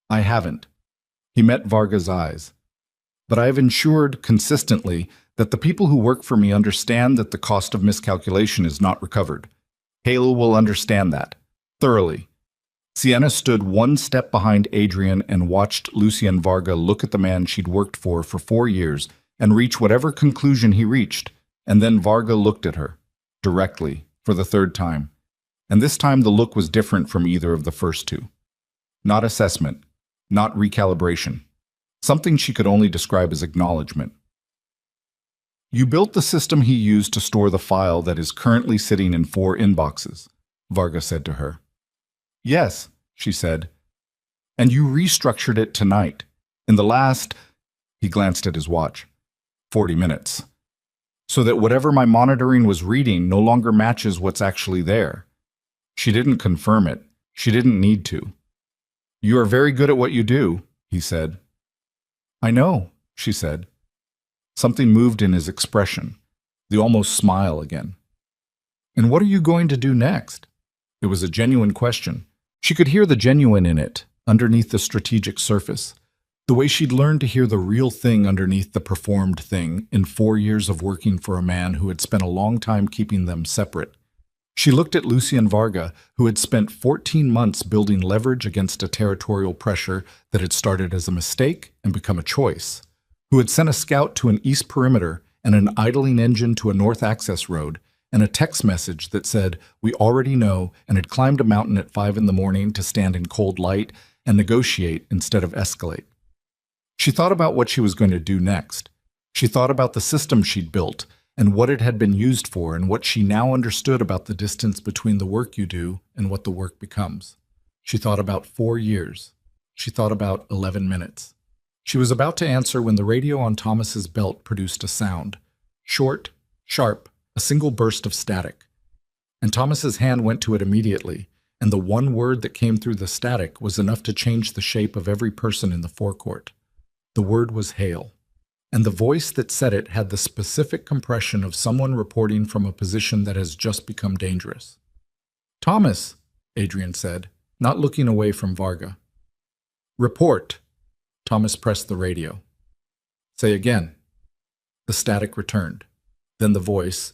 A: I haven't. He met Varga's eyes. But I have ensured consistently that the people who work for me understand that the cost of miscalculation is not recovered. Hale will understand that, thoroughly. Sienna stood one step behind Adrian and watched Lucien Varga look at the man she'd worked for 4 years and reach whatever conclusion he reached, and then Varga looked at her, directly, for the third time. And this time the look was different from either of the first two. Not assessment, not recalibration. Something she could only describe as acknowledgement. You built the system he used to store the file that is currently sitting in 4 inboxes, Varga said to her. Yes, she said. And you restructured it tonight. In the last, he glanced at his watch, 40 minutes. So that whatever my monitoring was reading no longer matches what's actually there. She didn't confirm it. She didn't need to. You are very good at what you do, he said. I know, she said. Something moved in his expression, the almost smile again. And what are you going to do next? It was a genuine question. She could hear the genuine in it, underneath the strategic surface, the way she'd learned to hear the real thing underneath the performed thing in 4 years of working for a man who had spent a long time keeping them separate. She looked at Lucien Varga, who had spent 14 months building leverage against a territorial pressure that had started as a mistake and become a choice, who had sent a scout to an east perimeter and an idling engine to a north access road, and a text message that said, we already know, and had climbed a mountain at 5 in the morning to stand in cold light and negotiate instead of escalate. She thought about what she was going to do next. She thought about the system she'd built and what it had been used for and what she now understood about the distance between the work you do and what the work becomes. She thought about 4 years. She thought about 11 minutes. She was about to answer when the radio on Thomas's belt produced a sound. Short, sharp, a single burst of static. And Thomas's hand went to it immediately, and the one word that came through the static was enough to change the shape of every person in the forecourt. The word was Hale, and the voice that said it had the specific compression of someone reporting from a position that has just become dangerous. Thomas, Adrian said, not looking away from Varga. Report. Thomas pressed the radio. Say again. The static returned. Then the voice,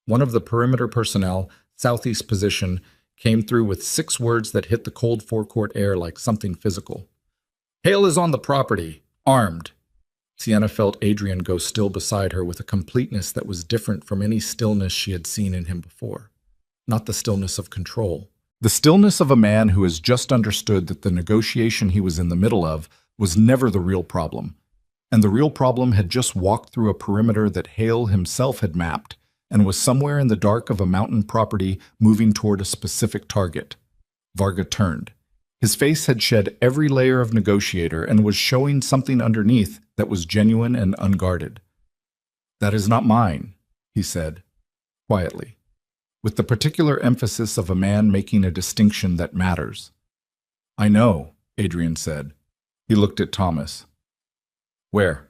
A: one of the perimeter personnel, southeast position, came through with 6 words that hit the cold forecourt air like something physical. Hale is on the property, armed. Sienna felt Adrian go still beside her with a completeness that was different from any stillness she had seen in him before. Not the stillness of control. The stillness of a man who has just understood that the negotiation he was in the middle of was never the real problem, and the real problem had just walked through a perimeter that Hale himself had mapped and was somewhere in the dark of a mountain property moving toward a specific target. Varga turned. His face had shed every layer of negotiator and was showing something underneath that was genuine and unguarded. That is not mine, he said, quietly, with the particular emphasis of a man making a distinction that matters. I know, Adrian said. He looked at Thomas. Where?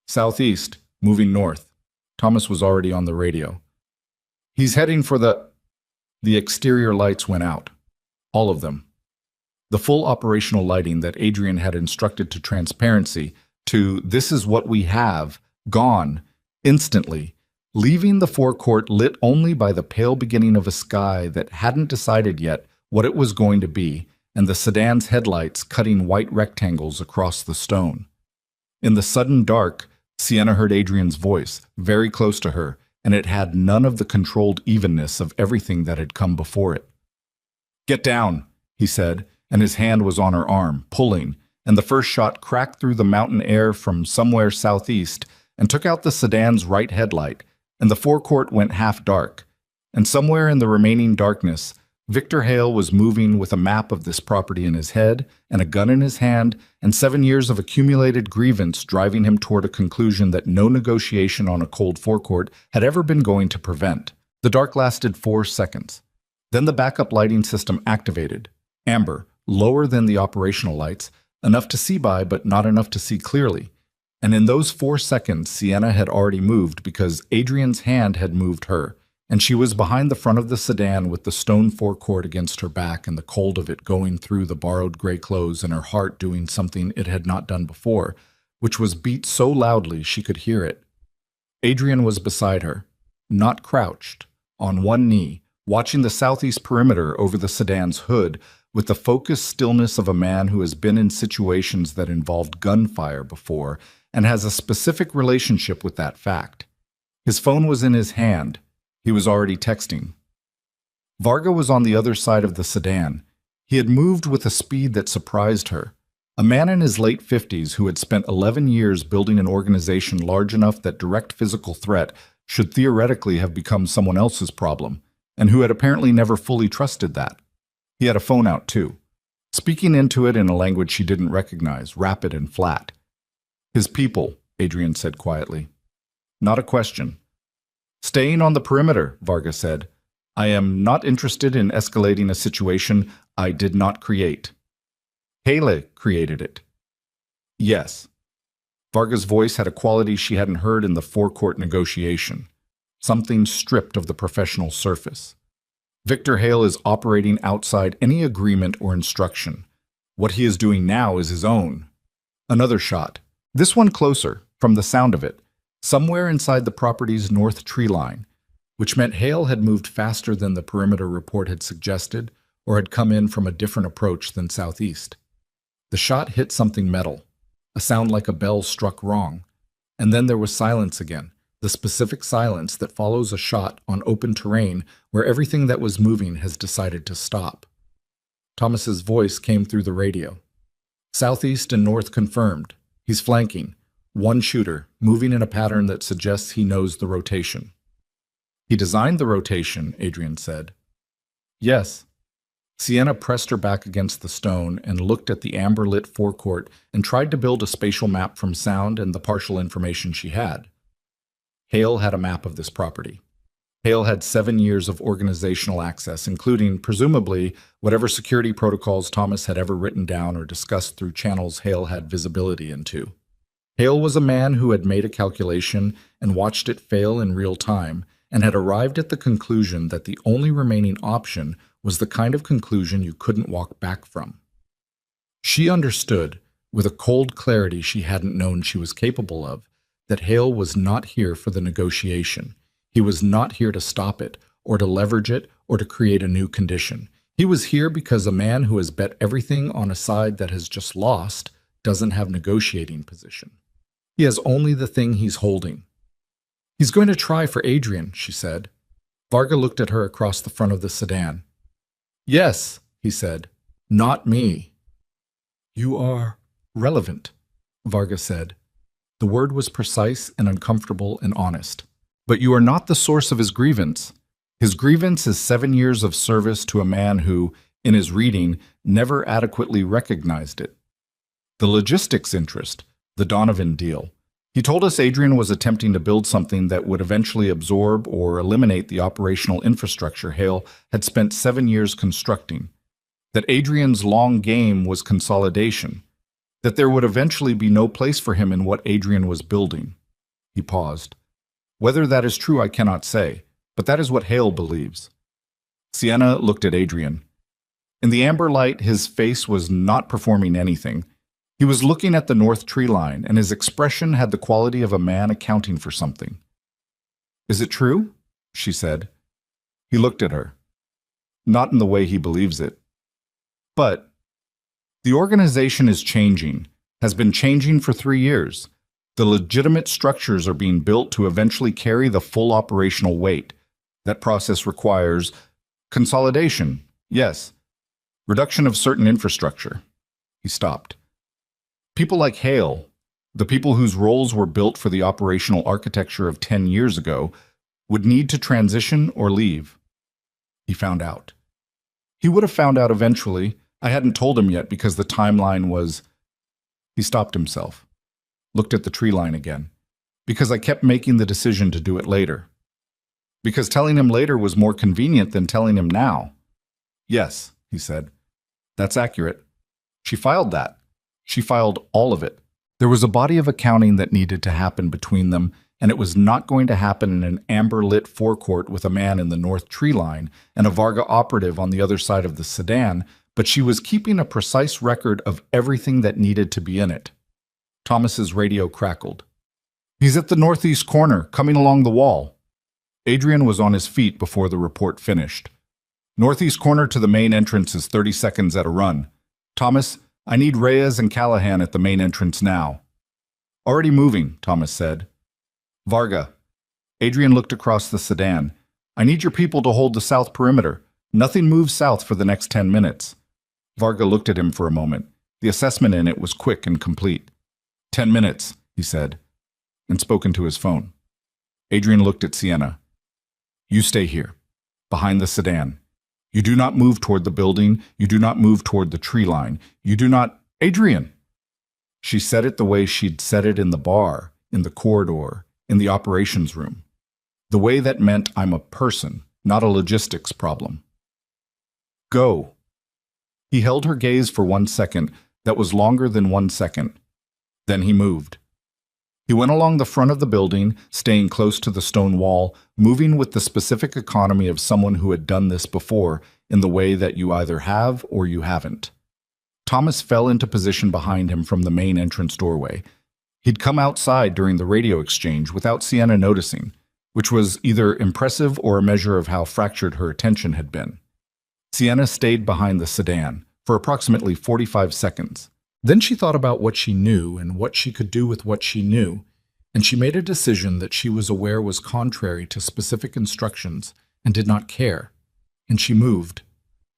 A: Southeast, moving north. Thomas was already on the radio. He's heading for the exterior lights went out. All of them. The full operational lighting that Adrian had instructed to transparency, to this is what we have, gone, instantly, leaving the forecourt lit only by the pale beginning of a sky that hadn't decided yet what it was going to be, and the sedan's headlights cutting white rectangles across the stone. In the sudden dark, Sienna heard Adrian's voice, very close to her, and it had none of the controlled evenness of everything that had come before it. Get down, he said, and his hand was on her arm, pulling, and the first shot cracked through the mountain air from somewhere southeast and took out the sedan's right headlight, and the forecourt went half dark, and somewhere in the remaining darkness, Victor Hale was moving with a map of this property in his head and a gun in his hand and 7 years of accumulated grievance driving him toward a conclusion that no negotiation on a cold forecourt had ever been going to prevent. The dark lasted 4 seconds. Then the backup lighting system activated. Amber, lower than the operational lights, enough to see by but not enough to see clearly. And in those 4 seconds, Sienna had already moved because Adrian's hand had moved her, and she was behind the front of the sedan with the stone forecourt against her back and the cold of it going through the borrowed gray clothes and her heart doing something it had not done before, which was beat so loudly she could hear it. Adrian was beside her, not crouched, on one knee, watching the southeast perimeter over the sedan's hood with the focused stillness of a man who has been in situations that involved gunfire before and has a specific relationship with that fact. His phone was in his hand. He was already texting. Varga was on the other side of the sedan. He had moved with a speed that surprised her. A man in his late 50s who had spent 11 years building an organization large enough that direct physical threat should theoretically have become someone else's problem, and who had apparently never fully trusted that. He had a phone out too, speaking into it in a language she didn't recognize, rapid and flat. His people, Adrian said quietly. Not a question. Staying on the perimeter, Varga said. I am not interested in escalating a situation I did not create. Hele created it. Yes. Varga's voice had a quality she hadn't heard in the forecourt negotiation, something stripped of the professional surface. Victor Hale is operating outside any agreement or instruction. What he is doing now is his own. Another shot, this one closer, from the sound of it, somewhere inside the property's north tree line, which meant Hale had moved faster than the perimeter report had suggested or had come in from a different approach than southeast. The shot hit something metal, a sound like a bell struck wrong, and then there was silence again, the specific silence that follows a shot on open terrain where everything that was moving has decided to stop. Thomas's voice came through the radio. Southeast and north confirmed. He's flanking. One shooter, moving in a pattern that suggests he knows the rotation. He designed the rotation, Adrian said. Yes. Sienna pressed her back against the stone and looked at the amber-lit forecourt and tried to build a spatial map from sound and the partial information she had. Hale had a map of this property. Hale had 7 years of organizational access, including, presumably, whatever security protocols Thomas had ever written down or discussed through channels Hale had visibility into. Hale was a man who had made a calculation and watched it fail in real time, and had arrived at the conclusion that the only remaining option was the kind of conclusion you couldn't walk back from. She understood, with a cold clarity she hadn't known she was capable of, that Hale was not here for the negotiation. He was not here to stop it, or to leverage it, or to create a new condition. He was here because a man who has bet everything on a side that has just lost doesn't have negotiating position. He has only the thing he's holding. He's going to try for Adrian, she said. Varga looked at her across the front of the sedan. Yes, he said, not me. You are relevant, Varga said. The word was precise and uncomfortable and honest. But you are not the source of his grievance. His grievance is 7 years of service to a man who, in his reading, never adequately recognized it. The logistics interest, the Donovan deal. He told us Adrian was attempting to build something that would eventually absorb or eliminate the operational infrastructure Hale had spent 7 years constructing. That Adrian's long game was consolidation. That there would eventually be no place for him in what Adrian was building. He paused. Whether that is true I cannot say, but that is what Hale believes. Sienna looked at Adrian. In the amber light, his face was not performing anything. He was looking at the north tree line, and his expression had the quality of a man accounting for something. Is it true? She said. He looked at her. Not in the way he believes it. But the organization is changing, has been changing for 3 years. The legitimate structures are being built to eventually carry the full operational weight. That process requires consolidation, yes. Reduction of certain infrastructure. He stopped. People like Hale, the people whose roles were built for the operational architecture of 10 years ago, would need to transition or leave. He found out. He would have found out eventually. I hadn't told him yet because the timeline was... He stopped himself. Looked at the tree line again. Because I kept making the decision to do it later. Because telling him later was more convenient than telling him now. Yes, he said. That's accurate. She filed that. She filed all of it. There was a body of accounting that needed to happen between them, and it was not going to happen in an amber-lit forecourt with a man in the north tree line and a Varga operative on the other side of the sedan, but she was keeping a precise record of everything that needed to be in it. Thomas's radio crackled. "He's at the northeast corner, coming along the wall." Adrian was on his feet before the report finished. "Northeast corner to the main entrance is 30 seconds at a run. Thomas, I need Reyes and Callahan at the main entrance now." "Already moving," Thomas said. "Varga." Adrian looked across the sedan. "I need your people to hold the south perimeter. Nothing moves south for the next 10 minutes. Varga looked at him for a moment. The assessment in it was quick and complete. 10 minutes, he said, and spoke into his phone. Adrian looked at Sienna. "You stay here, behind the sedan. You do not move toward the building. You do not move toward the tree line. You do not— Adrian!" She said it the way she'd said it in the bar, in the corridor, in the operations room. The way that meant I'm a person, not a logistics problem. "Go." He held her gaze for 1 second that was longer than 1 second. Then he moved. He went along the front of the building, staying close to the stone wall, moving with the specific economy of someone who had done this before, in the way that you either have or you haven't. Thomas fell into position behind him from the main entrance doorway. He'd come outside during the radio exchange without Sienna noticing, which was either impressive or a measure of how fractured her attention had been. Sienna stayed behind the sedan for approximately 45 seconds. Then she thought about what she knew and what she could do with what she knew, and she made a decision that she was aware was contrary to specific instructions and did not care. And she moved,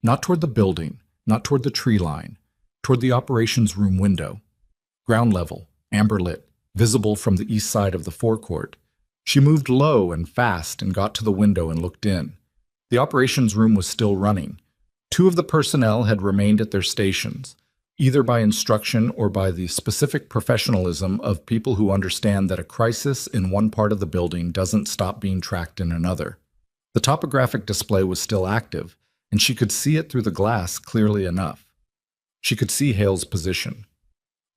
A: not toward the building, not toward the tree line, toward the operations room window. Ground level, amber lit, visible from the east side of the forecourt. She moved low and fast and got to the window and looked in. The operations room was still running. 2 of the personnel had remained at their stations, either by instruction or by the specific professionalism of people who understand that a crisis in one part of the building doesn't stop being tracked in another. The topographic display was still active, and she could see it through the glass clearly enough. She could see Hale's position.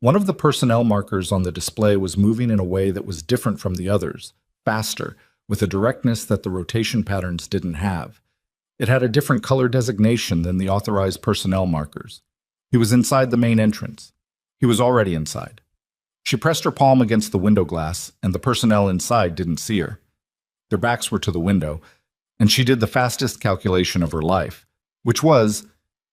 A: One of the personnel markers on the display was moving in a way that was different from the others, faster, with a directness that the rotation patterns didn't have. It had a different color designation than the authorized personnel markers. He was inside the main entrance. He was already inside. She pressed her palm against the window glass, and the personnel inside didn't see her. Their backs were to the window, and she did the fastest calculation of her life, which was,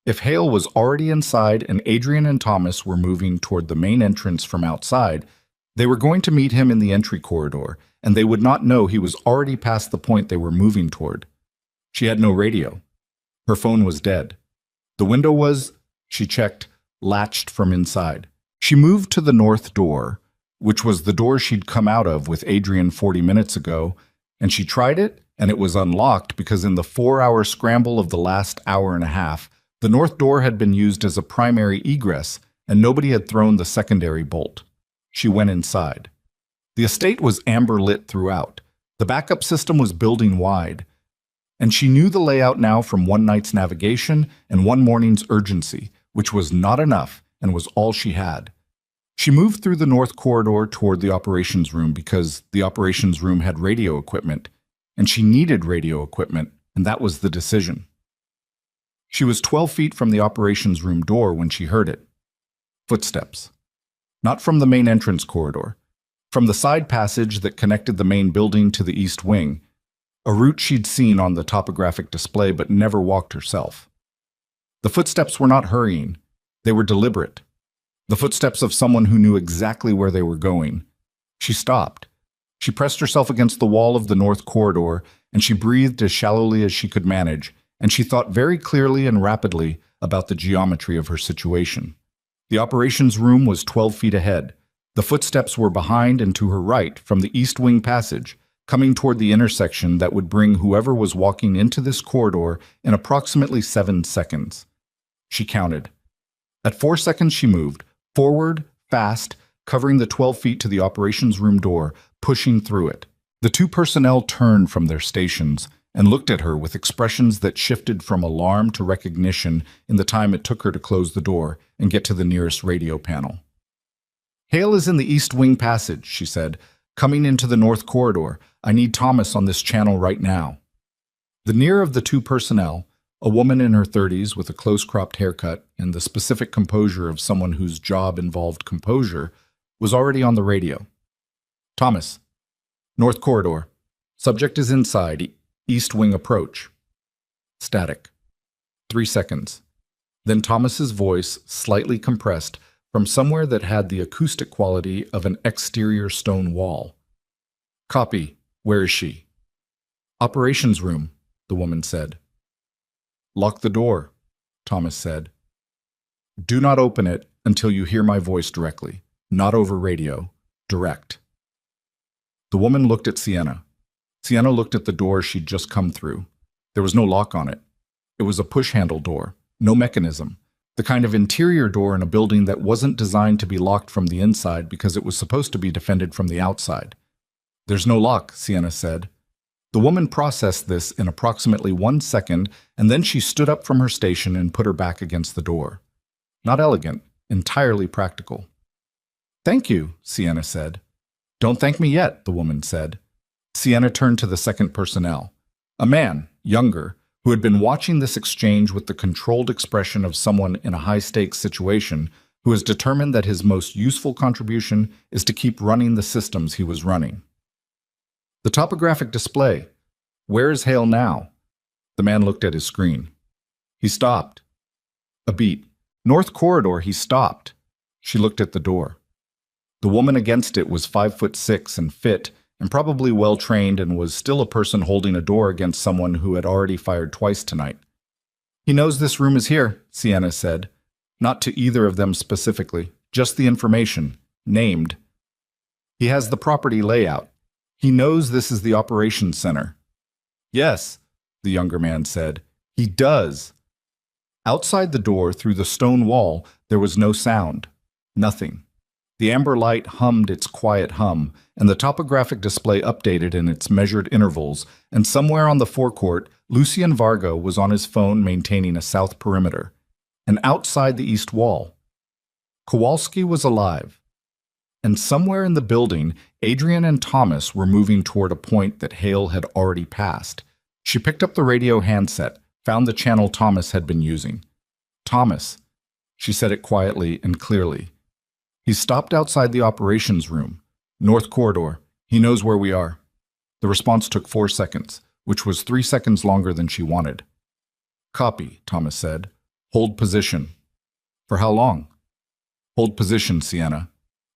A: if Hale was already inside and Adrian and Thomas were moving toward the main entrance from outside, they were going to meet him in the entry corridor, and they would not know he was already past the point they were moving toward. She had no radio. Her phone was dead. The window was, she checked, latched from inside. She moved to the north door, which was the door she'd come out of with Adrian 40 minutes ago, and she tried it, and it was unlocked because in the 4-hour scramble of the last hour and a half, the north door had been used as a primary egress, and nobody had thrown the secondary bolt. She went inside. The estate was amber lit throughout. The backup system was building wide, and she knew the layout now from one night's navigation and one morning's urgency, which was not enough and was all she had. She moved through the north corridor toward the operations room because the operations room had radio equipment, and she needed radio equipment, and that was the decision. She was 12 feet from the operations room door when she heard it. Footsteps. Not from the main entrance corridor. From the side passage that connected the main building to the east wing, a route she'd seen on the topographic display but never walked herself. The footsteps were not hurrying. They were deliberate. The footsteps of someone who knew exactly where they were going. She stopped. She pressed herself against the wall of the north corridor, and she breathed as shallowly as she could manage, and she thought very clearly and rapidly about the geometry of her situation. The operations room was 12 feet ahead. The footsteps were behind and to her right from the east wing passage, coming toward the intersection that would bring whoever was walking into this corridor in approximately 7 seconds. She counted. At 4 seconds she moved, forward, fast, covering the 12 feet to the operations room door, pushing through it. The 2 personnel turned from their stations and looked at her with expressions that shifted from alarm to recognition in the time it took her to close the door and get to the nearest radio panel. Hale is in the East Wing Passage, she said, coming into the North Corridor. I need Thomas on this channel right now. The nearer of the two personnel, a woman in her 30s with a close-cropped haircut and the specific composure of someone whose job involved composure, was already on the radio. Thomas. North Corridor. Subject is inside. East Wing approach. Static. 3 seconds. Then Thomas's voice, slightly compressed, from somewhere that had the acoustic quality of an exterior stone wall. Copy. Where is she? Operations room, the woman said. Lock the door, Thomas said. Do not open it until you hear my voice directly, not over radio, direct. The woman looked at Sienna. Sienna looked at the door she'd just come through. There was no lock on it. It was a push-handle door, no mechanism, the kind of interior door in a building that wasn't designed to be locked from the inside because it was supposed to be defended from the outside. There's no lock, Sienna said. The woman processed this in approximately 1 second, and then she stood up from her station and put her back against the door. Not elegant, entirely practical. Thank you, Sienna said. Don't thank me yet, the woman said. Sienna turned to the second personnel. A man, younger, who had been watching this exchange with the controlled expression of someone in a high-stakes situation who has determined that his most useful contribution is to keep running the systems he was running. The topographic display. Where is Hale now? The man looked at his screen. He stopped. A beat. North Corridor, he stopped. She looked at the door. The woman against it was 5'6" and fit, and probably well-trained, and was still a person holding a door against someone who had already fired twice tonight. He knows this room is here, Sienna said. Not to either of them specifically, just the information, named. He has the property layout. He knows this is the operations center. Yes, the younger man said. He does. Outside the door, through the stone wall, there was no sound. Nothing. The amber light hummed its quiet hum, and the topographic display updated in its measured intervals, and somewhere on the forecourt, Lucien Vargo was on his phone maintaining a south perimeter, and outside the east wall. Kowalski was alive. And somewhere in the building, Adrian and Thomas were moving toward a point that Hale had already passed. She picked up the radio handset, found the channel Thomas had been using. Thomas. She said it quietly and clearly. He stopped outside the operations room. North Corridor. He knows where we are. The response took 4 seconds, which was 3 seconds longer than she wanted. Copy, Thomas said. Hold position. For how long? Hold position, Sienna.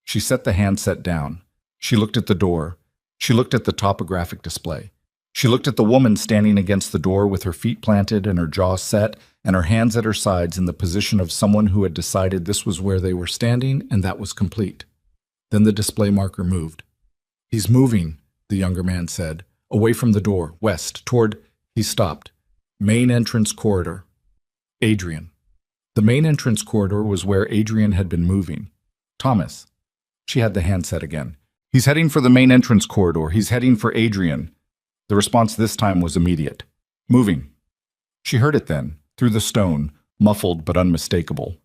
A: She set the handset down. She looked at the door. She looked at the topographic display. She looked at the woman standing against the door with her feet planted and her jaw set and her hands at her sides in the position of someone who had decided this was where they were standing and that was complete. Then the display marker moved. He's moving, the younger man said, away from the door, west, toward... He stopped. Main entrance corridor. Adrian. The main entrance corridor was where Adrian had been moving. Thomas. She had the handset again. He's heading for the main entrance corridor. He's heading for Adrian. The response this time was immediate. Moving. She heard it then, through the stone, muffled but unmistakable.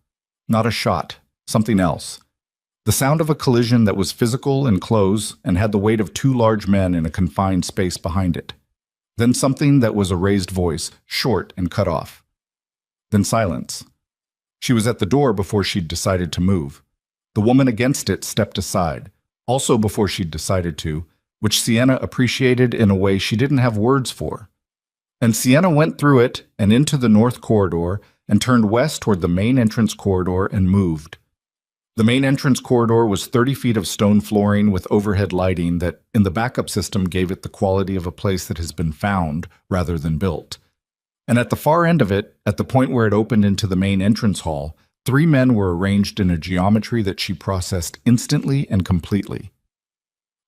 A: Not a shot, something else. The sound of a collision that was physical and close and had the weight of 2 large men in a confined space behind it. Then something that was a raised voice, short and cut off. Then silence. She was at the door before she'd decided to move. The woman against it stepped aside, also before she'd decided to, which Sienna appreciated in a way she didn't have words for. And Sienna went through it and into the north corridor and turned west toward the main entrance corridor and moved. The main entrance corridor was 30 feet of stone flooring with overhead lighting that, in the backup system, gave it the quality of a place that has been found rather than built. And at the far end of it, at the point where it opened into the main entrance hall, 3 men were arranged in a geometry that she processed instantly and completely.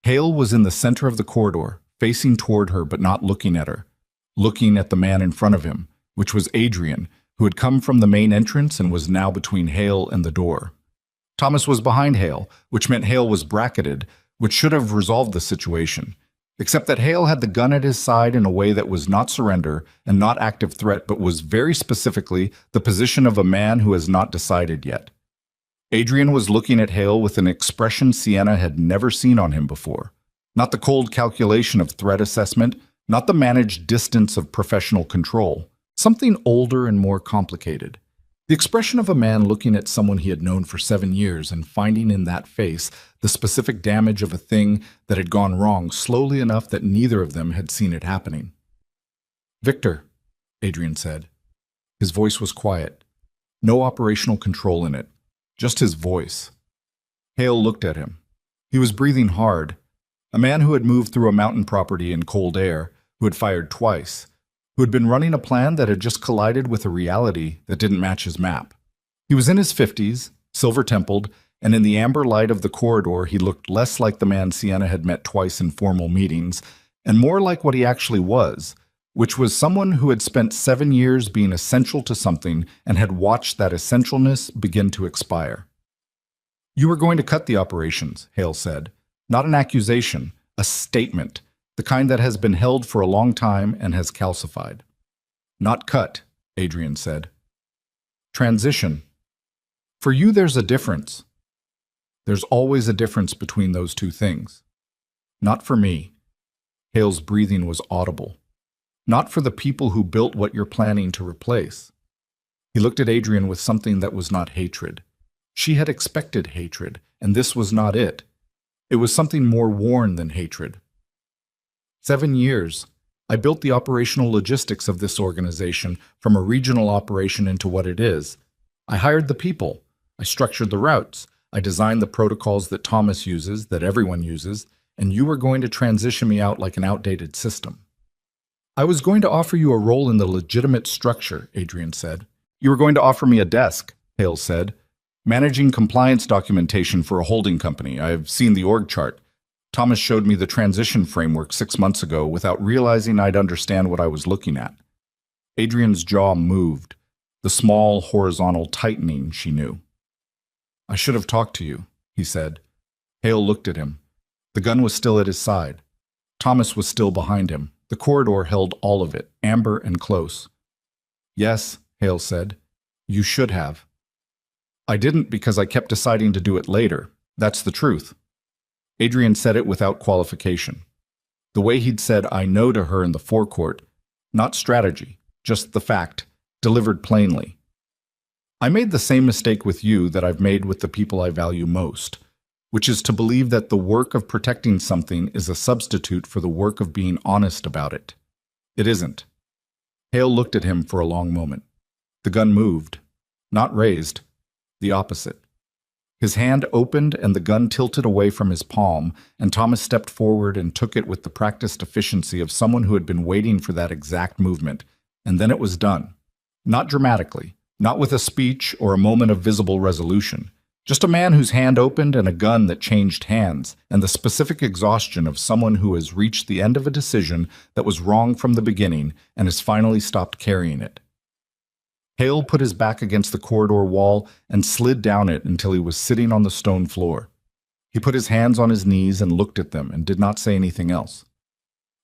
A: Hale was in the center of the corridor, facing toward her but not looking at her, looking at the man in front of him, which was Adrian, who had come from the main entrance and was now between Hale and the door. Thomas was behind Hale, which meant Hale was bracketed, which should have resolved the situation, except that Hale had the gun at his side in a way that was not surrender and not active threat, but was very specifically the position of a man who has not decided yet. Adrian was looking at Hale with an expression Sienna had never seen on him before. Not the cold calculation of threat assessment, not the managed distance of professional control. Something older and more complicated. The expression of a man looking at someone he had known for 7 years and finding in that face the specific damage of a thing that had gone wrong slowly enough that neither of them had seen it happening. "Victor," Adrian said. His voice was quiet. No operational control in it. Just his voice. Hale looked at him. He was breathing hard. A man who had moved through a mountain property in cold air, who had fired twice, who had been running a plan that had just collided with a reality that didn't match his map. He was in his 50s, silver-templed, and in the amber light of the corridor he looked less like the man Sienna had met twice in formal meetings, and more like what he actually was, which was someone who had spent 7 years being essential to something and had watched that essentialness begin to expire. "You were going to cut the operations," Hale said. "Not an accusation, a statement, the kind that has been held for a long time and has calcified." "Not cut," Adrian said. "Transition. For you there's a difference. There's always a difference between those two things. Not for me." Hale's breathing was audible. "Not for the people who built what you're planning to replace." He looked at Adrian with something that was not hatred. She had expected hatred, and this was not it. It was something more worn than hatred. 7 years. I built the operational logistics of this organization from a regional operation into what it is. I hired the people. I structured the routes. I designed the protocols that Thomas uses, that everyone uses, and you were going to transition me out like an outdated system. "I was going to offer you a role in the legitimate structure," Adrian said. "You were going to offer me a desk," Hale said. "Managing compliance documentation for a holding company. I've seen the org chart. Thomas showed me the transition framework 6 months ago without realizing I'd understand what I was looking at." Adrian's jaw moved, the small horizontal tightening she knew. "I should have talked to you," he said. Hale looked at him. The gun was still at his side. Thomas was still behind him. The corridor held all of it, amber and close. "Yes," Hale said. "You should have." "I didn't because I kept deciding to do it later. That's the truth." Adrian said it without qualification. The way he'd said "I know" to her in the forecourt, not strategy, just the fact, delivered plainly. "I made the same mistake with you that I've made with the people I value most, which is to believe that the work of protecting something is a substitute for the work of being honest about it. It isn't." Hale looked at him for a long moment. The gun moved, not raised, the opposite. His hand opened and the gun tilted away from his palm, and Thomas stepped forward and took it with the practiced efficiency of someone who had been waiting for that exact movement, and then it was done. Not dramatically, not with a speech or a moment of visible resolution. Just a man whose hand opened and a gun that changed hands, and the specific exhaustion of someone who has reached the end of a decision that was wrong from the beginning and has finally stopped carrying it. Hale put his back against the corridor wall and slid down it until he was sitting on the stone floor. He put his hands on his knees and looked at them and did not say anything else.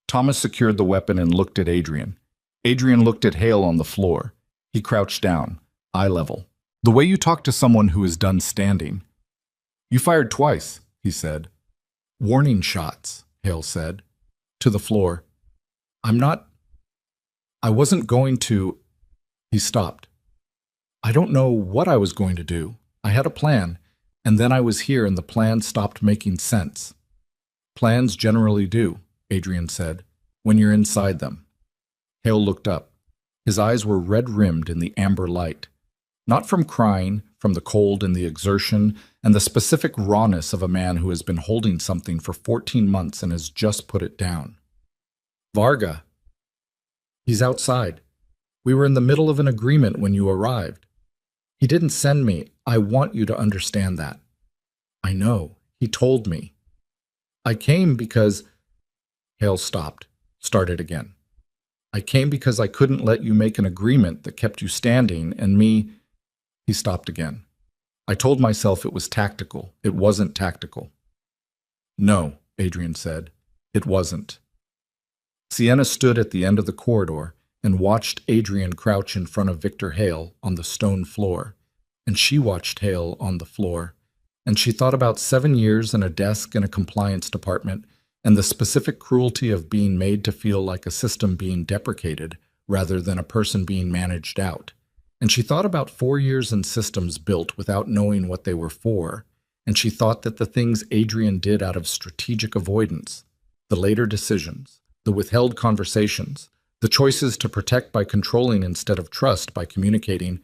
A: Thomas secured the weapon and looked at Adrian. Adrian looked at Hale on the floor. He crouched down, eye level. "The way you talk to someone who is done standing." "You fired twice," he said. "Warning shots," Hale said. To the floor. I wasn't going to." He stopped. "I don't know what I was going to do. I had a plan, and then I was here and the plan stopped making sense." "Plans generally do," Adrian said, "when you're inside them." Hale looked up. His eyes were red-rimmed in the amber light. Not from crying, from the cold and the exertion, and the specific rawness of a man who has been holding something for 14 months and has just put it down. "Varga." "He's outside. We were in the middle of an agreement when you arrived. He didn't send me. I want you to understand that." "I know. He told me." "I came because—" Hale stopped, started again. "I came because I couldn't let you make an agreement that kept you standing and me—" He stopped again. "I told myself it was tactical. It wasn't tactical." "No," Adrian said. "It wasn't." Sienna stood at the end of the corridor and watched Adrian crouch in front of Victor Hale on the stone floor. and she watched Hale on the floor, and she thought about 7 years in a desk in a compliance department and the specific cruelty of being made to feel like a system being deprecated rather than a person being managed out. And she thought about 4 years in systems built without knowing what they were for, and she thought that the things Adrian did out of strategic avoidance, the later decisions, the withheld conversations, the choices to protect by controlling instead of trust by communicating,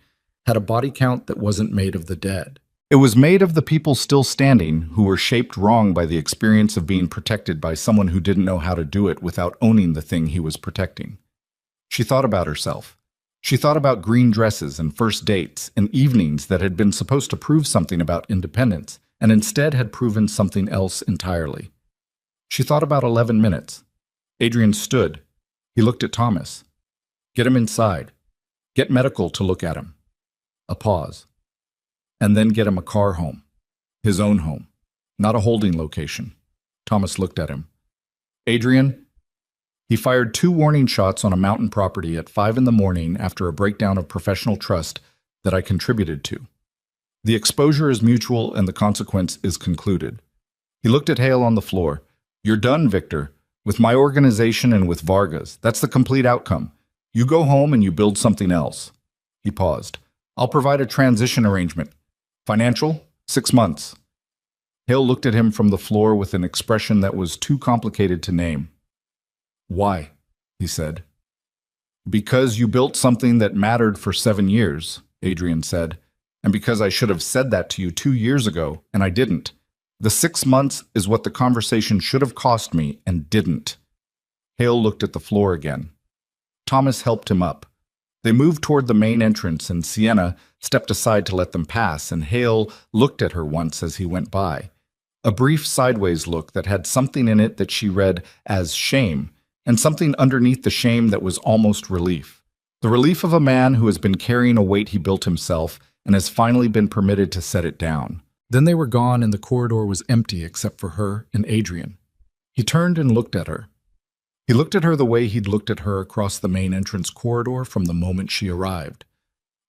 A: had a body count that wasn't made of the dead. It was made of the people still standing who were shaped wrong by the experience of being protected by someone who didn't know how to do it without owning the thing he was protecting. She thought about herself. She thought about green dresses and first dates and evenings that had been supposed to prove something about independence and instead had proven something else entirely. She thought about 11 minutes. Adrian stood. He looked at Thomas. Get him inside. Get medical to look at him. A pause. And then get him a car home. His own home. Not a holding location. Thomas looked at him. Adrian? He fired 2 warning shots on a mountain property at 5 in the morning after a breakdown of professional trust that I contributed to. The exposure is mutual and the consequence is concluded. He looked at Hale on the floor. You're done, Victor. With my organization and with Varga's. That's the complete outcome. You go home and you build something else. He paused. I'll provide a transition arrangement. Financial? 6 months. Hale looked at him from the floor with an expression that was too complicated to name. Why? He said. Because you built something that mattered for 7 years, Adrian said, and because I should have said that to you 2 years ago, and I didn't. The 6 months is what the conversation should have cost me and didn't. Hale looked at the floor again. Thomas helped him up. They moved toward the main entrance, and Sienna stepped aside to let them pass, and Hale looked at her once as he went by. A brief sideways look that had something in it that she read as shame, and something underneath the shame that was almost relief. The relief of a man who has been carrying a weight he built himself and has finally been permitted to set it down. Then they were gone and the corridor was empty except for her and Adrian. He turned and looked at her. He looked at her the way he'd looked at her across the main entrance corridor from the moment she arrived.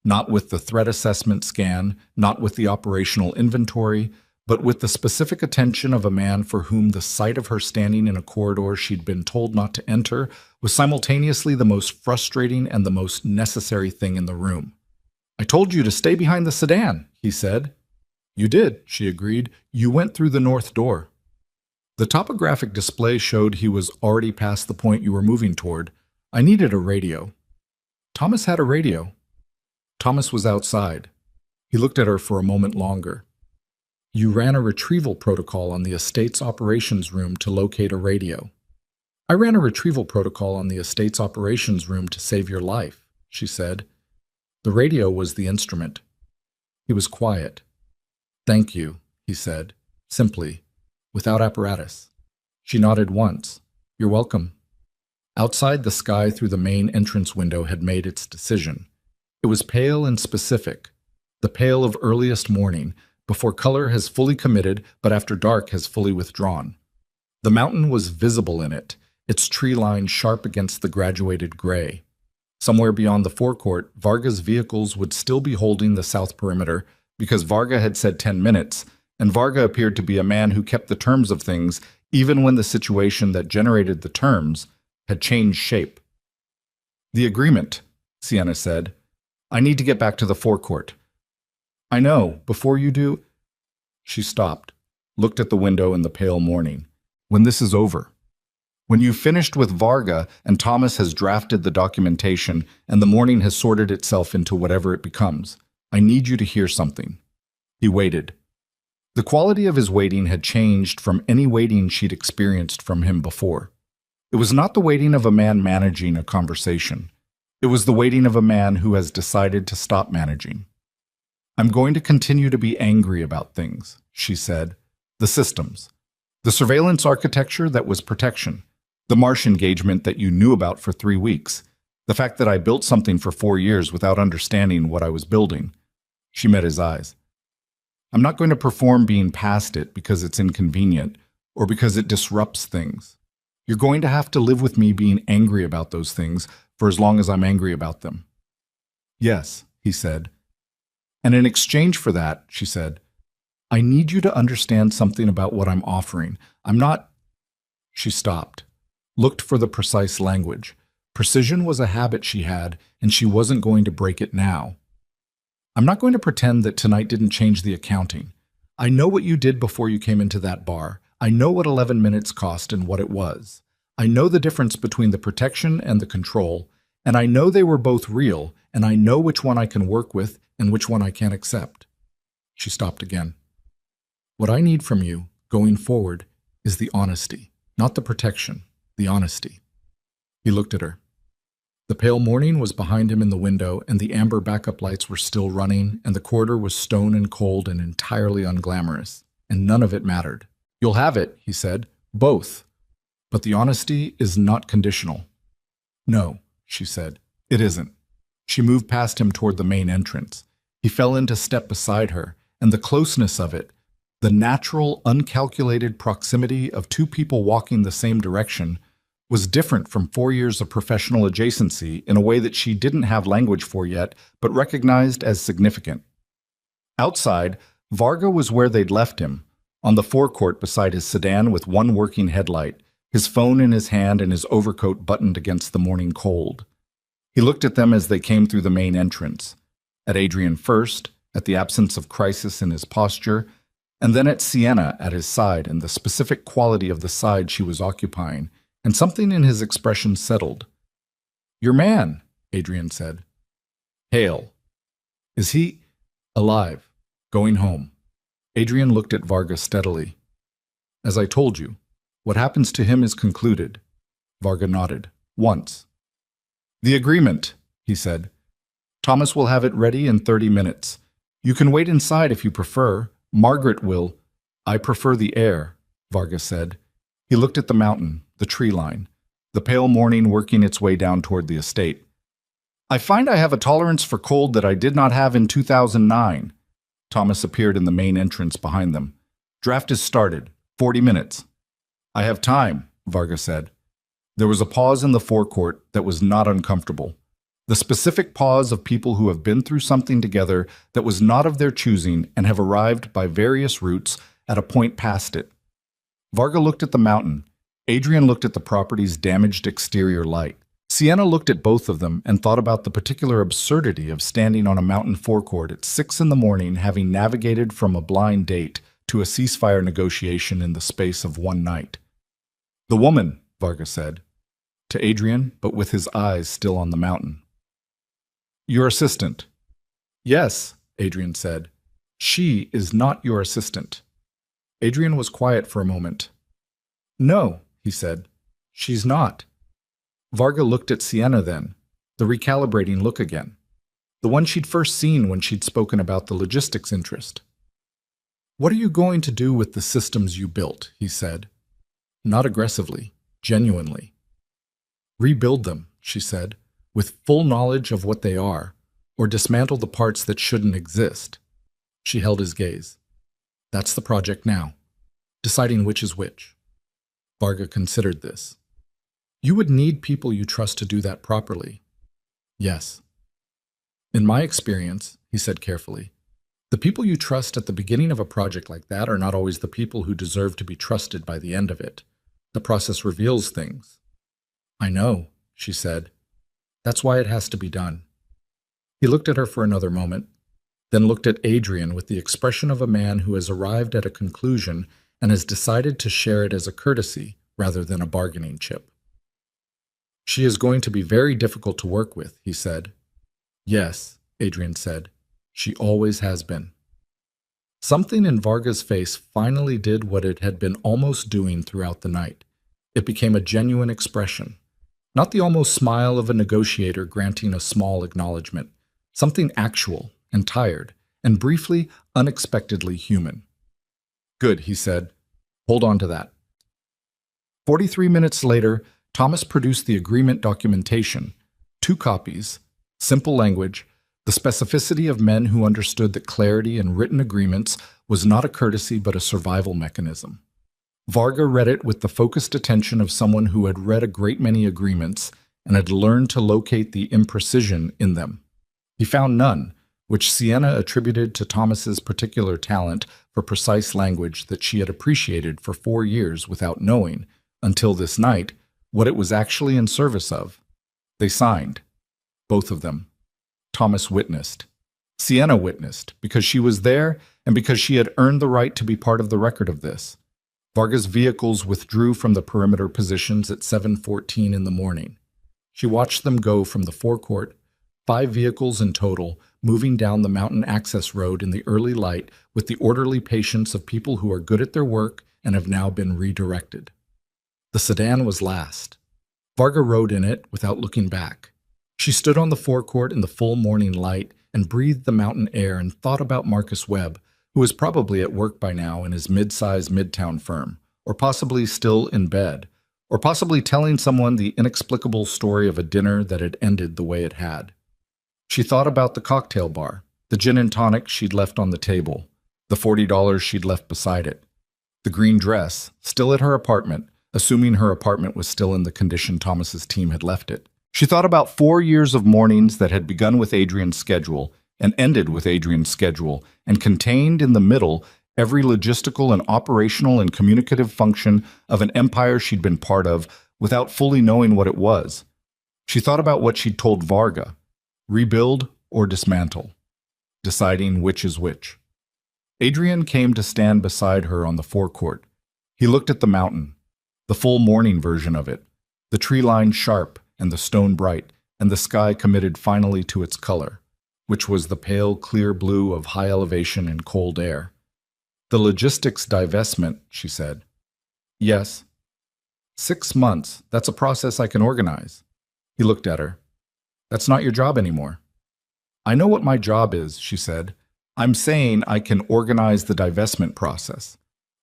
A: Not with the threat assessment scan, not with the operational inventory, but with the specific attention of a man for whom the sight of her standing in a corridor she'd been told not to enter was simultaneously the most frustrating and the most necessary thing in the room. I told you to stay behind the sedan, he said. You did, she agreed. You went through the north door. The topographic display showed he was already past the point you were moving toward. I needed a radio. Thomas had a radio. Thomas was outside. He looked at her for a moment longer. You ran a retrieval protocol on the estate's operations room to locate a radio. I ran a retrieval protocol on the estate's operations room to save your life, she said. The radio was the instrument. He was quiet. Thank you, he said, simply, without apparatus. She nodded once. You're welcome. Outside, the sky through the main entrance window had made its decision. It was pale and specific, the pale of earliest morning, before color has fully committed, but after dark has fully withdrawn. The mountain was visible in it, its tree line sharp against the graduated gray. Somewhere beyond the forecourt, Varga's vehicles would still be holding the south perimeter, because Varga had said 10 minutes, and Varga appeared to be a man who kept the terms of things even when the situation that generated the terms had changed shape. The agreement, Sienna said. I need to get back to the forecourt. I know, before you do... She stopped, looked at the window in the pale morning. When this is over. When you've finished with Varga and Thomas has drafted the documentation and the morning has sorted itself into whatever it becomes, I need you to hear something. He waited. The quality of his waiting had changed from any waiting she'd experienced from him before. It was not the waiting of a man managing a conversation. It was the waiting of a man who has decided to stop managing. I'm going to continue to be angry about things, she said. The systems. The surveillance architecture that was protection. The Marsh engagement that you knew about for 3 weeks. The fact that I built something for 4 years without understanding what I was building. She met his eyes. I'm not going to perform being past it because it's inconvenient or because it disrupts things. You're going to have to live with me being angry about those things for as long as I'm angry about them. Yes, he said. And in exchange for that, she said, I need you to understand something about what I'm offering. I'm not. She stopped, looked for the precise language. Precision was a habit she had, and she wasn't going to break it now. I'm not going to pretend that tonight didn't change the accounting. I know what you did before you came into that bar. I know what 11 minutes cost and what it was. I know the difference between the protection and the control, and I know they were both real, and I know which one I can work with and which one I can't accept. She stopped again. What I need from you, going forward, is the honesty, not the protection, the honesty. He looked at her. The pale morning was behind him in the window, and the amber backup lights were still running, and the corridor was stone and cold and entirely unglamorous, and none of it mattered. You'll have it, he said, both. But the honesty is not conditional. No, she said, it isn't. She moved past him toward the main entrance. He fell into step beside her, and the closeness of it, the natural, uncalculated proximity of two people walking the same direction, was different from 4 years of professional adjacency in a way that she didn't have language for yet, but recognized as significant. Outside, Varga was where they'd left him, on the forecourt beside his sedan with one working headlight, his phone in his hand and his overcoat buttoned against the morning cold. He looked at them as they came through the main entrance, at Adrian first, at the absence of crisis in his posture, and then at Sienna at his side and the specific quality of the side she was occupying, and something in his expression settled. Your man, Adrian said. Hale. Is he alive? Going home? Adrian looked at Varga steadily. As I told you, what happens to him is concluded. Varga nodded. Once. The agreement, he said. Thomas will have it ready in 30 minutes. You can wait inside if you prefer. Margaret will. I prefer the air, Varga said. He looked at the mountain, the tree line, the pale morning working its way down toward the estate. I find I have a tolerance for cold that I did not have in 2009. Thomas appeared in the main entrance behind them. Draft is started. 40 minutes. I have time, Varga said. There was a pause in the forecourt that was not uncomfortable. The specific pause of people who have been through something together that was not of their choosing and have arrived by various routes at a point past it. Varga looked at the mountain. Adrian looked at the property's damaged exterior light. Sienna looked at both of them and thought about the particular absurdity of standing on a mountain forecourt at 6 a.m, having navigated from a blind date to a ceasefire negotiation in the space of one night. The woman, Varga said, to Adrian, but with his eyes still on the mountain. Your assistant. Yes, Adrian said. She is not your assistant. Adrian was quiet for a moment. No, he said. She's not. Varga looked at Sienna then, the recalibrating look again, the one she'd first seen when she'd spoken about the logistics interest. What are you going to do with the systems you built, he said. Not aggressively, genuinely. Rebuild them, she said, with full knowledge of what they are, or dismantle the parts that shouldn't exist. She held his gaze. That's the project now, deciding which is which. Varga considered this. You would need people you trust to do that properly. Yes. In my experience, he said carefully, the people you trust at the beginning of a project like that are not always the people who deserve to be trusted by the end of it. The process reveals things. I know, she said. That's why it has to be done. He looked at her for another moment, then looked at Adrian with the expression of a man who has arrived at a conclusion and has decided to share it as a courtesy rather than a bargaining chip. She is going to be very difficult to work with, he said. Yes, Adrian said. She always has been. Something in Varga's face finally did what it had been almost doing throughout the night. It became a genuine expression. Not the almost smile of a negotiator granting a small acknowledgement. Something actual and tired, and briefly, unexpectedly human. Good, he said. Hold on to that. 43 minutes later, Thomas produced the agreement documentation, 2 copies, simple language, the specificity of men who understood that clarity in written agreements was not a courtesy but a survival mechanism. Varga read it with the focused attention of someone who had read a great many agreements and had learned to locate the imprecision in them. He found none, which Sienna attributed to Thomas's particular talent for precise language that she had appreciated for 4 years without knowing, until this night, what it was actually in service of. They signed. Both of them. Thomas witnessed. Sienna witnessed, because she was there and because she had earned the right to be part of the record of this. Varga's vehicles withdrew from the perimeter positions at 7:14 in the morning. She watched them go from the forecourt, 5 vehicles in total, moving down the mountain access road in the early light with the orderly patience of people who are good at their work and have now been redirected. The sedan was last. Varga rode in it without looking back. She stood on the forecourt in the full morning light and breathed the mountain air and thought about Marcus Webb, who was probably at work by now in his mid-sized midtown firm, or possibly still in bed, or possibly telling someone the inexplicable story of a dinner that had ended the way it had. She thought about the cocktail bar, the gin and tonic she'd left on the table, the $40 she'd left beside it, the green dress, still at her apartment, assuming her apartment was still in the condition Thomas's team had left it. She thought about 4 years of mornings that had begun with Adrian's schedule and ended with Adrian's schedule, and contained in the middle every logistical and operational and communicative function of an empire she'd been part of without fully knowing what it was. She thought about what she'd told Varga, rebuild or dismantle, deciding which is which. Adrian came to stand beside her on the forecourt. He looked at the mountain, the full morning version of it, the tree line sharp and the stone bright, and the sky committed finally to its color, which was the pale, clear blue of high elevation and cold air. The logistics divestment, she said. Yes. 6 months, that's a process I can organize. He looked at her. That's not your job anymore. I know what my job is, she said. I'm saying I can organize the divestment process.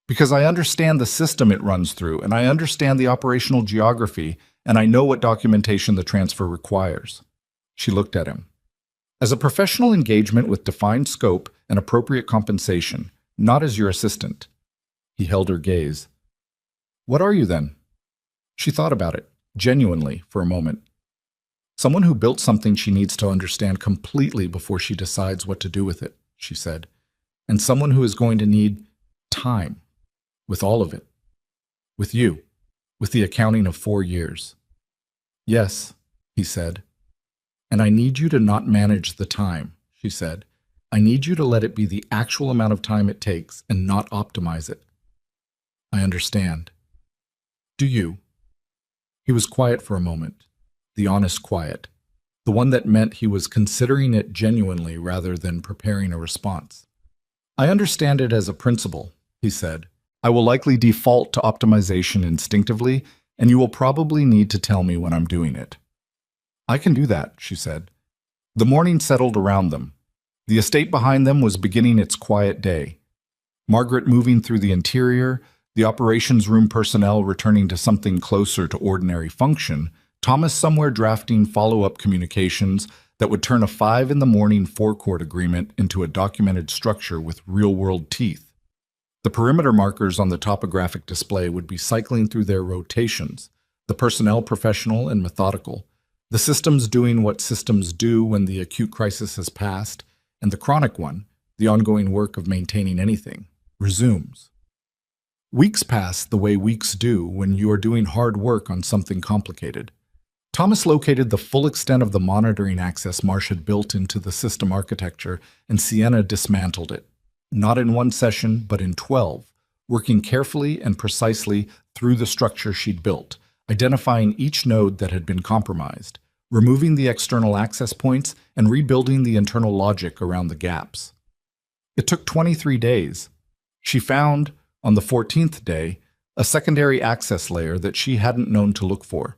A: Because I understand the system it runs through, and I understand the operational geography, and I know what documentation the transfer requires. She looked at him. As a professional engagement with defined scope and appropriate compensation, not as your assistant. He held her gaze. What are you then? She thought about it, genuinely, for a moment. Someone who built something she needs to understand completely before she decides what to do with it, she said. And someone who is going to need time, with all of it. With you, with the accounting of 4 years. Yes, he said. And I need you to not manage the time, she said. I need you to let it be the actual amount of time it takes and not optimize it. I understand. Do you? He was quiet for a moment, the honest quiet, the one that meant he was considering it genuinely rather than preparing a response. I understand it as a principle, he said. I will likely default to optimization instinctively, and you will probably need to tell me when I'm doing it. I can do that, she said. The morning settled around them. The estate behind them was beginning its quiet day. Margaret moving through the interior, the operations room personnel returning to something closer to ordinary function, Thomas somewhere drafting follow-up communications that would turn a 5 in the morning forecourt agreement into a documented structure with real-world teeth. The perimeter markers on the topographic display would be cycling through their rotations, the personnel professional and methodical, the systems doing what systems do when the acute crisis has passed, and the chronic one, the ongoing work of maintaining anything, resumes. Weeks pass the way weeks do when you are doing hard work on something complicated. Thomas located the full extent of the monitoring access Marsh had built into the system architecture, and Sienna dismantled it. Not in 1 session, but in 12, working carefully and precisely through the structure she'd built, identifying each node that had been compromised, removing the external access points, and rebuilding the internal logic around the gaps. It took 23 days. She found, on the 14th day, a secondary access layer that she hadn't known to look for,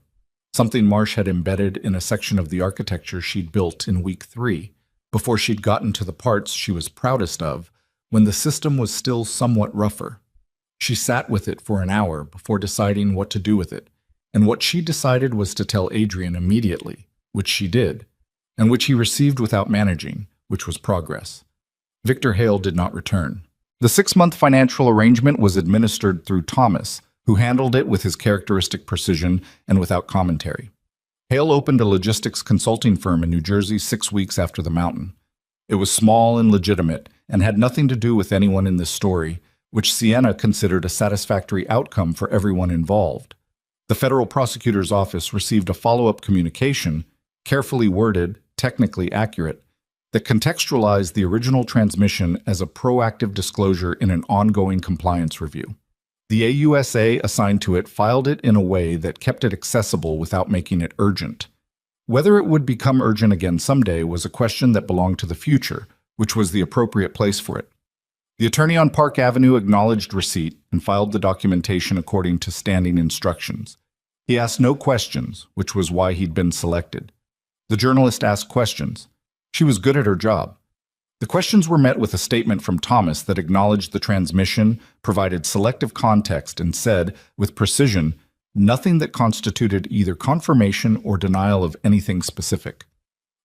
A: something Marsh had embedded in a section of the architecture she'd built in week 3, before she'd gotten to the parts she was proudest of, when the system was still somewhat rougher. She sat with it for an hour before deciding what to do with it, and what she decided was to tell Adrian immediately, which she did, and which he received without managing, which was progress. Victor Hale did not return. The 6-month financial arrangement was administered through Thomas, who handled it with his characteristic precision and without commentary. Hale opened a logistics consulting firm in New Jersey 6 weeks after the mountain. It was small and legitimate, and had nothing to do with anyone in this story, which Sienna considered a satisfactory outcome for everyone involved. The federal prosecutor's office received a follow-up communication, carefully worded, technically accurate, that contextualized the original transmission as a proactive disclosure in an ongoing compliance review. The AUSA assigned to it filed it in a way that kept it accessible without making it urgent. Whether it would become urgent again someday was a question that belonged to the future, which was the appropriate place for it. The attorney on Park Avenue acknowledged receipt and filed the documentation according to standing instructions. He asked no questions, which was why he'd been selected. The journalist asked questions. She was good at her job. The questions were met with a statement from Thomas that acknowledged the transmission, provided selective context, and said, with precision, nothing that constituted either confirmation or denial of anything specific.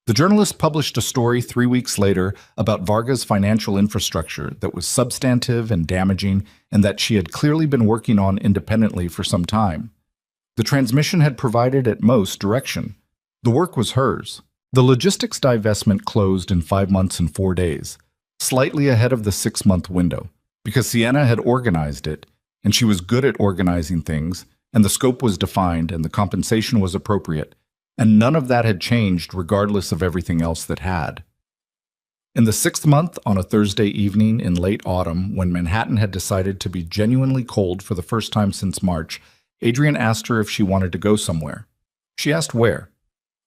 A: The journalist published a story 3 weeks later about Varga's financial infrastructure that was substantive and damaging, and that she had clearly been working on independently for some time. The transmission had provided at most direction. The work was hers. The logistics divestment closed in 5 months and 4 days, slightly ahead of the 6-month window, because Sienna had organized it, and she was good at organizing things, and the scope was defined and the compensation was appropriate, and none of that had changed regardless of everything else that had. In the 6th month, on a Thursday evening in late autumn, when Manhattan had decided to be genuinely cold for the first time since March, Adrian asked her if she wanted to go somewhere. She asked where.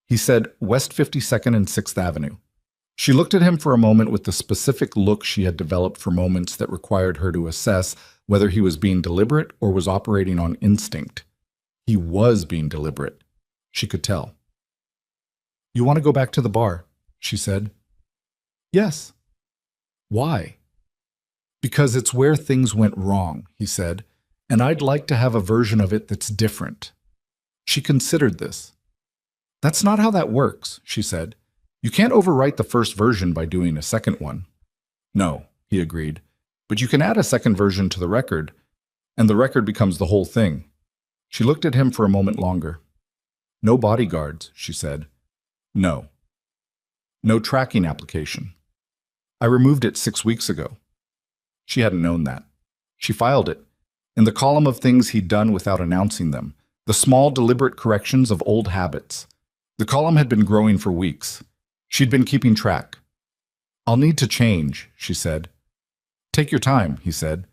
A: He said, West 52nd and 6th Avenue. She looked at him for a moment with the specific look she had developed for moments that required her to assess whether he was being deliberate or was operating on instinct. He was being deliberate. She could tell. "You want to go back to the bar?" she said. "Yes." "Why?" "Because it's where things went wrong," he said, "and I'd like to have a version of it that's different." She considered this. "That's not how that works," she said. "You can't overwrite the first version by doing a second one." "No," he agreed, "but you can add a second version to the record, and the record becomes the whole thing." She looked at him for a moment longer. "No bodyguards," she said. "No." "No tracking application." "I removed it 6 weeks ago." She hadn't known that. She filed it. In the column of things he'd done without announcing them, the small deliberate corrections of old habits. The column had been growing for weeks. She'd been keeping track. "I'll need to change," she said. "Take your time," he said.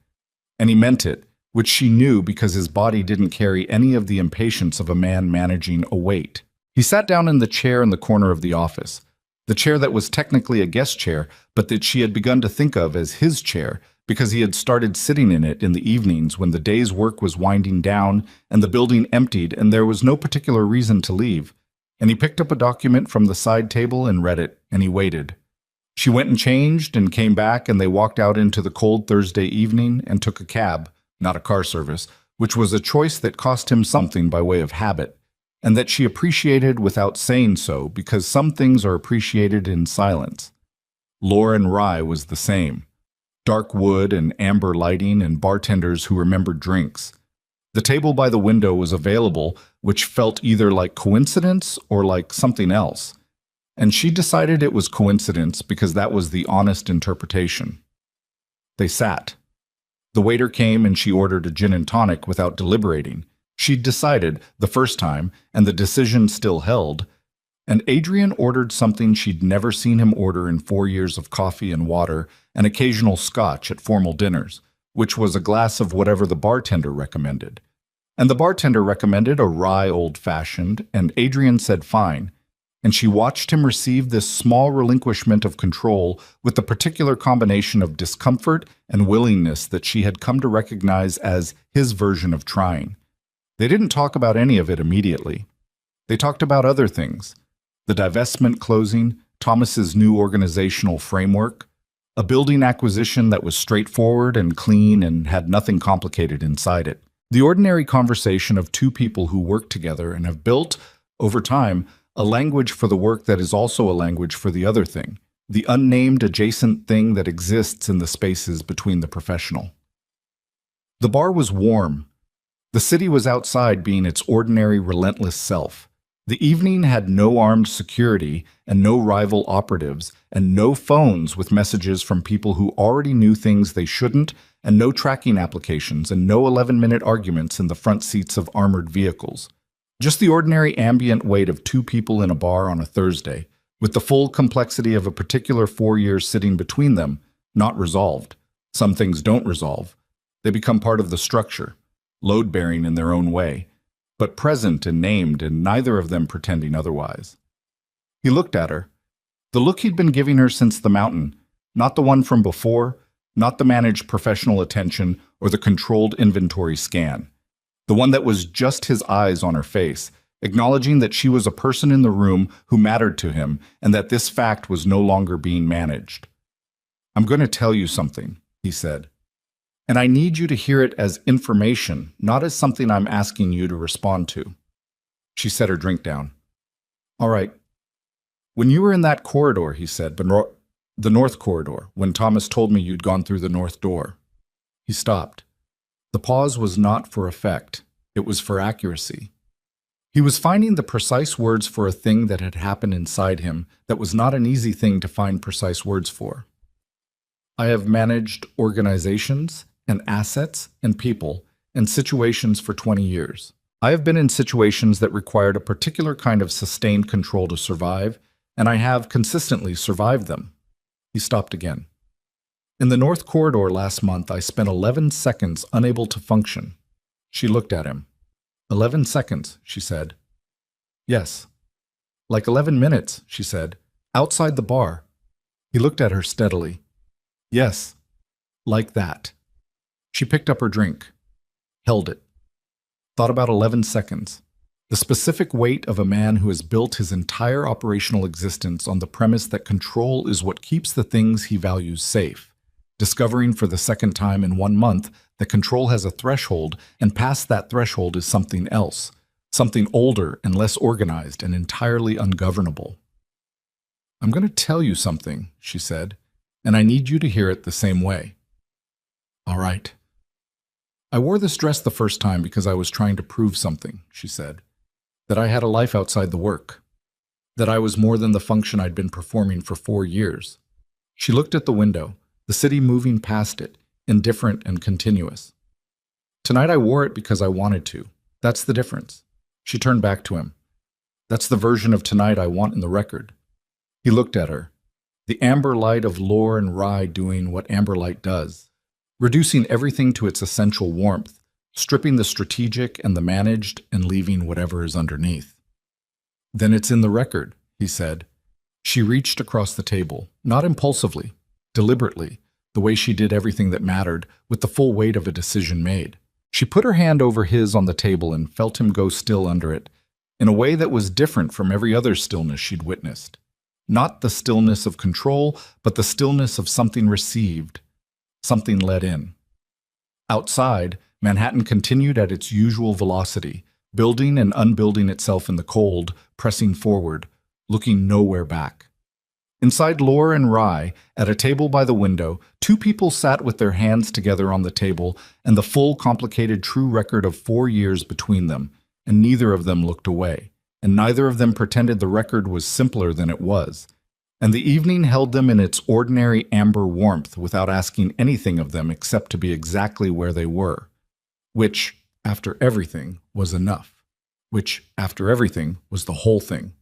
A: And he meant it, which she knew because his body didn't carry any of the impatience of a man managing a weight. He sat down in the chair in the corner of the office, the chair that was technically a guest chair, but that she had begun to think of as his chair because he had started sitting in it in the evenings when the day's work was winding down and the building emptied and there was no particular reason to leave. And he picked up a document from the side table and read it, and he waited. She went and changed and came back, and they walked out into the cold Thursday evening and took a cab, not a car service, which was a choice that cost him something by way of habit, and that she appreciated without saying so because some things are appreciated in silence. Lore and Rye was the same. Dark wood and amber lighting and bartenders who remembered drinks. The table by the window was available, which felt either like coincidence or like something else. And she decided it was coincidence because that was the honest interpretation. They sat. The waiter came and she ordered a gin and tonic without deliberating. She'd decided, the first time, and the decision still held. And Adrian ordered something she'd never seen him order in 4 years of coffee and water and occasional scotch at formal dinners, which was a glass of whatever the bartender recommended. And the bartender recommended a rye old-fashioned, and Adrian said fine. And she watched him receive this small relinquishment of control with the particular combination of discomfort and willingness that she had come to recognize as his version of trying. They didn't talk about any of it immediately. They talked about other things. The divestment closing, Thomas's new organizational framework, a building acquisition that was straightforward and clean and had nothing complicated inside it. The ordinary conversation of two people who work together and have built, over time, a language for the work that is also a language for the other thing, the unnamed adjacent thing that exists in the spaces between the professional. The bar was warm. The city was outside being its ordinary, relentless self. The evening had no armed security and no rival operatives and no phones with messages from people who already knew things they shouldn't and no tracking applications and no 11-minute arguments in the front seats of armored vehicles. Just the ordinary ambient weight of two people in a bar on a Thursday, with the full complexity of a particular 4 years sitting between them, not resolved. Some things don't resolve. They become part of the structure, load-bearing in their own way, but present and named, and neither of them pretending otherwise. He looked at her. The look he'd been giving her since the mountain, not the one from before, not the managed professional attention or the controlled inventory scan. The one that was just his eyes on her face, acknowledging that she was a person in the room who mattered to him and that this fact was no longer being managed. "I'm going to tell you something," he said. "And I need you to hear it as information, not as something I'm asking you to respond to." She set her drink down. "All right. When you were in that corridor," he said, "the north corridor, when Thomas told me you'd gone through the north door." He stopped. The pause was not for effect. It was for accuracy. He was finding the precise words for a thing that had happened inside him that was not an easy thing to find precise words for. "I have managed organizations and assets and people and situations for 20 years. I have been in situations that required a particular kind of sustained control to survive, and I have consistently survived them." He stopped again. "In the North Corridor last month, I spent 11 seconds unable to function." She looked at him. 11 seconds, she said. "Yes." "Like 11 minutes, she said. "Outside the bar." He looked at her steadily. "Yes, like that." She picked up her drink, held it, thought about 11 seconds. The specific weight of a man who has built his entire operational existence on the premise that control is what keeps the things he values safe, discovering for the second time in 1 month that control has a threshold, and past that threshold is something else, something older and less organized and entirely ungovernable. "I'm going to tell you something," she said, "and I need you to hear it the same way." "All right." "I wore this dress the first time because I was trying to prove something," she said. "That I had a life outside the work. That I was more than the function I'd been performing for 4 years." She looked at the window, the city moving past it, indifferent and continuous. "Tonight I wore it because I wanted to. That's the difference." She turned back to him. "That's the version of tonight I want in the record." He looked at her. The amber light of lore and rye doing what amber light does, reducing everything to its essential warmth, stripping the strategic and the managed and leaving whatever is underneath. "Then it's in the record," he said. She reached across the table, not impulsively, deliberately, the way she did everything that mattered, with the full weight of a decision made. She put her hand over his on the table and felt him go still under it, in a way that was different from every other stillness she'd witnessed. Not the stillness of control, but the stillness of something received, something let in. Outside, Manhattan continued at its usual velocity, building and unbuilding itself in the cold, pressing forward, looking nowhere back. Inside Lore and Rye, at a table by the window, 2 people sat with their hands together on the table and the full, complicated, true record of 4 years between them, and neither of them looked away, and neither of them pretended the record was simpler than it was. And the evening held them in its ordinary amber warmth without asking anything of them except to be exactly where they were, which, after everything, was enough, which, after everything, was the whole thing.